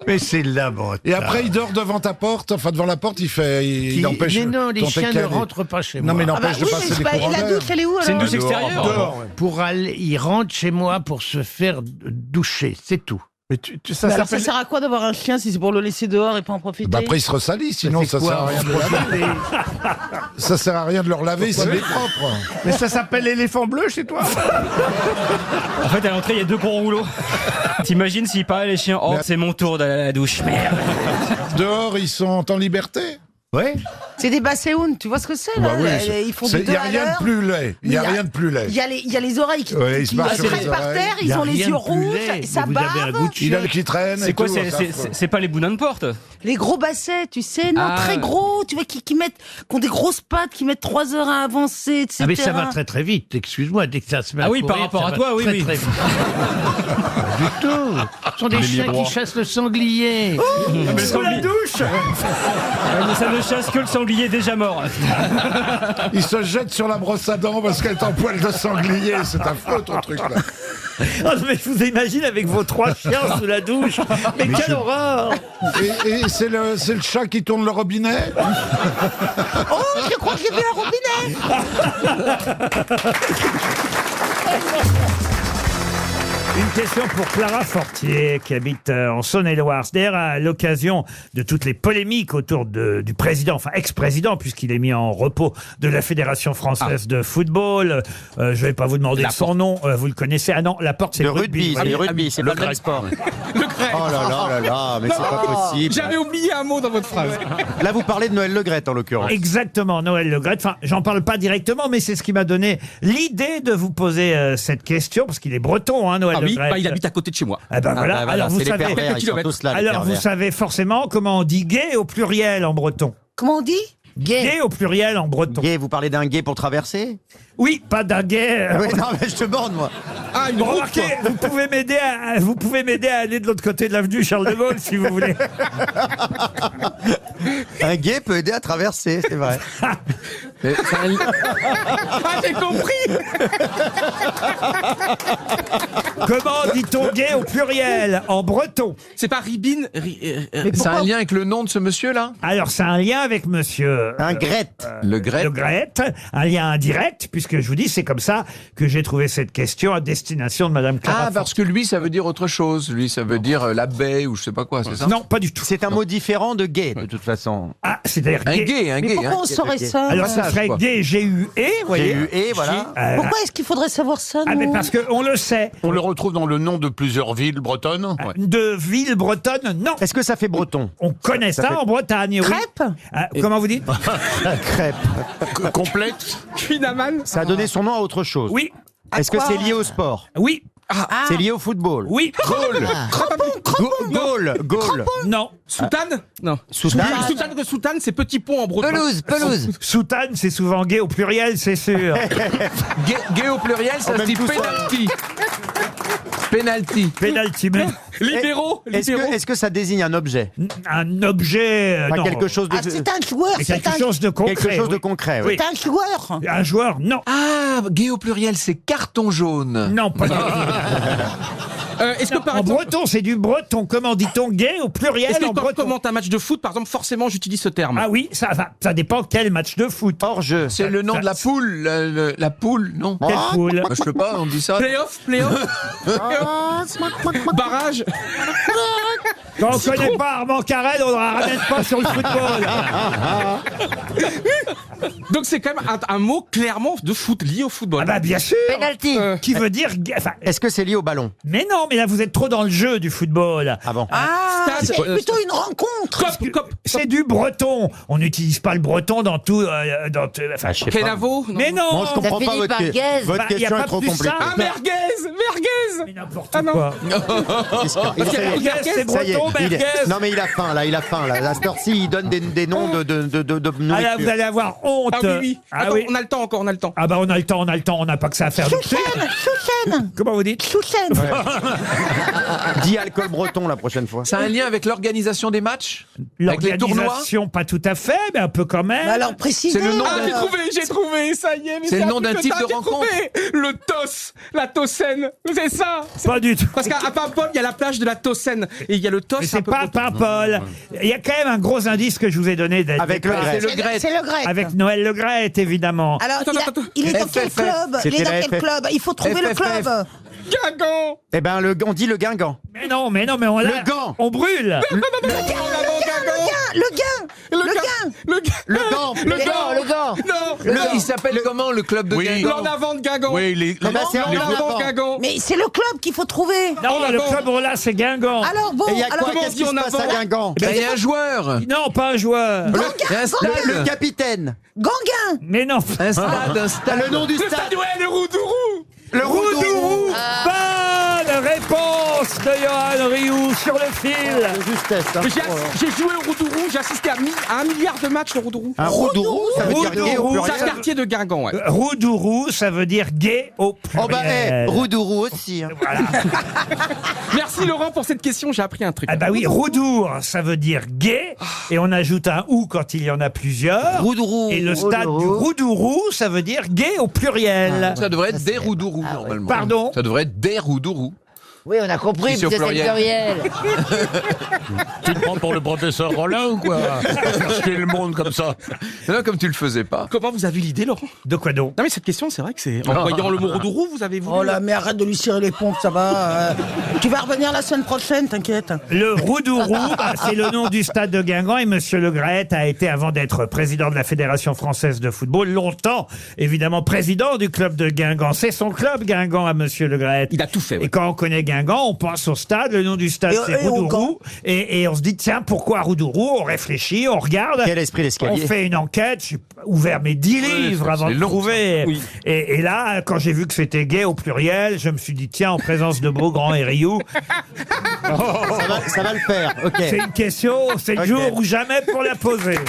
Mais c'est là, bon. Et après, il dort devant ta porte, enfin devant la porte, il empêche. Mais non, les quand chiens t'es ne calé. rentrent pas chez Non, moi. mais il Ah bah empêche oui, de passer mais des c'est pas- courants la d'air. douche, elle est où alors? C'est une douche Dehors, extérieure. dehors, ouais. Pour aller, ils rentrent chez moi pour se faire doucher, c'est tout. Mais ça Mais alors, ça s'appelle. sert à quoi d'avoir un chien si c'est pour le laisser dehors et pas en profiter? Bah après, il se ressalit, sinon ça fait sert quoi, à rien de le laver. Ça sert à rien de le laver s'il est propre. Mais ça s'appelle l'éléphant bleu chez toi. En fait, à l'entrée, il y a 2 gros rouleaux. T'imagines s'il parlait les chiens? Oh, c'est mon tour d'aller à la douche. Merde. Dehors, ils sont en liberté. Ouais. C'est des bassets Hund, tu vois ce que c'est là? Bah oui, Ils font c'est- du il n'y a deux à rien l'heure. de plus laid. Il n'y a Mais rien de plus laid. Il y a les oreilles qui, Ouais, ils se qui marchent sur traînent les par oreilles. terre, Il y ils a ont les rien yeux de plus rouges, laid, ça mais vous avez un bave. goût de Il a chien. le qui traîne. C'est et quoi? tout, C'est pas les boudins de porte? Les gros bassets, tu sais, non, Ah. très gros, tu vois, qui ont des grosses pattes, qui mettent 3 heures à avancer, etc. Ah mais ça va très très vite, excuse-moi, dès que ça se met Ah à oui, par courir, rapport ça à va toi, oui, très, oui. très vite. Pas du tout. Ce sont des chiens miroirs. qui chassent le sanglier. Mais Sous la douche. mais ça ne chasse que le sanglier déjà mort. Il se jette sur la brosse à dents parce qu'elle est en poil de sanglier. C'est affreux ton truc là. Ah, mais je vous imagine avec vos 3 chiens sous la douche. Mais quelle horreur! Et c'est le chat qui tourne le robinet. Oh, je crois que j'ai vu un robinet. Une question pour Clara Fortier, qui habite en Saône-et-Loire. C'est d'ailleurs à l'occasion de toutes les polémiques autour du président, enfin ex-président, puisqu'il est mis en repos de la Fédération française de football. Je vais pas vous demander son nom, vous le connaissez. Ah non, Laporte, c'est Le le rugby, c'est le rugby, c'est pas le même sport. Oh là là là là, mais c'est pas possible. J'avais oublié un mot dans votre phrase. Là, vous parlez de Noël Le Graët en l'occurrence. Exactement, Noël Le Graët. Enfin, j'en parle pas directement, mais c'est ce qui m'a donné l'idée de vous poser cette question, parce qu'il est breton, hein, Noël Le Graët. Il habite à côté de chez moi. Ah ben voilà. Alors vous c'est les savez, pervers, ils sont tous là, les alors vous pervers. savez forcément comment on dit gay au pluriel en breton. Comment on dit? Gay au pluriel en breton. Gay, vous parlez d'un gay pour traverser? Oui, pas d'un gay. Oui, non, mais je te borne, moi. Ah, une route, Remarquez, quoi. vous pouvez m'aider à aller de l'autre côté de l'avenue Charles de Gaulle si vous voulez. Un gay peut aider à traverser, c'est vrai. Ah, j'ai compris. Comment dit-on gay au pluriel en breton? C'est pas Ribine C'est un lien avec le nom de ce monsieur-là? Alors c'est un lien avec monsieur Un Graët. Le Graët. Le Graët, un lien indirect, puisque je vous dis, c'est comme ça que j'ai trouvé cette question à destination de Madame Clara Ah, parce que lui, ça veut dire autre chose. Lui, ça veut dire la baie ou je sais pas quoi, c'est ça? Non, pas du tout. C'est un mot différent de gay, de toute façon. Ah, c'est-à-dire Un gay. gay, un Mais gay. pourquoi hein. on saurait ça? Alors ça serait gay, G-U-E, vous voyez. G-U-E, voilà. Pourquoi est-ce qu'il faudrait savoir ça, Ah, mais nous parce qu'on le sait. On le retrouve dans le nom de plusieurs villes bretonnes. De villes bretonnes, non. Est-ce que ça fait breton? On connaît ça en Bretagne, oui. Crêpe Comment vous dites? Crêpe. Complexe. Finaman. Ça a donné son nom à autre chose. Oui. Est-ce que c'est lié au sport? Oui. C'est lié au football? Oui. Gaulle. Non. Soutane. Non. Soutane. Soutane, c'est petit pont en breton. Pelouse. Soutane, c'est souvent gay au pluriel, c'est sûr. Gay au pluriel, ça se dit penalty. Penalty, mais Libéraux. Est-ce que ça désigne un objet? un objet. Pas non. quelque chose de. Ah, c'est un joueur. Mais quelque chose de concret. Quelque chose de oui. concret, oui. C'est un joueur. Un joueur, non. Ah, gay au pluriel, c'est carton jaune. Non, pas Est-ce que par en exemple, breton, c'est du breton. Comment dit-on gay au pluriel est-ce que en quand je breton? commente un match de foot, par exemple, forcément, j'utilise ce terme. Ah oui, ça dépend quel match de foot. Hors jeu. C'est le nom de la poule, la poule, non? Quelle poule? Bah, je sais pas, on dit ça. Playoff. Barrage. Quand on connaît pas Armand Carrel, on ne la ramène pas sur le football. Donc c'est quand même un mot clairement de foot, lié au football. Ah bah bien sûr. Penalty. Qui veut dire... Enfin, Est-ce que c'est lié au ballon? mais non, mais là vous êtes trop dans le jeu du football. Ah bon? C'est plutôt une rencontre. C'est du breton. On n'utilise pas le breton dans tout... enfin, je sais pas. Kenavo. mais non. Moi, je comprends pas votre, par gaze. votre Bah, y a question pas est trop plus compliquée. simple. Ah, merguez. Mais n'importe Ah non. quoi. Merguez, c'est ça y est, breton, merguez. non mais il a faim là, La cette-ci, il donne des noms de nourriture. Ah là, vous allez avoir honte. Ah oui. Ah Attends, oui. on a le temps encore, on a le temps. Ah bah on a le temps, on n'a pas que ça à faire. Souchène. Comment vous dites? Souchène. Dis alcool breton la prochaine fois. Ça a un lien avec l'organisation des matchs? Avec les tournois? L'organisation, pas tout à fait, mais un peu quand même. Alors précisez. C'est le nom Ah, j'ai trouvé, ça y est. Mais C'est le nom d'un plus type tard, de j'ai rencontre. trouvé. Le TOS, la Tossenne, c'est ça. Pas du tout. Parce qu'à Paimpol, il y a la plage de la Tossenne et il y a le TOS. Mais c'est un peu pas breton. Paimpol. Il y a quand même un gros indice que je vous ai donné. Avec le Gret. C'est le grec. Avec Noël Le Gret, évidemment. Alors, Attends. il est dans quel FFF. club? Il est dans C'était la quel FFF. club? Il faut trouver le FFF. club. Guingamp. Eh ben, on dit le Guingamp. Mais non, mais on Le Gant. On brûle. Le Non. Il s'appelle comment le club de Guingamp? L'en avant de Guingamp. Oui, c'est L'en avant de Guingamp. Mais c'est le club qu'il faut trouver. Non, le club là, c'est Guingamp. Alors bon, Et il y a quoi? comment Qu'est-ce qui on se dit en passe à avant? Guingamp? Il y a un joueur. Non, pas un joueur. Il y a un stade. Le capitaine. Ganguin. Mais non. Un stade, T'as le nom du Le stade. stade, ouais, le Roudourou. Le Roudourou. Bonne réponse de Johan Rioux sur le fil. De justesse. hein. Mais j'ai joué au Roudourou, j'ai assisté à 1 milliard de matchs au Roudourou. Un Roudourou, ça veut dire gay au C'est un pluriel. quartier de Guingamp, ouais. Roudourou, ça veut dire gay au pluriel. Oh bah, Roudourou aussi. hein. Merci Laurent pour cette question, j'ai appris un truc. Ah bah oui, Roudour, ça veut dire gay, et on ajoute un ou quand il y en a plusieurs. Roudourou. Et le stade du Roudourou, ça veut dire gay au pluriel. Ça devrait être des Roudourous normalement. Pardon? Ça devrait être des Roudourous. Oui, on a compris, Si, c'est au c'est le pluriel. pluriel. Tu te prends pour le professeur Rollin ou quoi? Faire chier le monde comme ça. C'est là comme tu le faisais pas. Comment vous avez eu l'idée, Laurent? De quoi donc? Non mais cette question, c'est vrai que c'est... En voyant le mot Roudourou, vous avez voulu... Oh là, mais arrête de lui cirer les pompes, ça va. Tu vas revenir la semaine prochaine, t'inquiète. Le Roudourou, bah, c'est le nom du stade de Guingamp, et Monsieur Le Gret a été, avant d'être président de la Fédération française de football, longtemps, évidemment, président du club de Guingamp. C'est son club, Guingamp, à Monsieur Le Gret. Il a tout fait, ouais. Et quand on connaît Guingamp, on pense au stade, le nom du stade, c'est et au Roudourou. Et on se dit, tiens, pourquoi Roudourou? On réfléchit, on regarde. Quel esprit d'escalier. On fait une enquête, j'ai ouvert mes 10 livres avant de long, trouver. Oui. Et là, quand j'ai vu que c'était gay au pluriel, je me suis dit, tiens, en présence de Beaugrand et Rioux, Ça va le faire. Ok. c'est une question, c'est le Ok. jour ou jamais pour la poser.